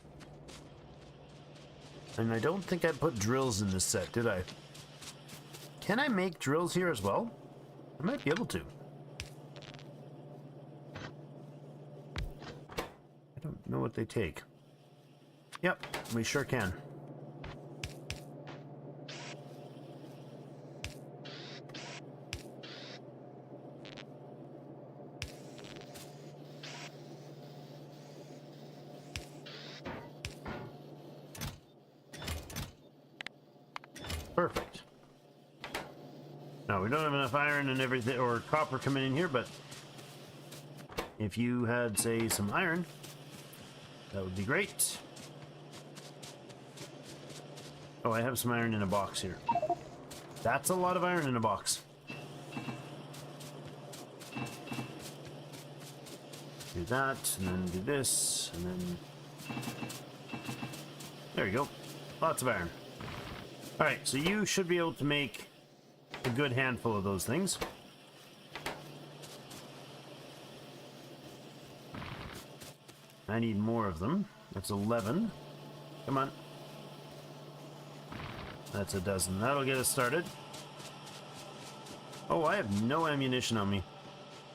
And I don't think I put drills in this set, did I? Can I make drills here as well? I might be able to. I don't know what they take. Yep, we sure can. Perfect. Now, we don't have enough iron and everything, or copper coming in here, but if you had, say, some iron, that would be great. Oh, I have some iron in a box here. That's a lot of iron in a box. Do that, and then do this, and then... There you go. Lots of iron. Alright, so you should be able to make a good handful of those things. I need more of them. That's 11. Come on. That's a dozen. That'll get us started. Oh, I have no ammunition on me.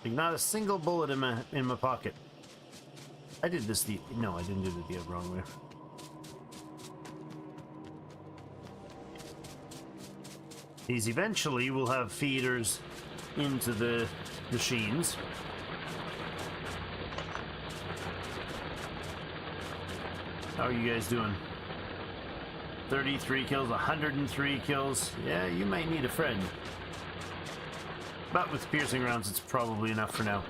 Like, not a single bullet in my pocket. I did this the... No, I didn't do it the wrong way. These eventually will have feeders into the machines. How are you guys doing? 33 kills, 103 kills. Yeah, you might need a friend. But with piercing rounds, it's probably enough for now.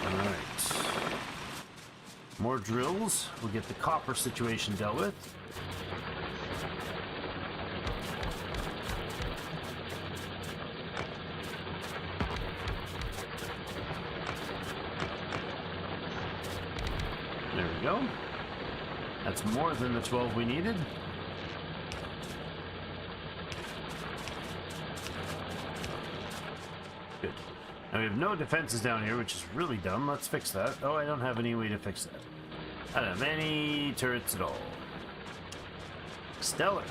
Alright. More drills. We'll get the copper situation dealt with. There we go. That's more than the 12 we needed. Good. Now we have no defenses down here, which is really dumb. Let's fix that. Oh, I don't have any way to fix that. I don't have any turrets at all. Stellar.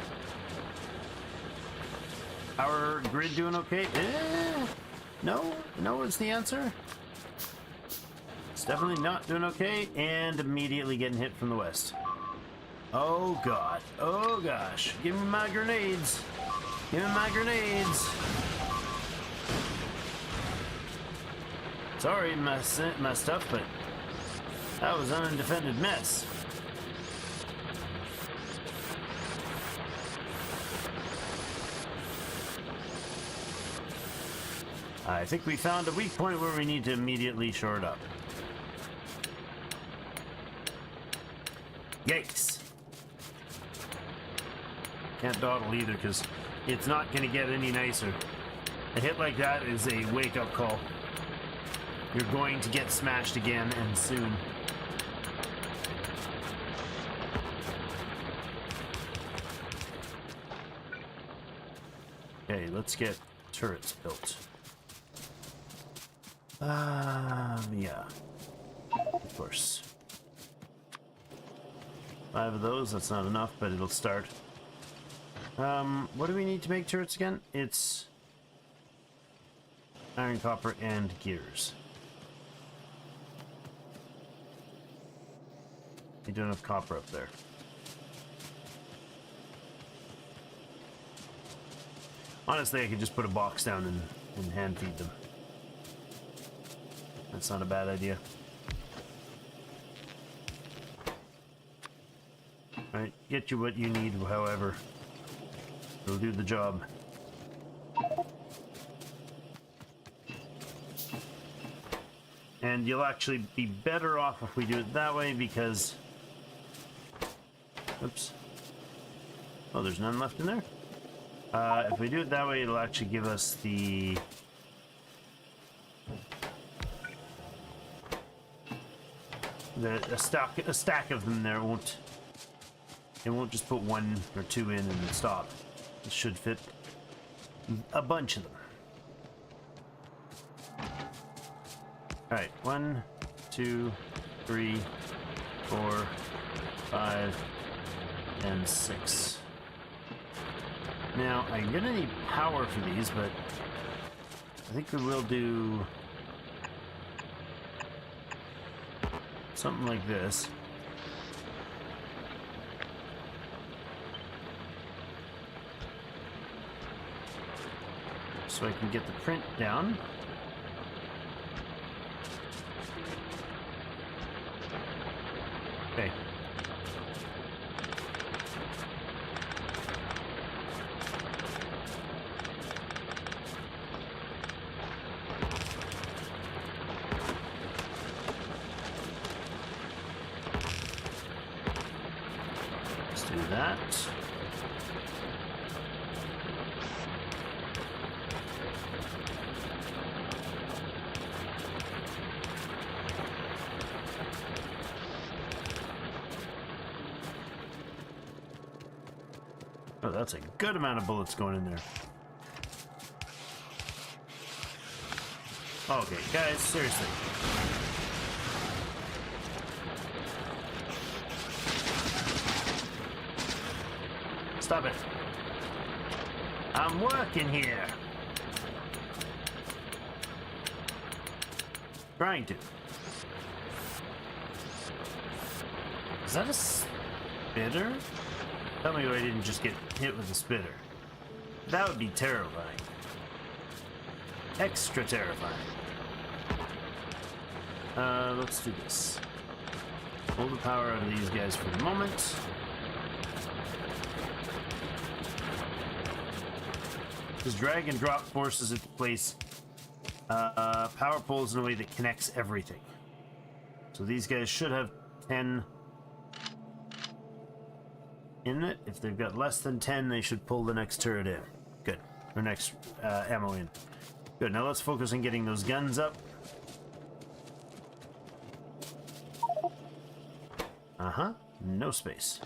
Our grid doing okay? No? No is the answer? It's definitely not doing okay, and immediately getting hit from the west. Oh god. Oh gosh. Give me my grenades. Give me my grenades. Sorry, my stuff, but that was an undefended mess. I think we found a weak point where we need to immediately shore it up. Yikes. Can't dawdle either, because it's not going to get any nicer. A hit like that is a wake-up call. You're going to get smashed again, and soon. Okay, let's get turrets built. Yeah. Of course. 5 of those, that's not enough, but it'll start. What do we need to make turrets again? It's iron, copper, and gears. We don't have copper up there. Honestly, I could just put a box down and hand feed them. That's not a bad idea. Alright, get you what you need, however. It'll do the job. And you'll actually be better off if we do it that way because... Oops. Oh, there's none left in there? If we do it that way, it'll actually give us the... a stack of them there. It won't just put 1 or 2 in and stop. It should fit a bunch of them. Alright, 1, 2, 3, 4, 5, and 6. Now, I'm gonna need power for these, but I think we will do something like this. So I can get the print down. Okay. Let's do that. Oh, that's a good amount of bullets going in there. Okay, guys, seriously. Stop it. I'm working here. Trying to. Is that a spitter? Tell me I didn't just get hit with a spitter. That would be terrifying. Extra terrifying. Let's do this. Pull the power out of these guys for the moment. Just drag and drop forces into place. Power poles in a way that connects everything. So these guys should have 10 in it. If they've got less than 10, they should pull the next turret in. Good. Or next ammo in. Good. Now let's focus on getting those guns up. Uh-huh. No space.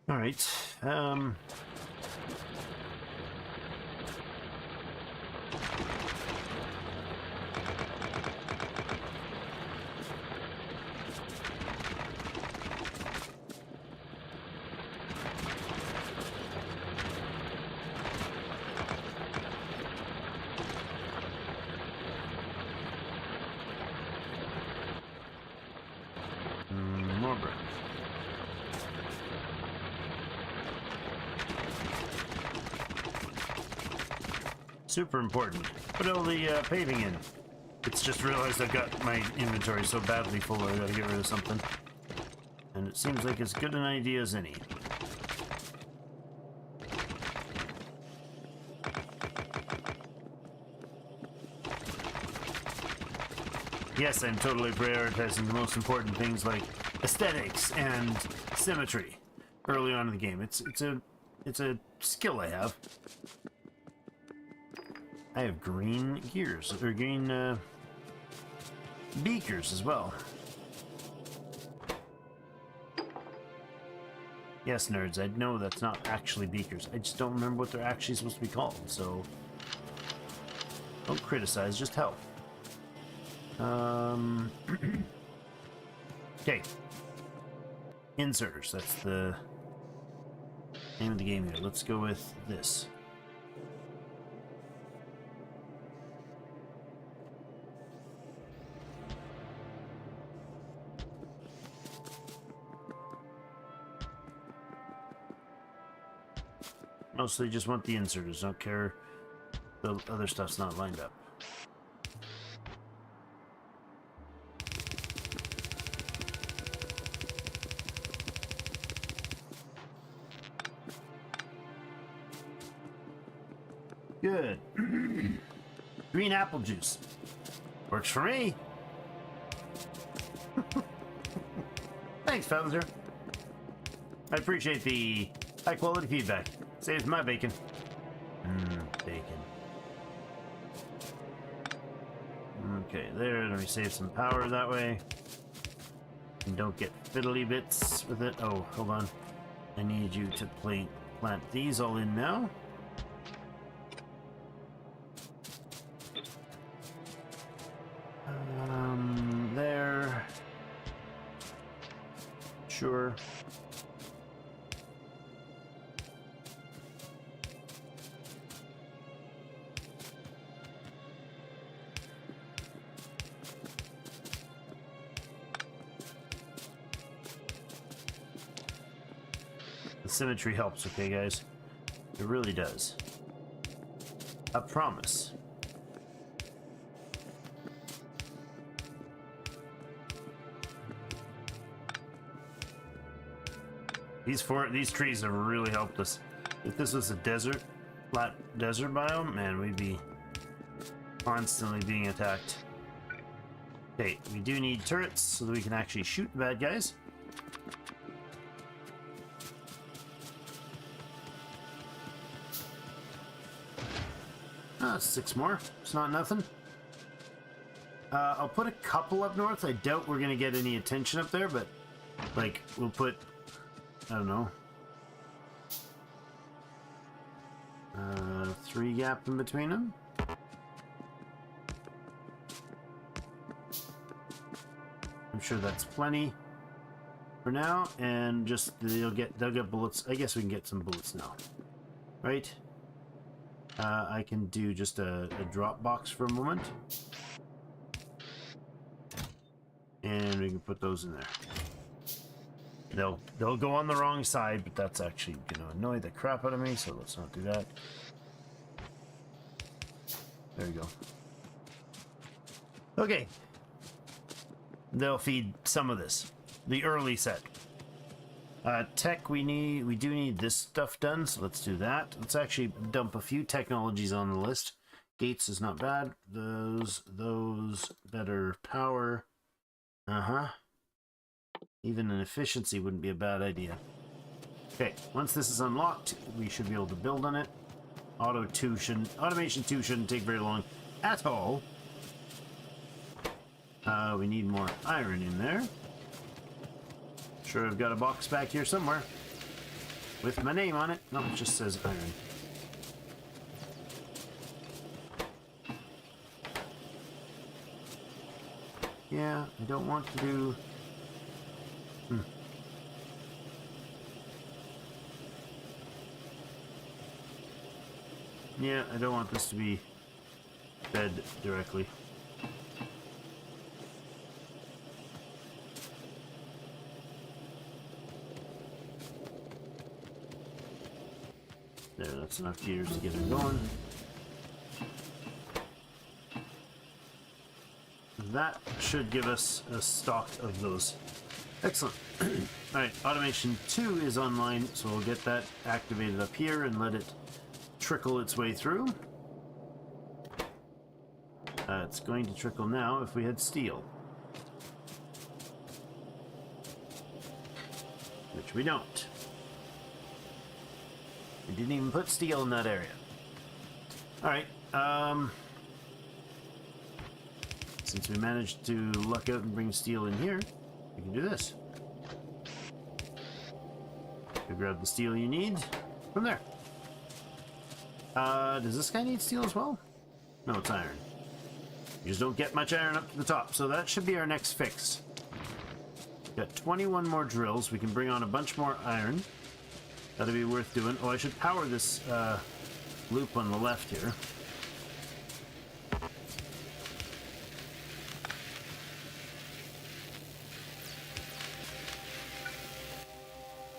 All right. More bricks. Super important. Put all the paving in. It's just realized I've got my inventory so badly full I gotta get rid of something. And it seems like as good an idea as any. Yes, I'm totally prioritizing the most important things like aesthetics and symmetry early on in the game. It's a skill I have. I have green gears, or green beakers as well. Yes, nerds, I know that's not actually beakers. I just don't remember what they're actually supposed to be called, so... Don't criticize, just help. Okay. Inserters, that's the name of the game here. Let's go with this. Mostly just want the inserters, don't care the other stuff's not lined up. Good. Green apple juice. Works for me. Thanks, Factorio. I appreciate the high quality feedback. Saves my bacon. Bacon. Okay, there. Let me save some power that way. And don't get fiddly bits with it. Oh, hold on. I need you to plant these all in now. There. Sure. The symmetry helps, okay, guys? It really does. I promise. These trees have really helped us. If this was a desert, flat desert biome, man, we'd be constantly being attacked. Okay, we do need turrets so that we can actually shoot the bad guys. Ah, 6 more. It's not nothing. I'll put a couple up north. I doubt we're gonna get any attention up there, but like we'll put, I don't know, 3 gap in between them. I'm sure that's plenty for now, and just they'll get bullets. I guess we can get some bullets now, right? I can do just a drop box for a moment, and we can put those in there. They'll go on the wrong side, but that's actually gonna annoy the crap out of me, so let's not do that. There you go. Okay. They'll feed some of this. The early set. Tech, we do need this stuff done, so let's do that. Let's actually dump a few technologies on the list. Gates is not bad. Those, better power. Even an efficiency wouldn't be a bad idea. Okay, once this is unlocked, we should be able to build on it. Automation 2 shouldn't take very long at all. We need more iron in there. Sure, I've got a box back here somewhere with my name on it. No, it just says iron. Yeah, I don't want to do... Yeah, I don't want this to be fed directly. There, that's enough gears to get it going. That should give us a stock of those. Excellent. Alright, automation 2 is online, so we'll get that activated up here and let it trickle its way through. It's going to trickle now if we had steel. Which we don't. We didn't even put steel in that area. Alright, since we managed to luck out and bring steel in here, we can do this. You grab the steel you need from there. Does this guy need steel as well? No, it's iron. You just don't get much iron up to the top, so that should be our next fix. Got 21 more drills. We can bring on a bunch more iron. That'll be worth doing. Oh, I should power this loop on the left here.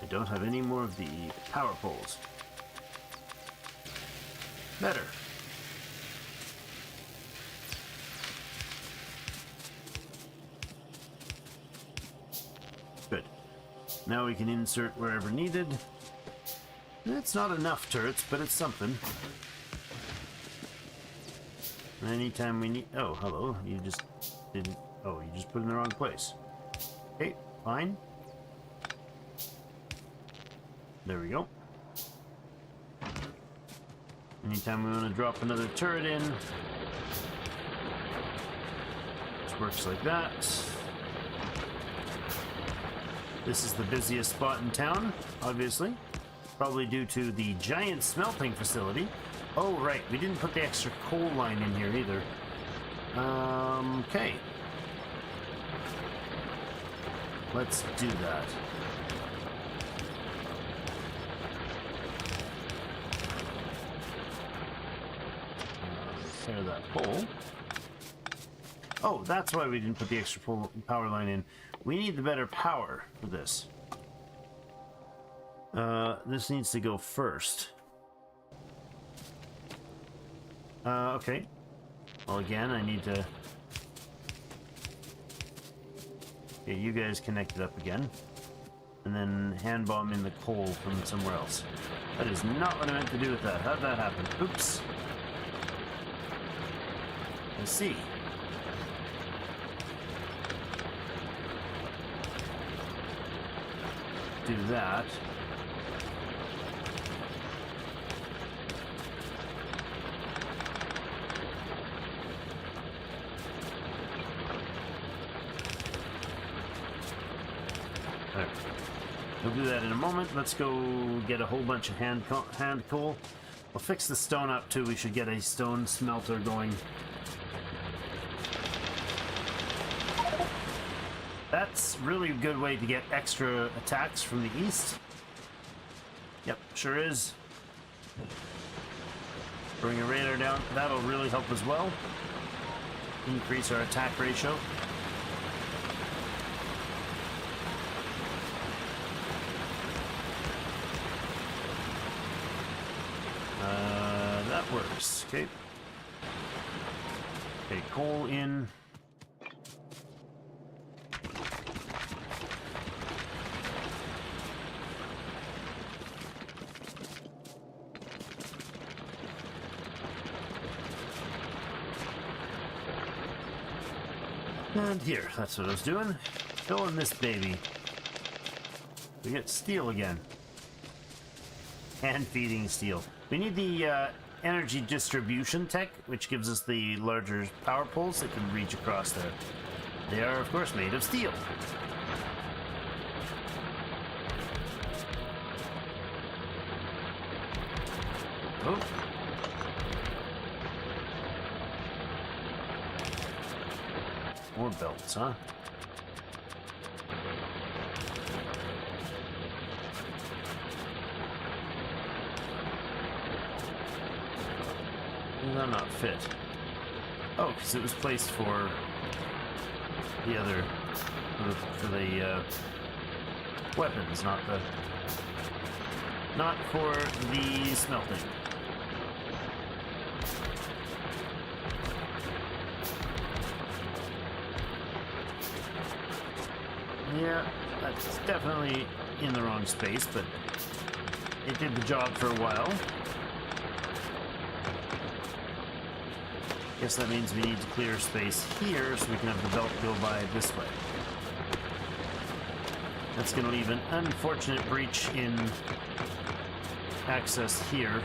I don't have any more of the power poles. Better. Good. Now we can insert wherever needed. It's not enough turrets, but it's something. Anytime we need... Oh, hello. You just didn't... Oh, you just put it in the wrong place. Okay, fine. There we go. Anytime we want to drop another turret in, which works like that. This is the busiest spot in town, obviously. Probably due to the giant smelting facility. Oh, right, we didn't put the extra coal line in here either. Okay. Let's do that. Repair that pole. Oh, that's why we didn't put the extra power line in. We need the better power for this. This needs to go first. Okay. Well, again, I need to get you guys connected up again. And then hand bomb in the coal from somewhere else. That is not what I meant to do with that. How'd that happen? Oops. Let's see. Do that. There. We'll do that in a moment. Let's go get a whole bunch of hand coal. We'll fix the stone up too. We should get a stone smelter going. That's really a good way to get extra attacks from the east. Yep, sure is. Bring a radar down. That'll really help as well. Increase our attack ratio. That works. Okay. Okay, coal in. And here, that's what I was doing. Filling this baby. We get steel again. And feeding steel. We need the energy distribution tech, which gives us the larger power poles that can reach across there. They are, of course, made of steel. Oh. More belts, huh? They're not fit. Oh, because it was placed for the other, for the weapons, not for the smelting. Yeah, that's definitely in the wrong space, but it did the job for a while. Guess that means we need to clear space here so we can have the belt go by this way. That's going to leave an unfortunate breach in access here.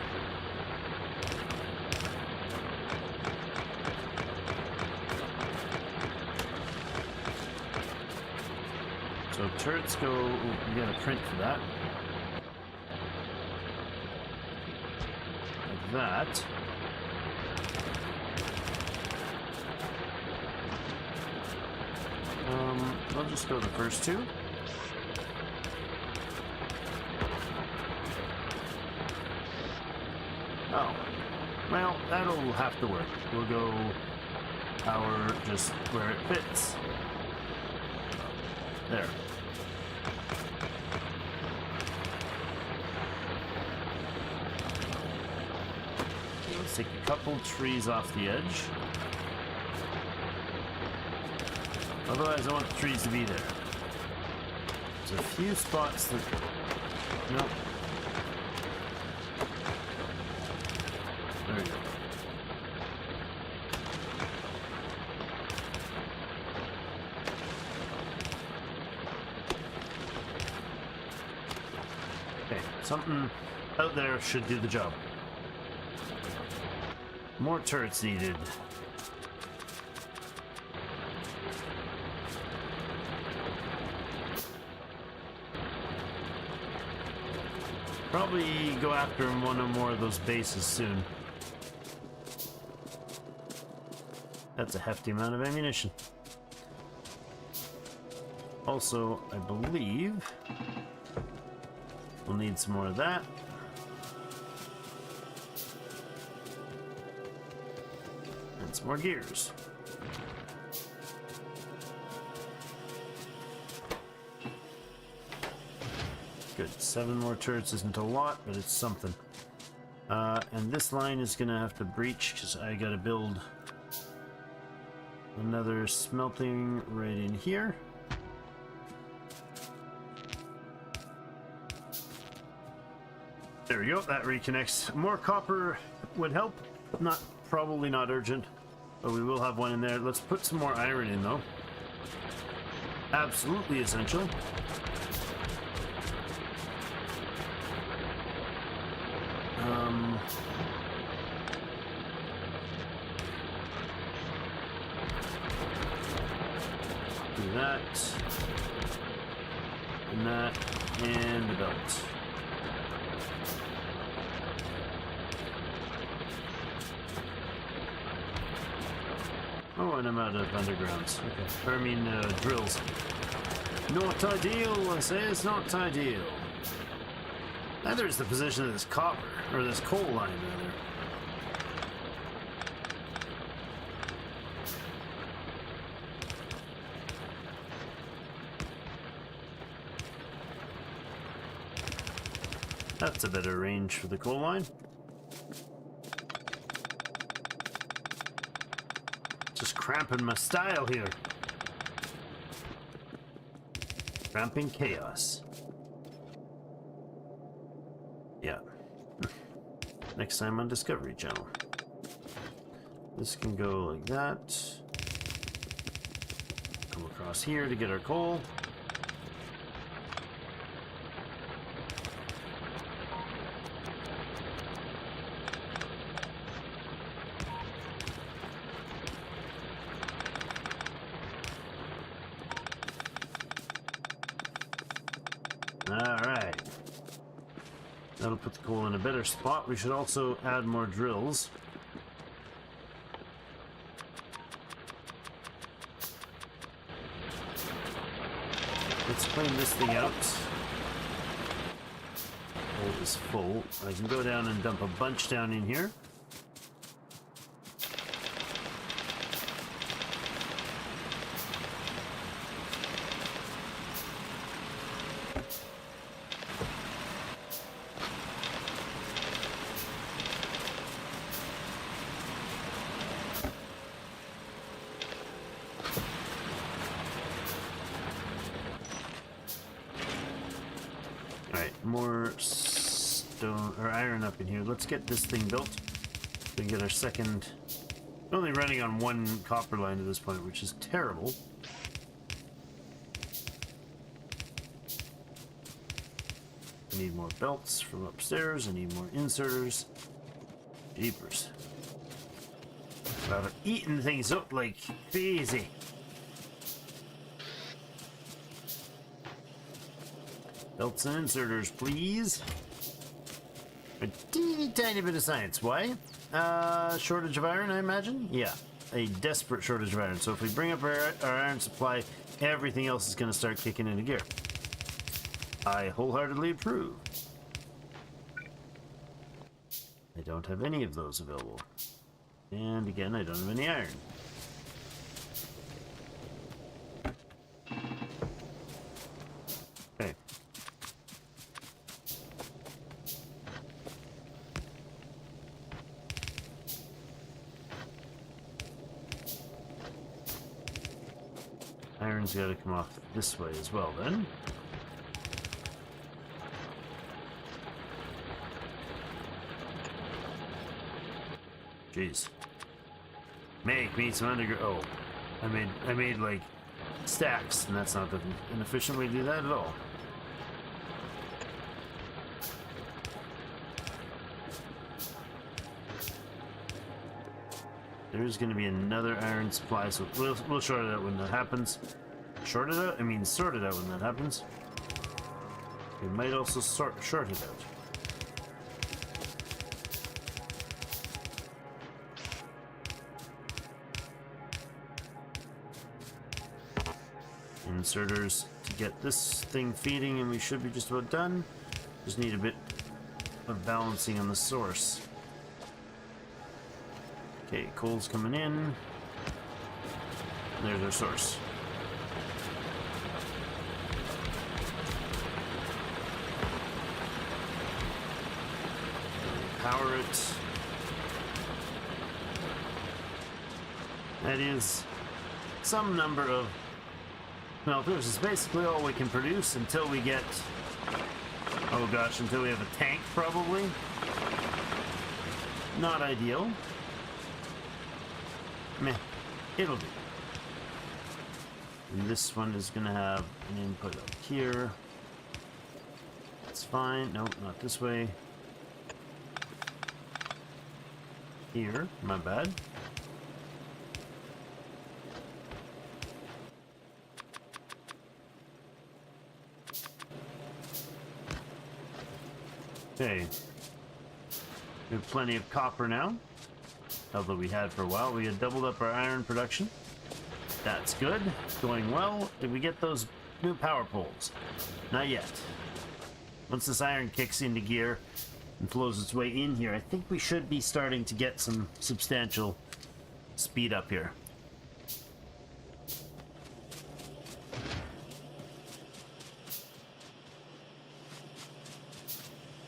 So turrets go, we got a print for that. that. I'll just go the first two. Oh, well, that'll have to work. We'll go power just where it fits. There. Let's take a couple trees off the edge. Otherwise, I want the trees to be there. There's a few spots that... Nope. There we go. Okay, something out there should do the job. More turrets needed. Probably go after one or more of those bases soon. That's a hefty amount of ammunition. Also, I believe we'll need some more of that. And some more gears. Good. 7 more turrets isn't a lot, but it's something. And this line is gonna have to breach because I gotta build another smelting right in here. There we go, that reconnects. More copper would help. Probably not urgent, but we will have one in there. Let's put some more iron in though. Absolutely essential. Do that, and that, and the belt. Oh, and I'm out of undergrounds. Okay. Or, I mean, drills. Not ideal, I say. It's not ideal. Now there's the position of this copper, or this coal line, rather. That's a better range for the coal line. Just cramping my style here. Cramping chaos. Yeah. Next time on Discovery Channel. This can go like that. Come across here to get our coal. Alright. That'll put the coal in a better spot. We should also add more drills. Let's clean this thing out. Hole is full. I can go down and dump a bunch down in here. More stone or iron up in here. Let's get this thing built. We get our second. We're only running on one copper line at this point, which is terrible. I need more belts from upstairs. I need more inserters. Jeepers. I've eaten things up like crazy. Belts and inserters, please. A teeny tiny bit of science. Why? Shortage of iron, I imagine? Yeah, a desperate shortage of iron. So if we bring up our iron supply, everything else is going to start kicking into gear. I wholeheartedly approve. I don't have any of those available. And again, I don't have any iron. Okay. Iron's got to come off this way as well, then. Jeez. Make me some underground. Oh, I made like stacks, and that's not the inefficient way to do that at all. There's going to be another iron supply, so we'll short it out when that happens. Short it out? I mean, sort it out when that happens. We might also short it out. Inserters to get this thing feeding, and we should be just about done. Just need a bit of balancing on the source. Okay, coal's coming in. There's our source. Power it. That is some number of smelters. Is basically all we can produce until we get, oh gosh, until we have a tank probably. Not ideal. Meh, it'll do. And this one is gonna have an input up here. That's fine. Nope, not this way. Here, my bad. Okay. We have plenty of copper now. Although we had for a while. We had doubled up our iron production. That's good. Going well. Did we get those new power poles? Not yet. Once this iron kicks into gear and flows its way in here, I think we should be starting to get some substantial speed up here.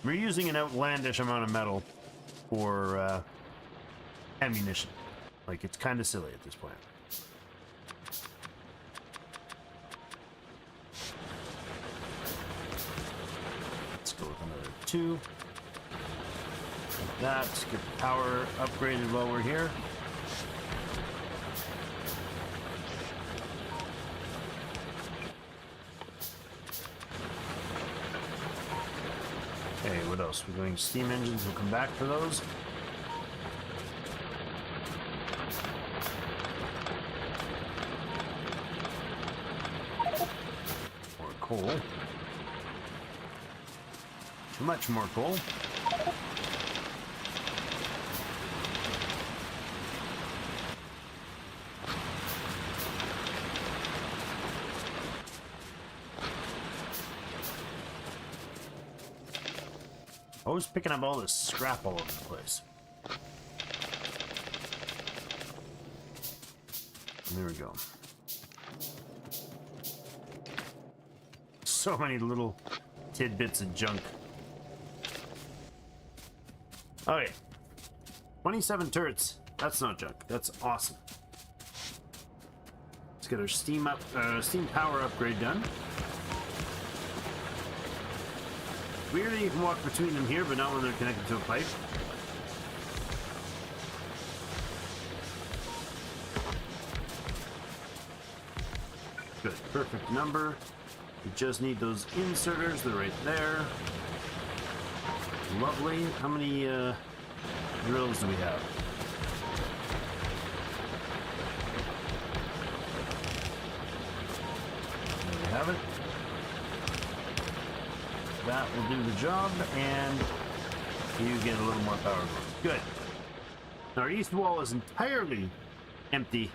We're using an outlandish amount of metal for ammunition. Like, it's kind of silly at this point. Let's go with another 2. Like that. Get the power upgraded while we're here. Okay, what else? We're doing steam engines. We'll come back for those. More coal. Much more coal. Always picking up all this scrap all over the place. There we go. So many little tidbits of junk. Okay. 27 turrets. That's not junk. That's awesome. Let's get our steam power upgrade done. Weirdly, you can walk between them here, but not when they're connected to a pipe. Good. Perfect number. We just need those inserters. They're right there. Lovely. How many drills do we have? There we have it. That will do the job, and You get a little more power going. Good. Our east wall is entirely empty,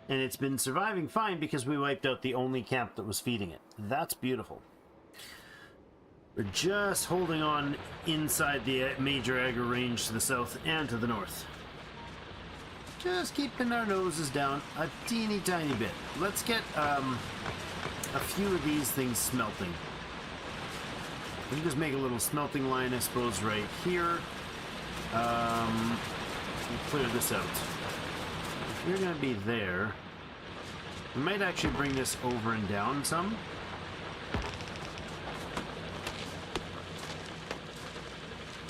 and it's been surviving fine because we wiped out the only camp that was feeding it. That's beautiful. We're just holding on inside the major agro range to the south and to the north. Just keeping our noses down a teeny tiny bit. Let's get a few of these things smelting. We can just make a little smelting line, I suppose, right here. We'll clear this out. If you're going to be there, we might actually bring this over and down some.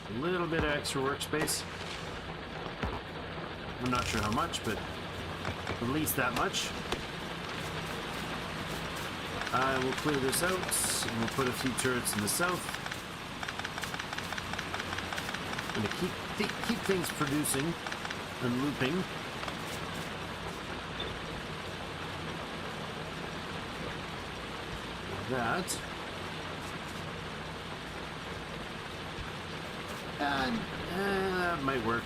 A little bit of extra workspace. I'm not sure how much, but at least that much. I will clear this out, and we'll put a few turrets in the south. I'm going to keep things producing and looping. That. And that might work.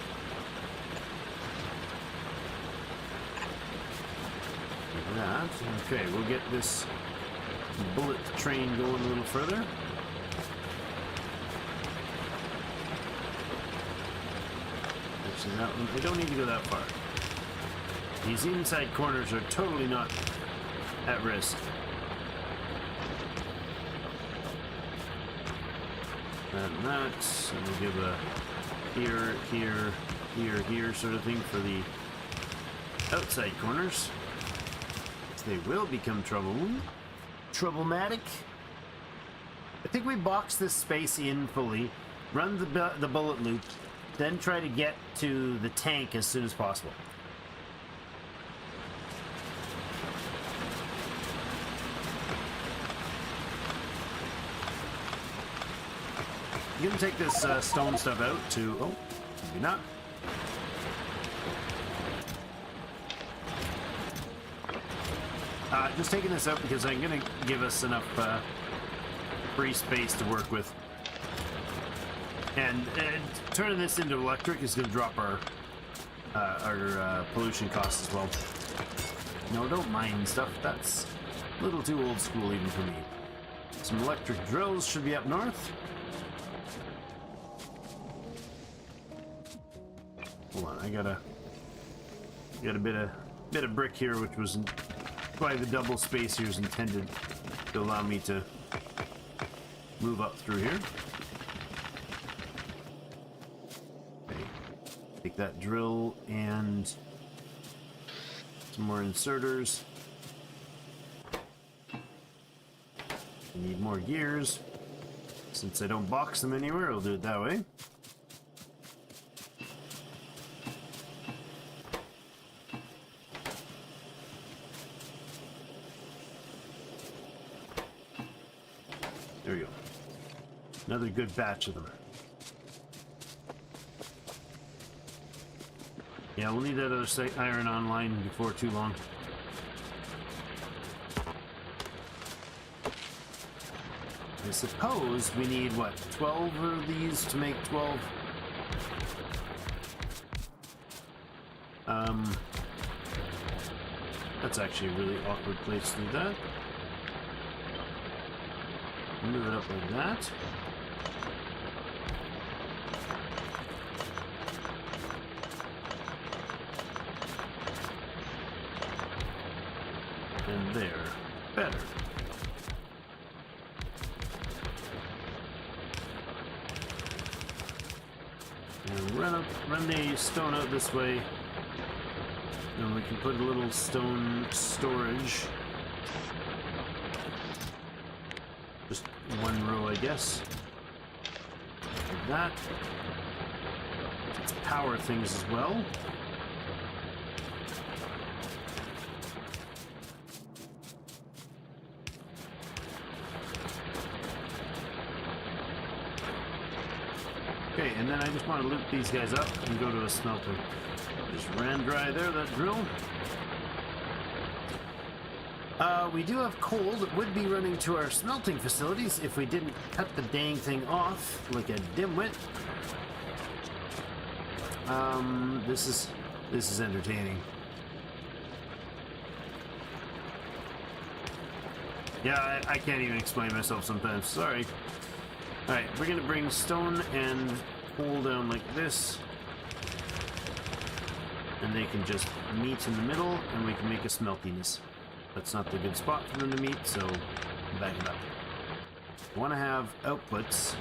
Like that. Okay, we'll get this bullet train going a little further. Actually, that one, we don't need to go that far. These inside corners are totally not at risk. And that, and we'll give a here, here, here, here sort of thing for the outside corners. They will become troublematic. I think we box this space in fully, run the bullet loop, then try to get to the tank as soon as possible. You can take this stone stuff out to... Oh, maybe not. Just taking this out because I'm going to give us enough free space to work with. And turning this into electric is going to drop our pollution costs as well. No, don't mind stuff. That's a little too old school even for me. Some electric drills should be up north. Hold on, I got a bit of brick here, which was why the double space here is intended to allow me to move up through here. Okay. Take that drill and some more inserters. I need more gears. Since I don't box them anywhere, I'll do it that way. There we go. Another good batch of them. Yeah, we'll need that other iron online before too long. I suppose we need, what, 12 of these to make 12? That's actually a really awkward place to do that. Move it up like that. And there. Better. And run the stone out this way. And we can put a little stone storage. Just one row, I guess. Like that. Let's power things as well. Okay, and then I just want to loop these guys up and go to a smelter. Just ran dry there, that drill. We do have coal that would be running to our smelting facilities if we didn't cut the dang thing off like a dimwit. This is entertaining. Yeah, I can't even explain myself sometimes. Sorry. Alright, we're gonna bring stone and coal down like this. And they can just meet in the middle, and we can make a smeltiness. That's not the good spot for them to meet, so back it up. I want to have outputs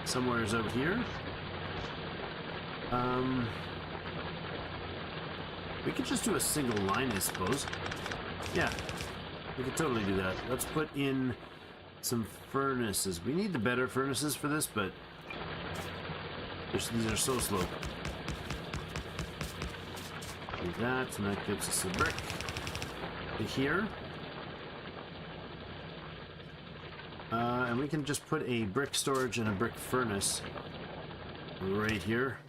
somewhere is out here. We could just do a single line, I suppose. Yeah, we could totally do that. Let's put in some furnaces. We need the better furnaces for this, but these are so slow. Do that, and that gives us a brick to here. And we can just put a brick storage and a brick furnace right here.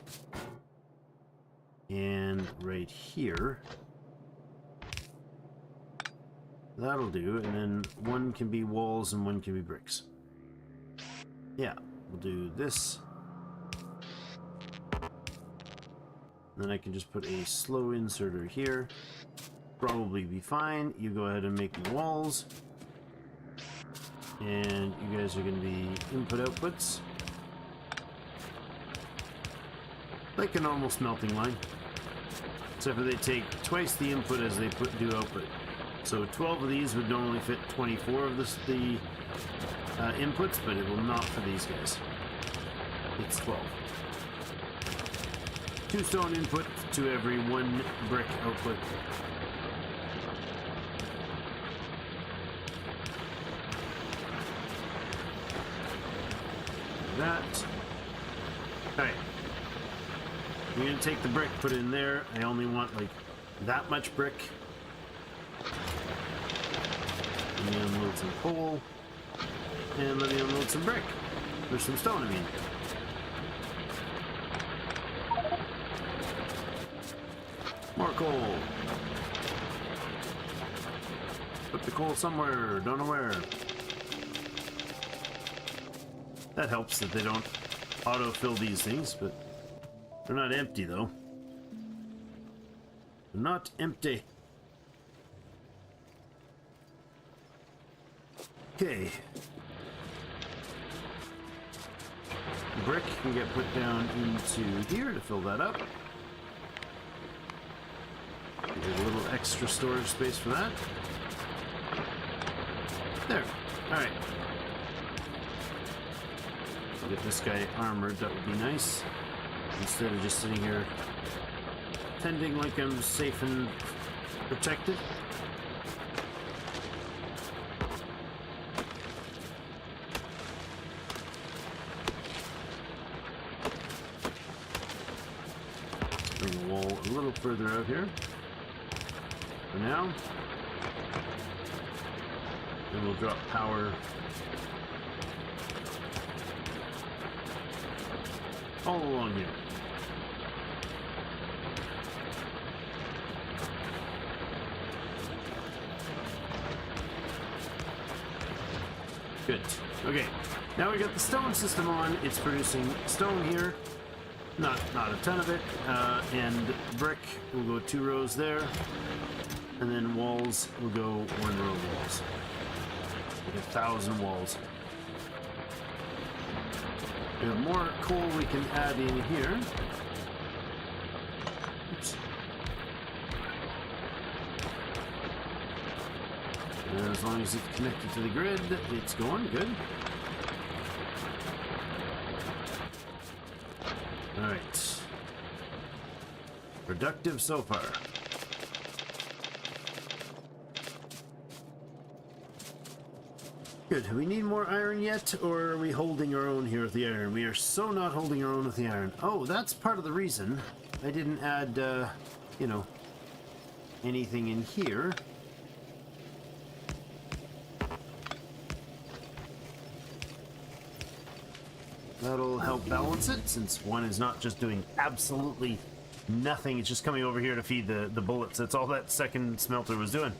And right here. That'll do, and then one can be walls and one can be bricks. Yeah, we'll do this. Then I can just put a slow inserter here. Probably be fine. You go ahead and make the walls. And you guys are going to be input outputs. Like a normal smelting line. Except for they take twice the input as they do output. So 12 of these would normally fit 24 of the inputs, but it will not for these guys. It's 12. 2 stone input to every 1 brick output. That. Alright. I'm going to take the brick, put it in there. I only want like that much brick. Let me unload some coal. And let me unload some brick. There's some stone, I mean. More coal. Put the coal somewhere, don't know where. That helps that they don't auto-fill these things, but they're not empty though. They're not empty. Okay. Brick can get put down into here to fill that up. Get a little extra storage space for that. There. Alright. Get this guy armored, that would be nice. Instead of just sitting here pretending like I'm safe and protected. Bring the wall a little further out here for now. And we'll drop power all along here. Good. Okay. Now we got the stone system on. It's producing stone here. Not a ton of it. And brick will go 2 rows there. And then walls will go 1 row of walls. Like 1,000 walls. We have more coal we can add in here. Oops. And as long as it's connected to the grid, it's going good. Alright. Productive so far. Good. Do we need more iron yet, or are we holding our own here with the iron? We are so not holding our own with the iron. Oh, that's part of the reason I didn't add, you know, anything in here. That'll help balance it, since one is not just doing absolutely nothing. It's just coming over here to feed the bullets. That's all that second smelter was doing.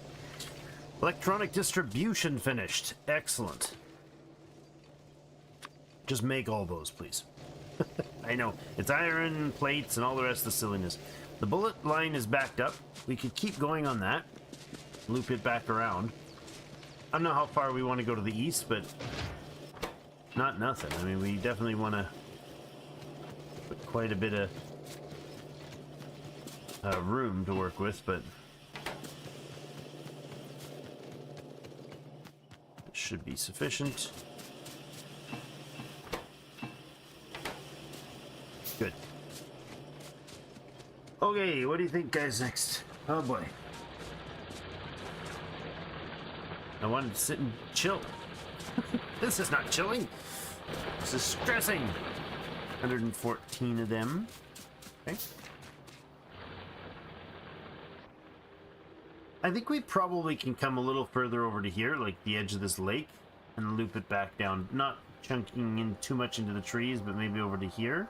Electronic distribution finished. Excellent. Just make all those, please. I know. It's iron plates and all the rest of the silliness. The bullet line is backed up. We could keep going on that. Loop it back around. I don't know how far we want to go to the east, but not nothing. I mean, we definitely want to put quite a bit of room to work with, but it should be sufficient. Good. Okay, what do you think, guys, next? Oh boy. I wanted to sit and chill. This is not chilling. This is stressing. 114 of them. Okay. I think we probably can come a little further over to here, like the edge of this lake, and loop it back down. Not chunking in too much into the trees, but maybe over to here.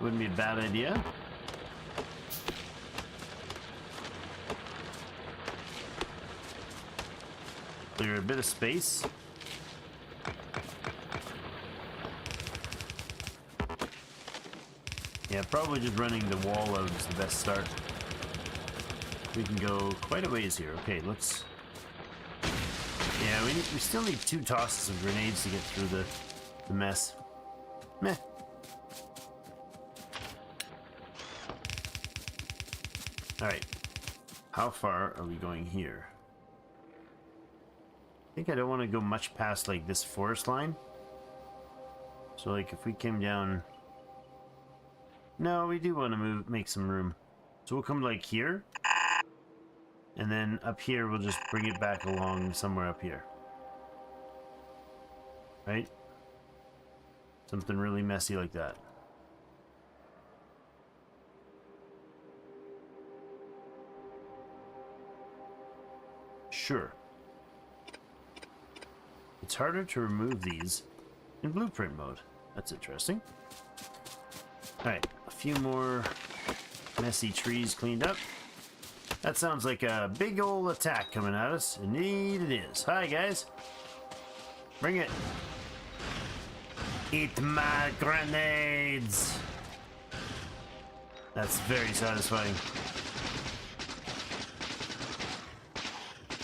Wouldn't be a bad idea. Clear a bit of space. Yeah, probably just running the wall out is the best start. We can go quite a ways here. Okay, let's... Yeah, we still need 2 tosses of grenades to get through the mess. Meh. Alright. How far are we going here? I think I don't want to go much past, like, this forest line. So, like, if we came down... No, we do want to make some room. So we'll come, like, here. And then up here, we'll just bring it back along somewhere up here. Right? Something really messy like that. Sure. It's harder to remove these in blueprint mode. That's interesting. Alright, a few more messy trees cleaned up. That sounds like a big old attack coming at us. Indeed it is. Hi, guys. Bring it. Eat my grenades. That's very satisfying.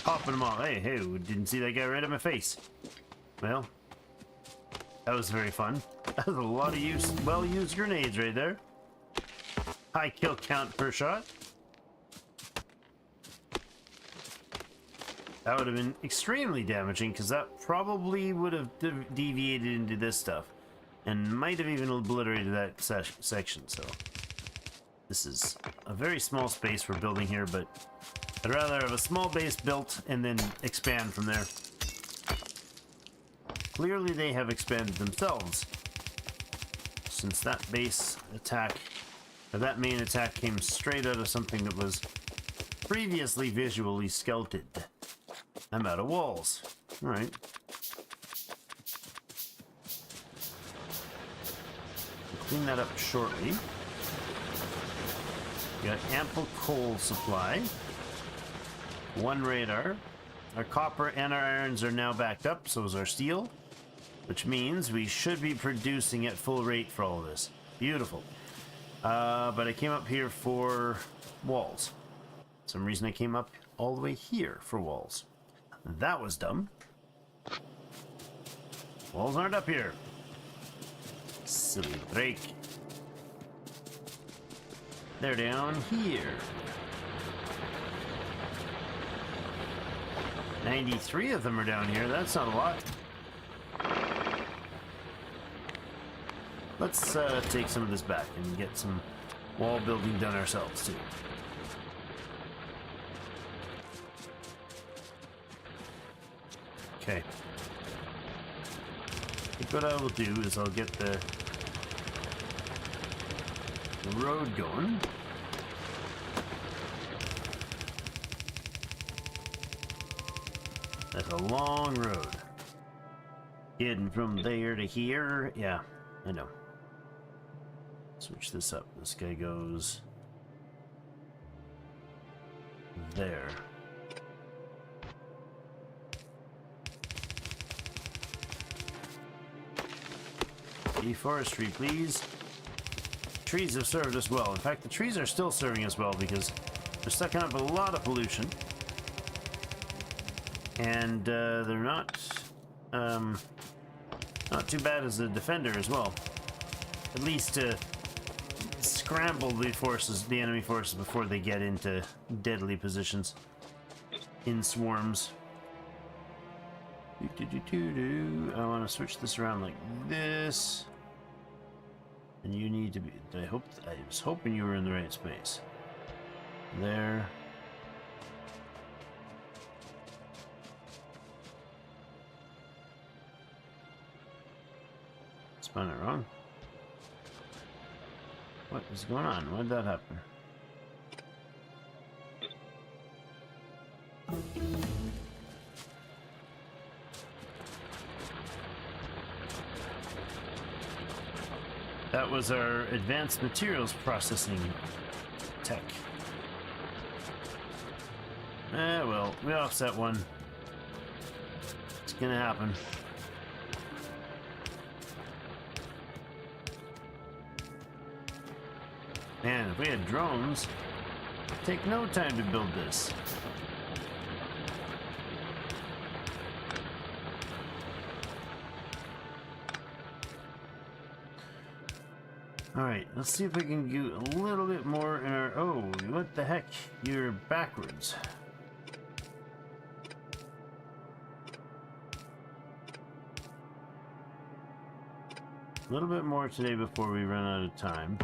Popping them all. Hey, didn't see that guy right in my face. Well, that was very fun. That was a lot of well-used grenades right there. High kill count per shot. That would have been extremely damaging, because that probably would have deviated into this stuff. And might have even obliterated that section, so... This is a very small space we're building here, but I'd rather have a small base built and then expand from there. Clearly they have expanded themselves, since that base attack, or that main attack, came straight out of something that was previously visually skeleted. I'm out of walls. Alright. Clean that up shortly. We got ample coal supply. 1 radar. Our copper and our irons are now backed up, so is our steel. Which means we should be producing at full rate for all of this. Beautiful. But I came up here for walls. For some reason I came up all the way here for walls. That was dumb. Walls aren't up here. Silly break. They're down here. 93 of them are down here. That's not a lot. Let's take some of this back and get some wall building done ourselves too. Okay. I think what I will do is I'll get the road going. That's a long road. Getting from there to here. Yeah, I know. Switch this up. This guy goes there. Deforestry, please. Trees have served us well. In fact, the trees are still serving us well because they're sucking up a lot of pollution. And they're not too bad as a defender as well. At least to scramble the enemy forces before they get into deadly positions in swarms. I want to switch this around like this. And you need to be... I was hoping you were in the right space. There. Spun it wrong. What is going on? Why did that happen? That was our advanced materials processing tech. Well, we offset one. It's gonna happen. Man, if we had drones, it'd take no time to build this. Alright, let's see if we can do a little bit more in our... Oh, what the heck? You're backwards. A little bit more today before we run out of time.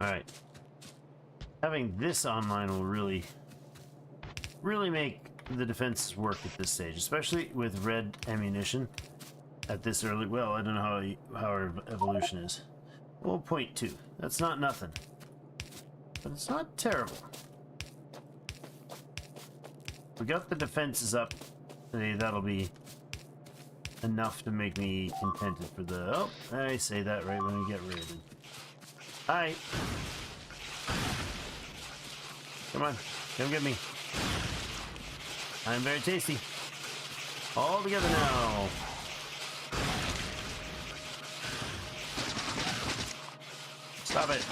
Alright. Having this online will really make the defenses work at this stage, especially with red ammunition at this early... Well, I don't know how our evolution is. Well, 0.2. That's not nothing. But it's not terrible. We got the defenses up today. That'll be enough to make me contented for the... Oh, I say that right when we get raided. Hi. Come on, come get me. I'm very tasty. All together now. Stop it.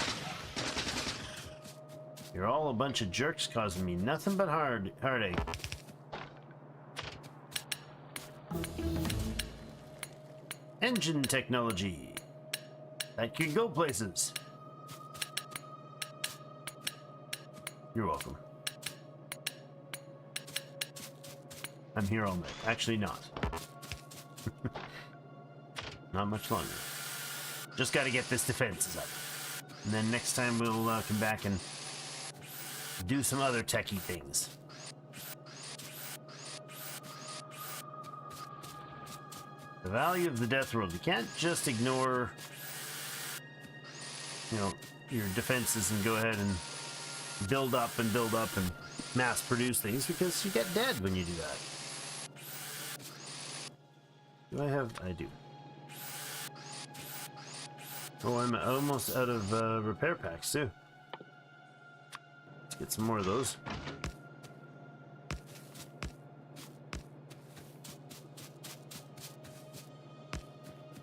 You're all a bunch of jerks causing me nothing but heartache. Engine technology. That could go places. You're welcome. I'm here all night. Actually not. Not much longer. Just gotta get this defenses up. And then next time we'll come back and do some other techie things. The value of the death world. You can't just ignore, you know, your defenses and go ahead and build up and mass produce things, because you get dead when you do that. Do I have... I do. Oh, I'm almost out of repair packs too. Let's get some more of those.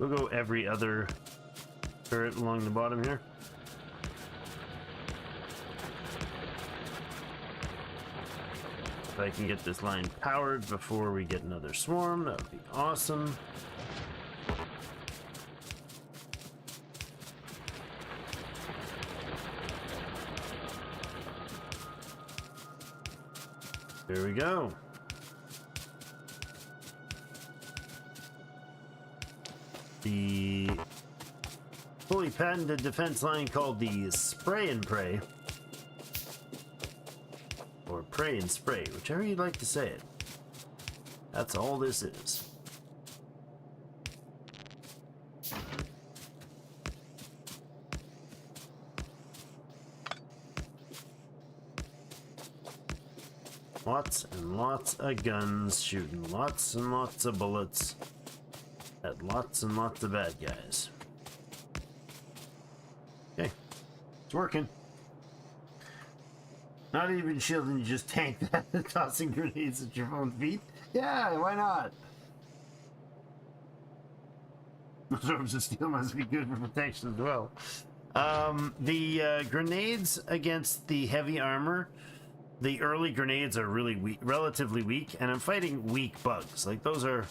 We'll go every other turret along the bottom here. If I can get this line powered before we get another swarm, that would be awesome. There we go. The fully patented defense line called the Spray and Pray. Or Pray and Spray, whichever you'd like to say it. That's all this is. Lots and lots of guns, shooting lots and lots of bullets at lots and lots of bad guys. Okay, it's working. Not even shielding, you just tank that, tossing grenades at your own feet. Yeah, why not? Orbs of steel must be good for protection as well. The grenades against the heavy armor, the early grenades are really weak, relatively weak, and I'm fighting weak bugs. Like those are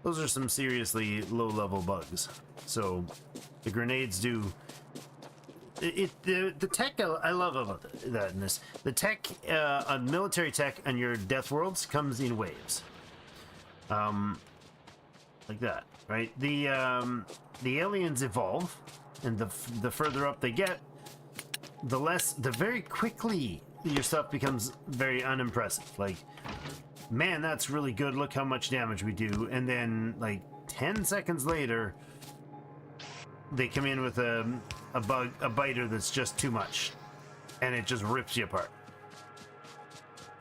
some seriously low-level bugs. So the grenades do. The tech I love about that in this. The tech, military tech on your death worlds comes in waves. Like that, right? The aliens evolve, and the further up they get, the very quickly your stuff becomes very unimpressive. Like, man, that's really good. Look how much damage we do. And then, like 10 seconds later, they come in with a biter that's just too much, and it just rips you apart.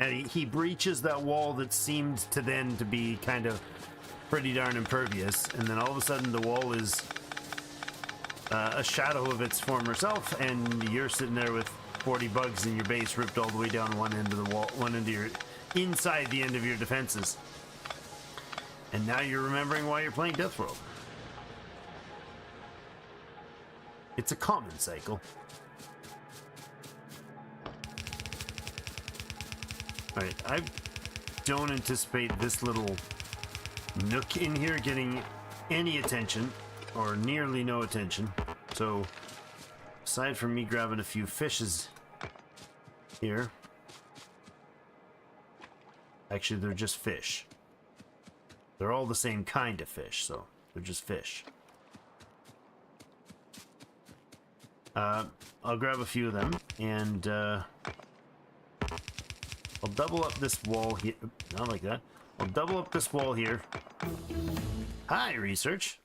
And he breaches that wall that seemed to then to be kind of pretty darn impervious, and then all of a sudden the wall is a shadow of its former self, and you're sitting there with 40 bugs in your base ripped all the way down one end of the wall, one end of your inside the end of your defenses. And now you're remembering why you're playing Death World. It's a common cycle. Alright, I don't anticipate this little nook in here getting any attention, or nearly no attention. So, aside from me grabbing a few fishes here, actually they're just fish. They're all the same kind of fish, so they're just fish. I'll grab a few of them, and I'll double up this wall here. Not like that. I'll double up this wall here. Hi, research.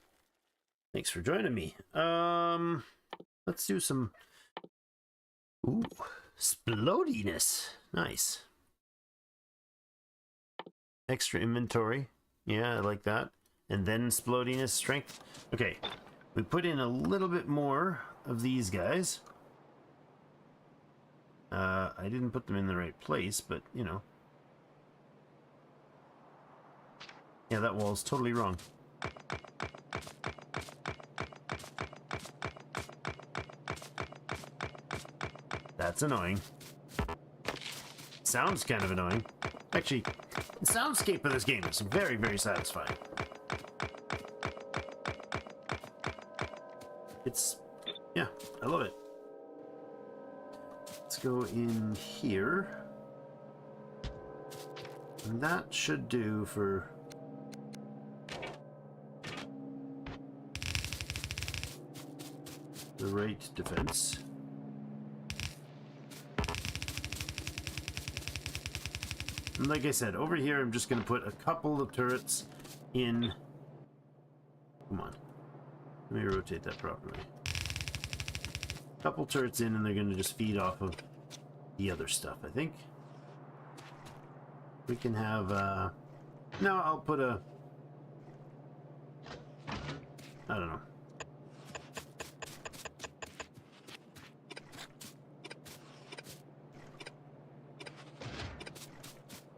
Thanks for joining me. Let's do some... Ooh, splodiness. Nice. Extra inventory. Yeah, I like that. And then splodiness strength. Okay, we put in a little bit more of these guys. I didn't put them in the right place, but, you know. Yeah, that wall's totally wrong. That's annoying. Sounds kind of annoying. Actually, the soundscape of this game is very, very satisfying. It's... yeah, I love it. Let's go in here. And that should do for... the right defense. And like I said, over here I'm just going to put a couple of turrets in. Come on. Let me rotate that properly. Couple turrets in, and they're going to just feed off of the other stuff, I think. We can have, no, I'll put a... I don't know.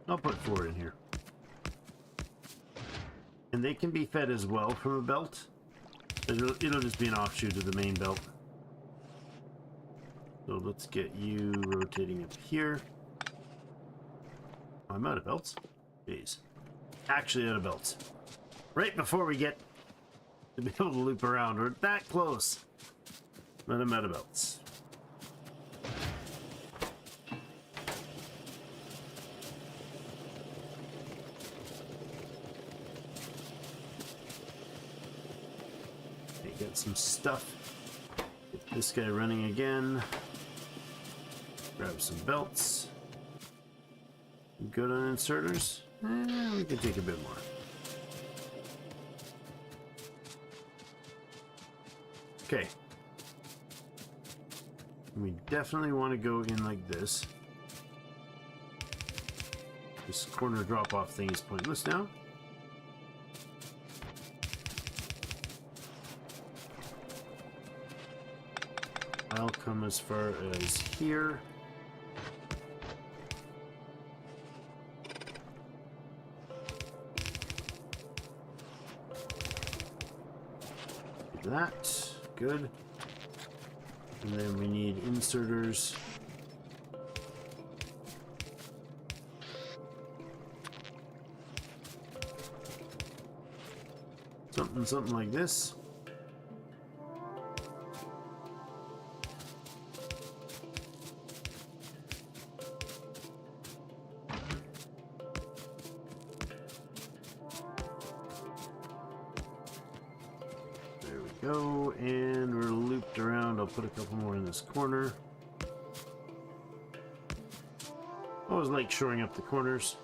I'll put 4 in here. And they can be fed as well from a belt. It'll just be an offshoot of the main belt. So let's get you rotating up here. I'm out of belts. Jeez. Actually out of belts. Right before we get to be able to loop around. We're that close. But I'm out of belts. Okay, get some stuff. Get this guy running again. Grab some belts. Good on inserters. We can take a bit more. Okay. We definitely want to go in like this. This corner drop-off thing is pointless now. I'll come as far as here. That. Good. And then we need inserters. Something like this. There we go, and we're looped around. I'll put a couple more in this corner. Always like shoring up the corners.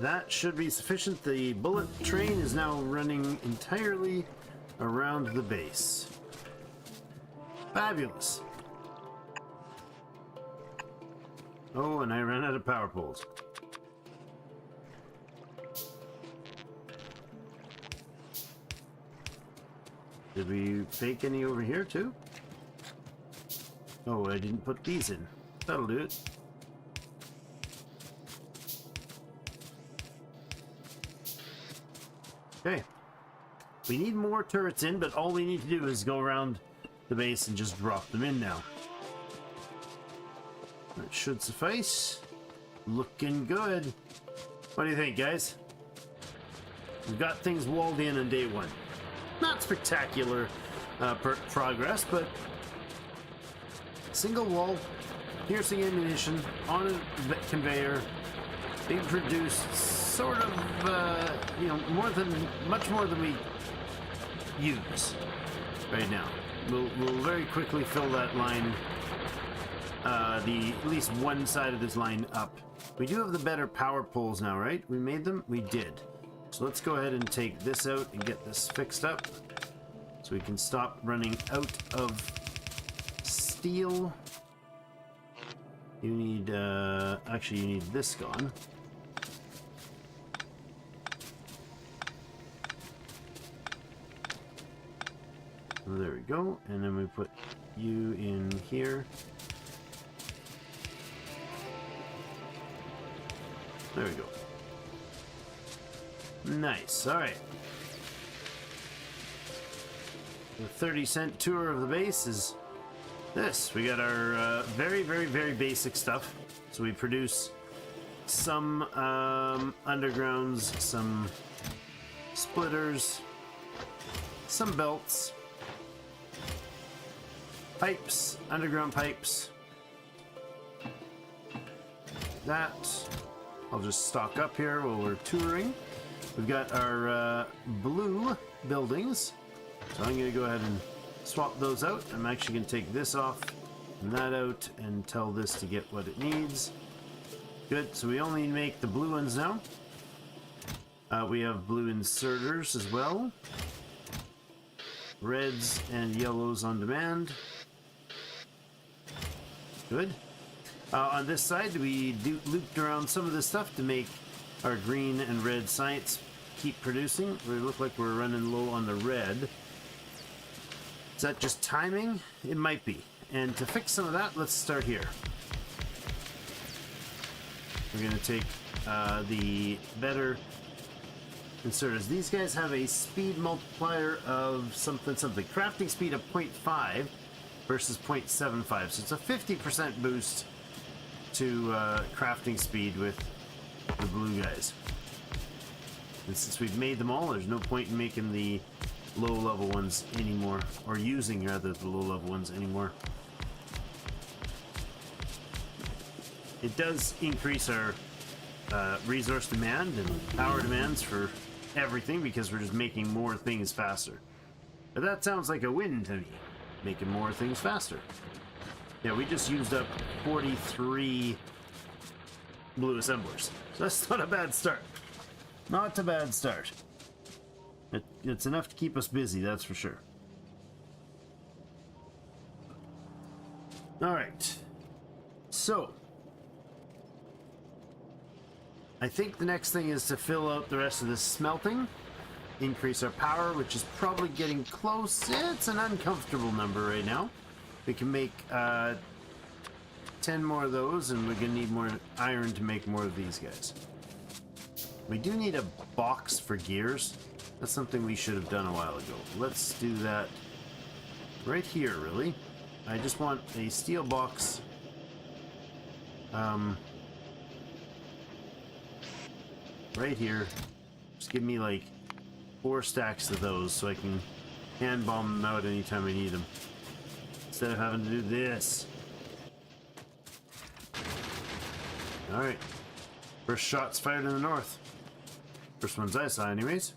That should be sufficient. The bullet train is now running entirely around the base. Fabulous. Oh, and I ran out of power poles. Did we fake any over here too? Oh, I didn't put these in. That'll do it. Okay. We need more turrets in, but all we need to do is go around the base and just drop them in now. That should suffice. Looking good. What do you think, guys? We've got things walled in on day one. Not spectacular progress, but single wall, piercing ammunition on a conveyor, being produced sort of, you know, much more than we use right now. We'll very quickly fill that line, at least one side of this line up. We do have the better power poles now, right? We made them? We did. So let's go ahead and take this out and get this fixed up so we can stop running out of steel. You need, actually you need this gone. There we go, and then we put you in here. There we go. Nice, alright. The 30-cent tour of the base is this. We got our very, very, very basic stuff. So we produce some undergrounds, some splitters, some belts, pipes, underground pipes. That I'll just stock up here while we're touring. We've got our blue buildings, so I'm going to go ahead and swap those out. I'm actually going to take this off and that out and tell this to get what it needs. Good, so we only make the blue ones now. We have blue inserters as well. Reds and yellows on demand. Good. On this side, we looped around some of this stuff to make our green and red sites keep producing. We look like we're running low on the red. Is that just timing? It might be. And to fix some of that, let's start here. We're going to take the better inserters. These guys have a speed multiplier of something. Crafting speed of 0.5 versus 0.75. So it's a 50% boost to crafting speed with the blue guys. And since we've made them all, there's no point in making the low-level ones anymore, or using rather the low-level ones anymore. It does increase our resource demand and power demands for everything because we're just making more things faster. But that sounds like a win to me, making more things faster. Yeah, we just used up 43 blue assemblers. So that's not a bad start. Not a bad start. It's enough to keep us busy, that's for sure. Alright. So, I think the next thing is to fill out the rest of this smelting, increase our power, which is probably getting close. It's an uncomfortable number right now. We can make 10 more of those, and we're gonna need more iron to make more of these guys. We do need a box for gears. That's something we should have done a while ago. Let's do that right here, really. I just want a steel box. Right here. Just give me like 4 stacks of those so I can hand bomb them out anytime I need them. Instead of having to do this. Alright. First shots fired in the north. First ones I saw anyways.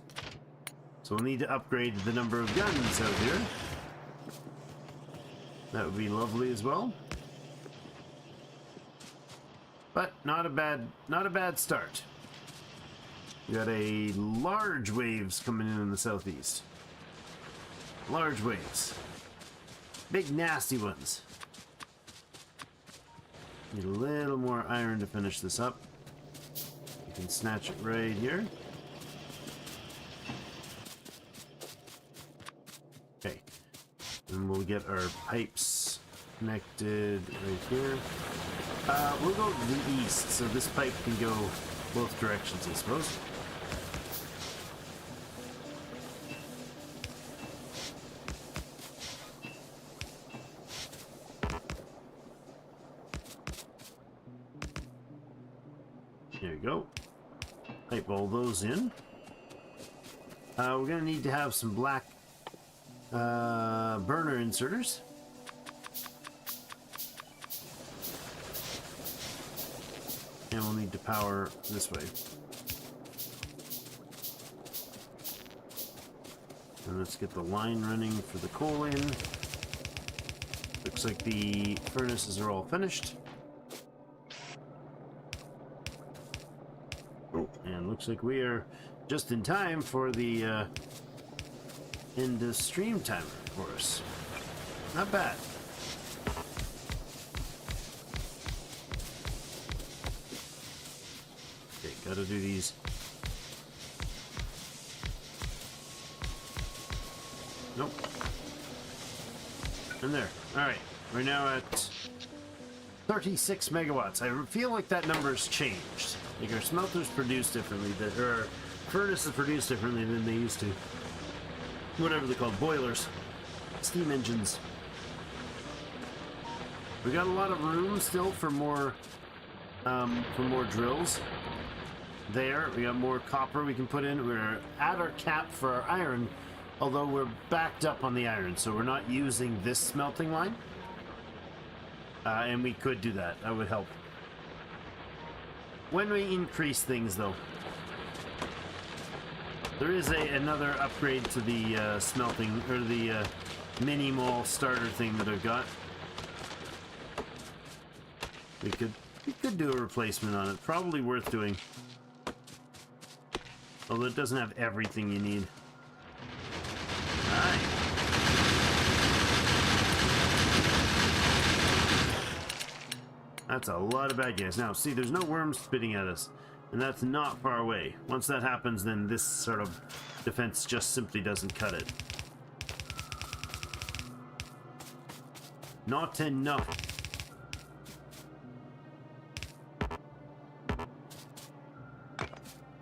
So we'll need to upgrade the number of guns out here. That would be lovely as well. But not a bad start. We got a large waves coming in the southeast. Large waves. Big nasty ones. Need a little more iron to finish this up. You can snatch it right here. Okay. And we'll get our pipes connected right here. We'll go to the east, so this pipe can go both directions, I suppose. There you go. Pipe all those in. We're gonna need to have some black burner inserters. And we'll need to power this way. And let's get the line running for the coal in. Looks like the furnaces are all finished. Oh, and looks like we are just in time for the end of stream timer for us. Not bad. Okay, gotta do these. Nope. And there. Alright, we're now at 36 megawatts. I feel like that number's changed. Like our smelters produce differently, or our furnaces produce differently than they used to. Whatever they're called, boilers, steam engines. We got a lot of room still for more drills. There, we got more copper we can put in. We're at our cap for our iron, although we're backed up on the iron, so we're not using this smelting line. And we could do that. That would help. When we increase things, though, there is another upgrade to the smelting, or the mini mall starter thing that I've got. We could do a replacement on it. Probably worth doing. Although it doesn't have everything you need. Alright. That's a lot of bad guys. Now, see, there's no worms spitting at us. And that's not far away. Once that happens, then this sort of defense just simply doesn't cut it. Not enough.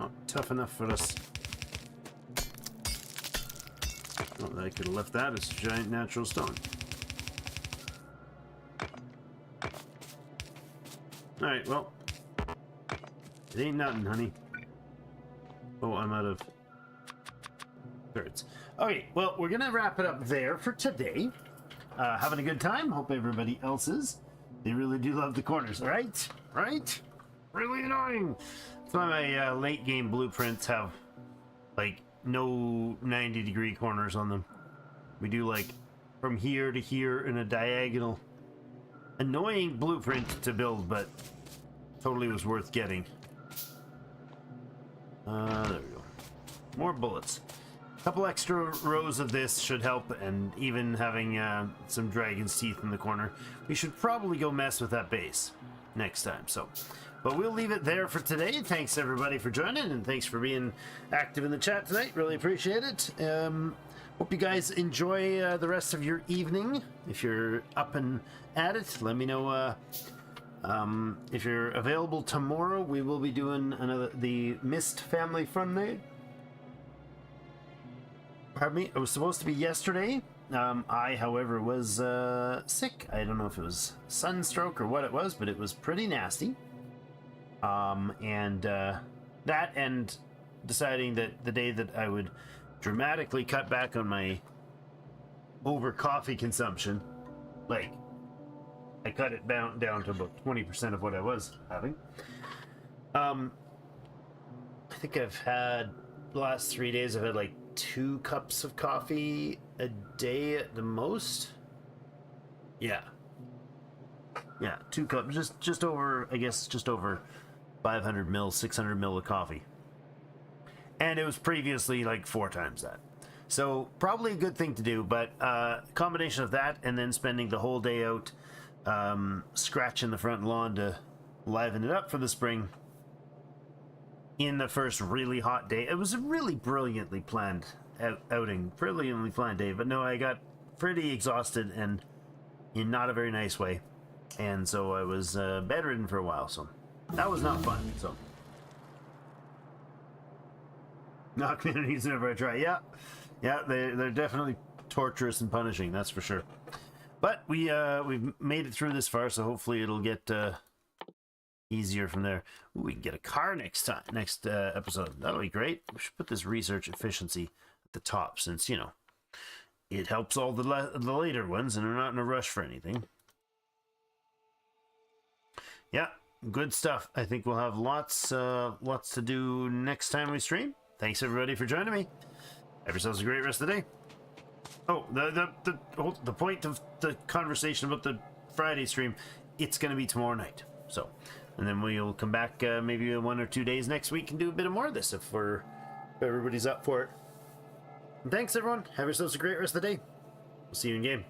Not tough enough for us. Oh, I could have left that as giant natural stone. Alright, well. It ain't nothing, honey. Oh, I'm out of thirds. Okay, well, we're gonna wrap it up there for today. Having a good time. Hope everybody else is. They really do love the corners, right? Right? Really annoying. That's why my late game blueprints have like no 90-degree corners on them. We do like from here to here in a diagonal. Annoying blueprint to build, but totally was worth getting. There we go. More bullets. A couple extra rows of this should help, and even having some dragon's teeth in the corner. We should probably go mess with that base next time. So, But we'll leave it there for today. Thanks everybody for joining, and thanks for being active in the chat tonight. Really appreciate it. Hope you guys enjoy the rest of your evening. If you're up and at it, let me know if you're available tomorrow. We will be doing the Mist Family Fun Night. Pardon me, it was supposed to be yesterday. I, however, was sick. I don't know if it was sunstroke or what it was, but it was pretty nasty. That and deciding that the day that I would dramatically cut back on my over coffee consumption, like I cut it down to about 20% of what I was having. I think I've had the last 3 days I've had like 2 cups of coffee a day at the most. Yeah, 2 cups, just over, I guess, just over 500 mil, 600 mil of coffee. And it was previously like 4 times that. So probably a good thing to do, but combination of that and then spending the whole day out scratching the front lawn to liven it up for the spring in the first really hot day. It was a really brilliantly planned outing, brilliantly planned day, but no, I got pretty exhausted and in not a very nice way, and so I was bedridden for a while, so that was not fun. So knock communities whenever I try. Yeah, they're definitely torturous and punishing, that's for sure. But we've made it through this far, so hopefully it'll get easier from there. Ooh, we can get a car next episode. That'll be great. We should put this research efficiency at the top, since, you know, it helps all the later ones, and we're not in a rush for anything. Yeah, good stuff. I think we'll have lots to do next time we stream. Thanks everybody for joining me. Have yourselves a great rest of the day. Oh, the point of the conversation about the Friday stream, it's going to be tomorrow night. So, and then we'll come back maybe 1 or 2 days next week and do a bit more of this if everybody's up for it. And thanks everyone. Have yourselves a great rest of the day. We'll see you in game.